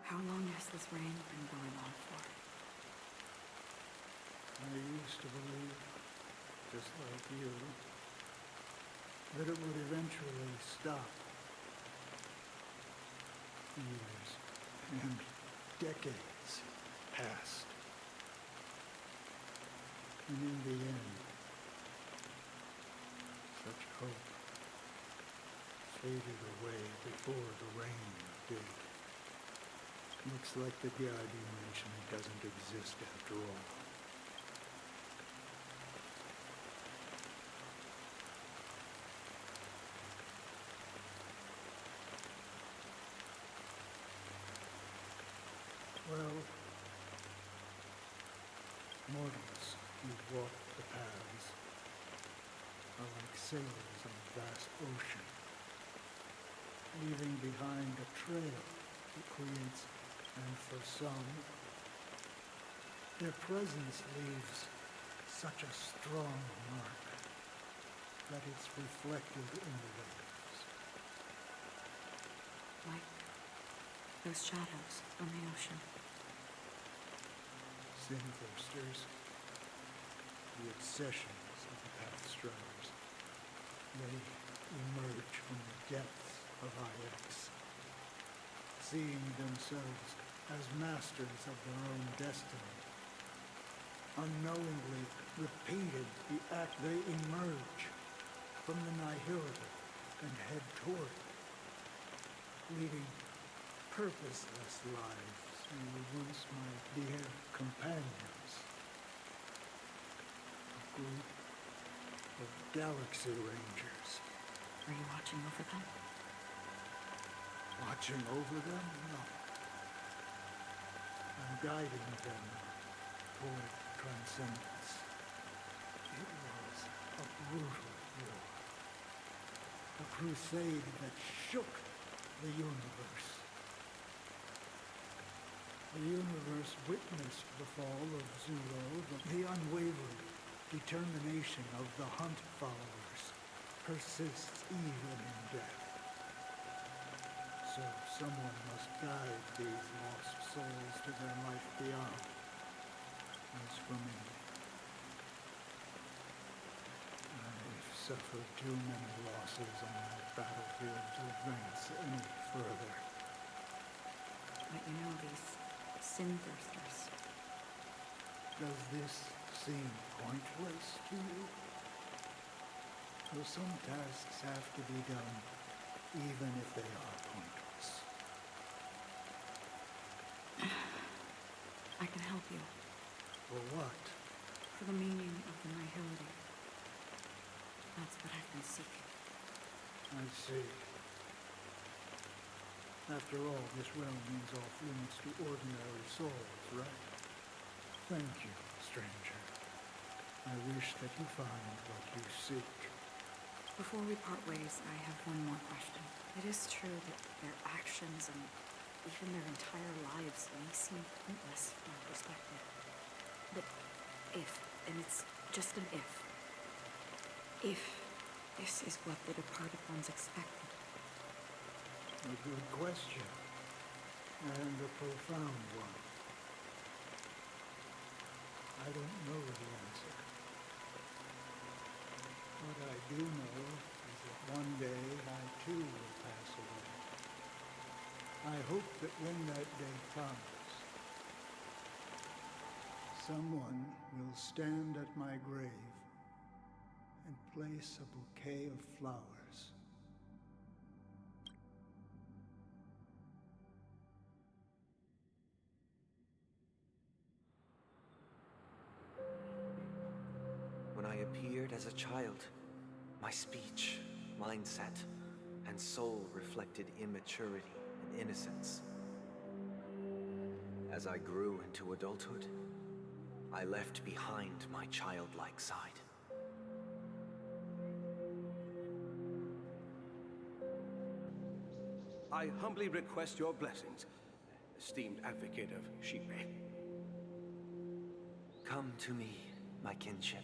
Speaker 13: how long has this rain been going on for?
Speaker 23: I used to believe, just like you, that it would eventually stop.
Speaker 16: Years and decades passed. And in the end, such hope faded away before the rain did. Looks like the god you mentioned doesn't exist after all. Well, mortals who walk the paths are like sailors on a vast ocean, leaving behind a trail that creates, and for some, their presence leaves such a strong mark that it's reflected in the waves.
Speaker 13: Like those shadows on the ocean.
Speaker 16: Sin-thirsters, the obsessions of the Pathstriders. They emerge from the depths of IX, seeing themselves as masters of their own destiny. Unknowingly repeated the act, they emerge from the nihility and head toward it, leading purposeless lives who were once my dear companions. A group of galaxy rangers.
Speaker 13: Are you watching over them?
Speaker 16: Watching over them? No. I'm guiding them toward transcendence. It was a brutal war. A crusade that shook the universe. The universe witnessed the fall of Zero, the unwavering determination of the Hunt followers persists even in death. So someone must guide these lost souls to their life beyond. As for me, I've suffered too many losses on that battlefield to advance any further.
Speaker 13: But you know these sin-thirsters.
Speaker 16: Does this seem pointless to you? Well, some tasks have to be done, even if they are pointless.
Speaker 13: I can help you.
Speaker 16: For what?
Speaker 13: For the meaning of the nihility. That's what I've been seeking.
Speaker 16: I see. After all, this realm means off limits to ordinary souls, right? Thank you, stranger. I wish that you find what you seek.
Speaker 13: Before we part ways, I have one more question. It is true that their actions and even their entire lives may seem pointless from our perspective. But if, and it's just an if this is what the departed ones expected.
Speaker 16: A good question, and a profound one. I don't know the answer. What I do know is that one day I too will pass away. I hope that when that day comes, someone will stand at my grave and place a bouquet of flowers.
Speaker 11: When I appeared as a child, my speech, mindset, and soul reflected immaturity and innocence. As I grew into adulthood, I left behind my childlike side.
Speaker 17: I humbly request your blessings, esteemed advocate of Sheepay.
Speaker 11: Come to me, my kinship.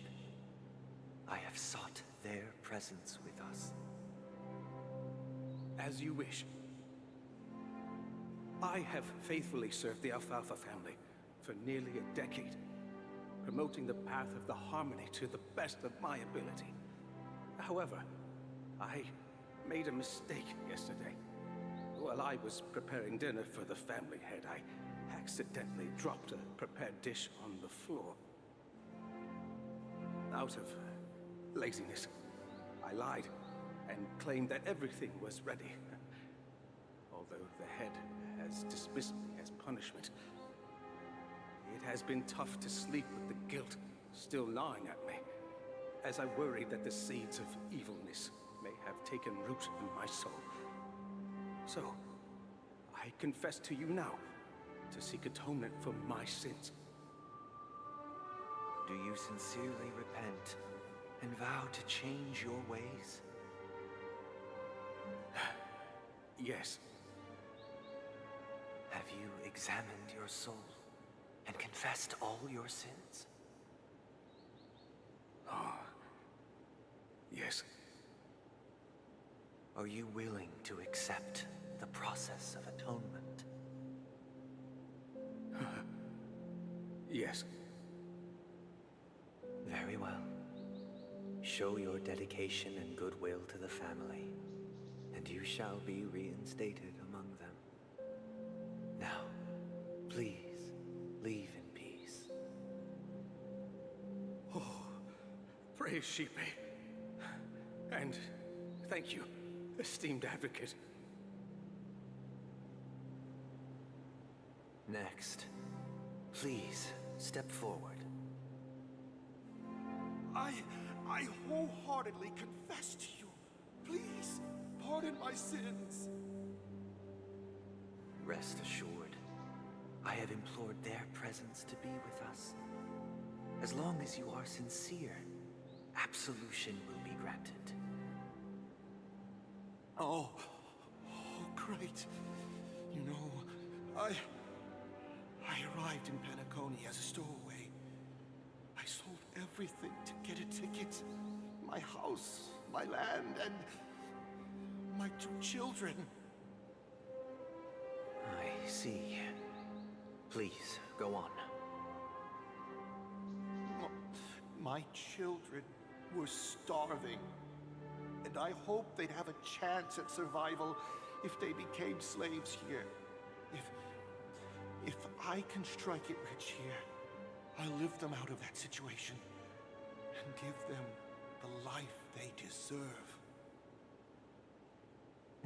Speaker 11: I have sought their presence with us.
Speaker 17: As you wish. I have faithfully served the Alfalfa family for nearly a decade, promoting the path of the harmony to the best of my ability. However, I made a mistake yesterday. While I was preparing dinner for the family head, I accidentally dropped a prepared dish on the floor. Out of laziness, I lied and claimed that everything was ready. Although the head has dismissed me as punishment, it has been tough to sleep with the guilt still gnawing at me, as I worry that the seeds of evilness may have taken root in my soul. So, I confess to you now, to seek atonement for my sins.
Speaker 11: Do you sincerely repent and vow to change your ways?
Speaker 17: Yes.
Speaker 11: Have you examined your soul and confessed all your sins?
Speaker 17: Oh, yes.
Speaker 11: Are you willing to accept the process of atonement?
Speaker 17: Yes.
Speaker 11: Very well. Show your dedication and goodwill to the family, and you shall be reinstated among them. Now, please, leave in peace.
Speaker 17: Oh, praise Sheepy. And thank you, esteemed advocate.
Speaker 11: Next, please step forward.
Speaker 8: I wholeheartedly confess to you. Please, pardon my sins.
Speaker 11: Rest assured, I have implored their presence to be with us. As long as you are sincere, absolution will be granted.
Speaker 8: Oh, great. You know, I arrived in Penacony as a stowaway. I sold everything to get a ticket. My house, my land, and my 2 children.
Speaker 11: I see. Please, go on.
Speaker 8: My children were starving, and I hoped they'd have a chance at survival if they became slaves here. If I can strike it rich here, I'll lift them out of that situation and give them the life they deserve.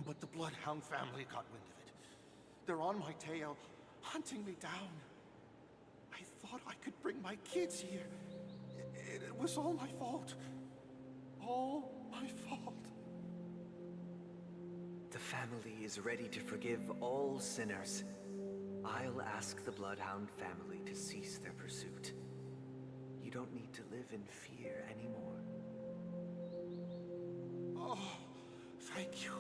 Speaker 8: But the Bloodhound family got wind of it. They're on my tail, hunting me down. I thought I could bring my kids here. It was all my fault. All my fault.
Speaker 11: The family is ready to forgive all sinners. I'll ask the Bloodhound family to cease their pursuit. You don't need to live in fear anymore.
Speaker 8: Oh, thank you.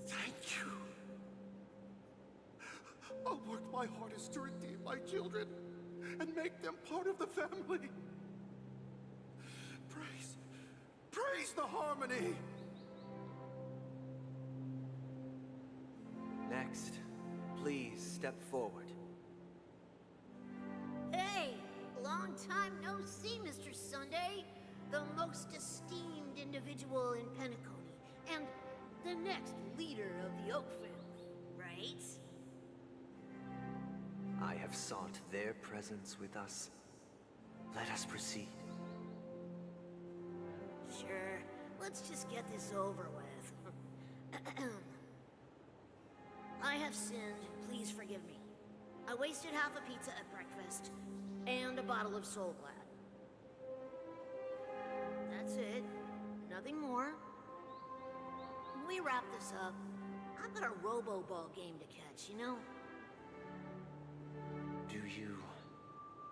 Speaker 8: Thank you. I'll work my hardest to redeem my children and make them part of the family. Praise the harmony!
Speaker 11: Next, please step forward.
Speaker 9: Hey! Long time no see, Mr. Sunday. The most esteemed individual in Penacony, and the next leader of the Oak family, right?
Speaker 11: I have sought their presence with us. Let us proceed.
Speaker 9: Sure. Let's just get this over with. I have sinned. Please forgive me. I wasted half a pizza at breakfast, and a bottle of Soul Glad. That's it. Nothing more. When we wrap this up, I've got a robo-ball game to catch, you know?
Speaker 11: Do you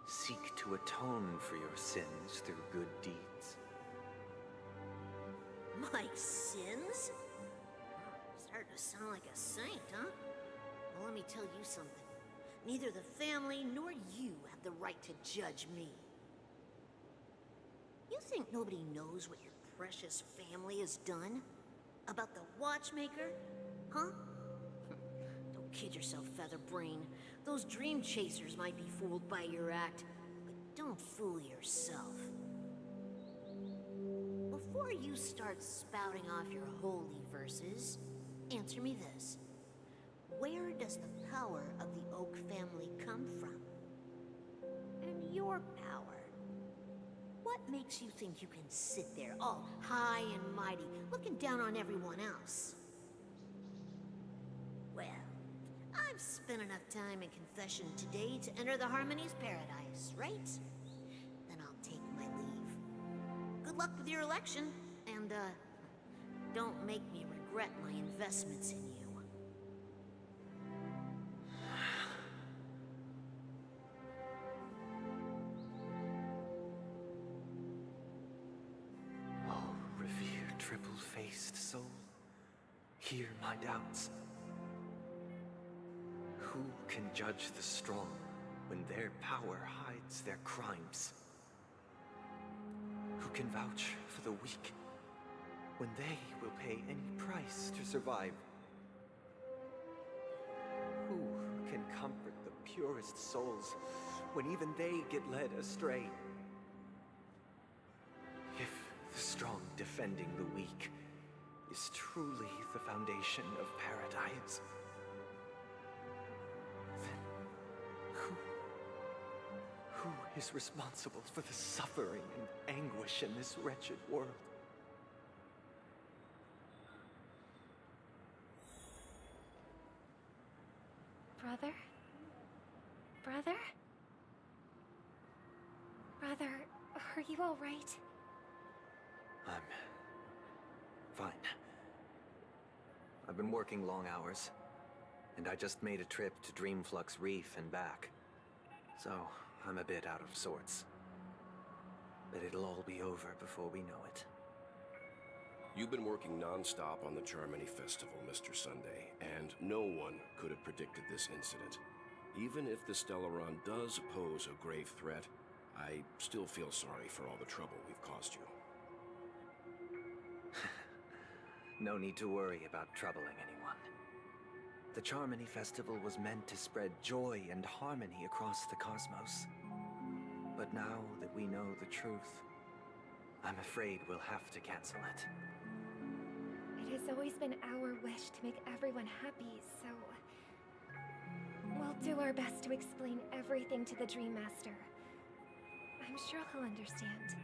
Speaker 11: seek to atone for your sins through good deeds?
Speaker 9: My sins? Starting to sound like a saint, huh? Well, let me tell you something. Neither the family nor you have the right to judge me. You think nobody knows what your precious family has done? About the watchmaker? Huh? Don't kid yourself, Featherbrain. Those dream chasers might be fooled by your act, but don't fool yourself. Before you start spouting off your holy verses, answer me this. Where does the power of the Oak family come from? And your power? What makes you think you can sit there all high and mighty, looking down on everyone else? Well, I've spent enough time in confession today to enter the Harmony's paradise, right? Then I'll take my leave. Good luck with your election, and, don't make me regret my investments in you.
Speaker 11: Oh, revered triple-faced soul, hear my doubts. Who can judge the strong when their power hides their crimes? Who can vouch for the weak when they will pay any price to survive? Who can comfort the purest souls when even they get led astray? If the strong defending the weak is truly the foundation of paradise, then who is responsible for the suffering and anguish in this wretched world?
Speaker 2: Brother? Brother? Brother, are you all right?
Speaker 11: I'm fine. I've been working long hours, and I just made a trip to Dreamflux Reef and back. So, I'm a bit out of sorts. But it'll all be over before we know it.
Speaker 10: You've been working non-stop on the Charmony Festival, Mr. Sunday, and no one could have predicted this incident. Even if the Stellaron does pose a grave threat, I still feel sorry for all the trouble we've caused you.
Speaker 11: No need to worry about troubling anyone. The Charmony Festival was meant to spread joy and harmony across the cosmos. But now that we know the truth, I'm afraid we'll have to cancel it.
Speaker 2: It has always been our wish to make everyone happy, so... we'll do our best to explain everything to the Dream Master. I'm sure he'll understand.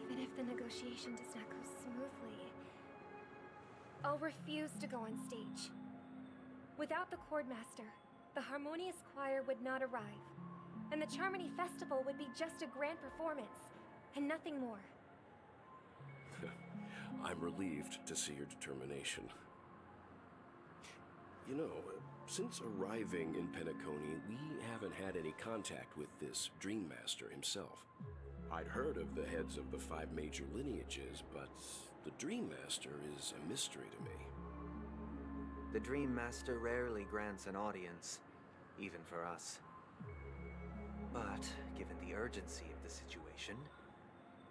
Speaker 2: Even if the negotiation does not go smoothly. I'll refuse to go on stage. Without the Chord Master, the Harmonious Choir would not arrive, and the Charmony Festival would be just a grand performance, and nothing more.
Speaker 10: I'm relieved to see your determination. You know, since arriving in Penacony, we haven't had any contact with this Dream Master himself. I'd heard of the heads of the 5 major lineages, but the Dream Master is a mystery to me.
Speaker 11: The Dream Master rarely grants an audience, even for us. But, given the urgency of the situation,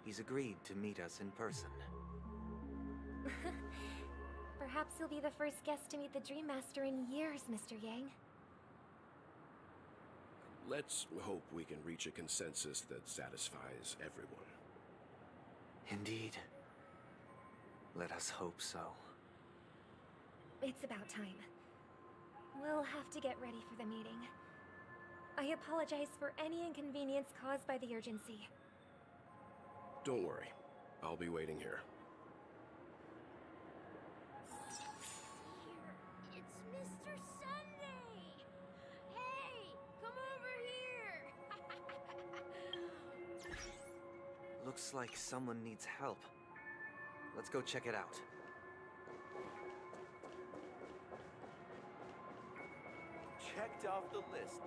Speaker 11: he's agreed to meet us in person.
Speaker 2: Perhaps you'll be the first guest to meet the Dream Master in years, Mr. Yang.
Speaker 10: Let's hope we can reach a consensus that satisfies everyone.
Speaker 11: Indeed. Let us hope so.
Speaker 2: It's about time. We'll have to get ready for the meeting. I apologize for any inconvenience caused by the urgency.
Speaker 10: Don't worry. I'll be waiting here.
Speaker 9: It's Mr. Sunday! Hey, come over here!
Speaker 11: Looks like someone needs help. Let's go check it out.
Speaker 15: Checked off the list.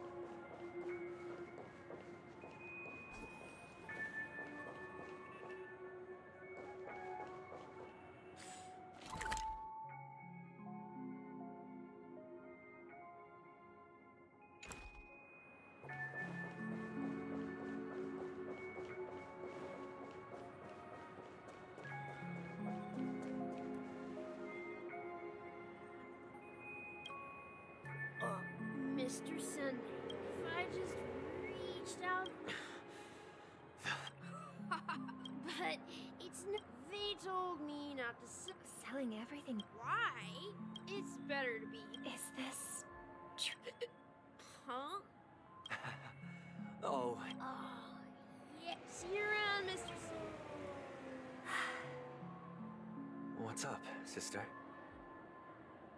Speaker 9: Mr. Sunday, if I just reached out... but it's
Speaker 5: They told me not to
Speaker 2: selling everything.
Speaker 5: Why? It's better to be.
Speaker 2: Is this
Speaker 5: Huh?
Speaker 11: Oh.
Speaker 5: Oh, yeah. See you around, Mr.
Speaker 11: What's up, sister?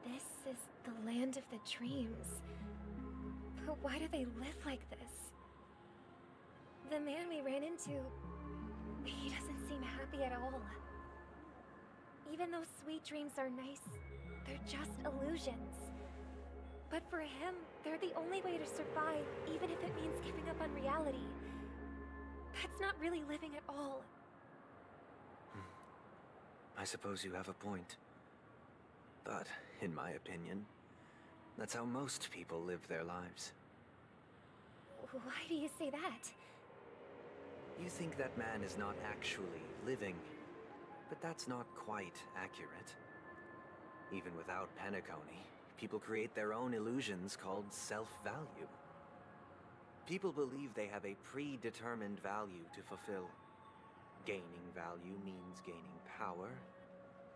Speaker 2: This is the land of the dreams. But why do they live like this? The man we ran into, he doesn't seem happy at all. Even though sweet dreams are nice, they're just illusions. But for him, they're the only way to survive, even if it means giving up on reality. That's not really living at all.
Speaker 11: I suppose you have a point. But, in my opinion, that's how most people live their lives.
Speaker 2: Why do you say that?
Speaker 11: You think that man is not actually living, but that's not quite accurate. Even without Penacony, people create their own illusions called self-value. People believe they have a predetermined value to fulfill. Gaining value means gaining power,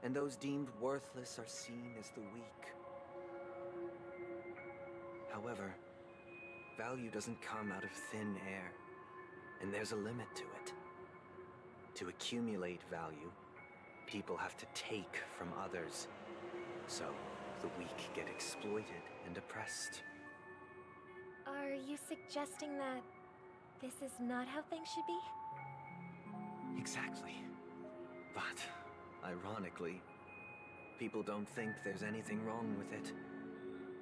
Speaker 11: and those deemed worthless are seen as the weak. However, value doesn't come out of thin air, and there's a limit to it. To accumulate value, people have to take from others. So, the weak get exploited and oppressed.
Speaker 2: Are you suggesting that this is not how things should be?
Speaker 11: Exactly. But, ironically, people don't think there's anything wrong with it,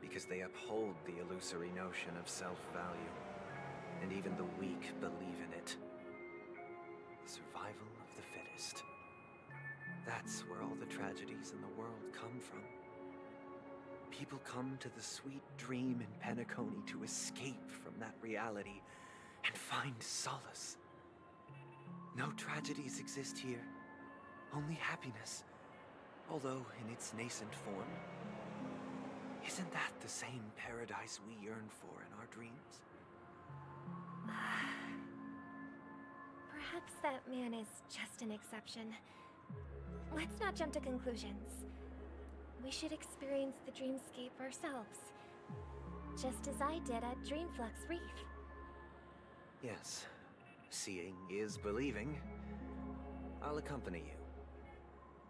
Speaker 11: because they uphold the illusory notion of self-value, and even the weak believe in it. The survival of the fittest. That's where all the tragedies in the world come from. People come to the sweet dream in Penacony to escape from that reality and find solace. No tragedies exist here, only happiness, although in its nascent form. Isn't that the same paradise we yearn for in our dreams?
Speaker 2: Perhaps that man is just an exception. Let's not jump to conclusions. We should experience the dreamscape ourselves, just as I did at Dreamflux Reef.
Speaker 11: Yes, seeing is believing. I'll accompany you.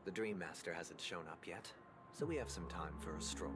Speaker 11: The Dream Master hasn't shown up yet, so we have some time for a stroll.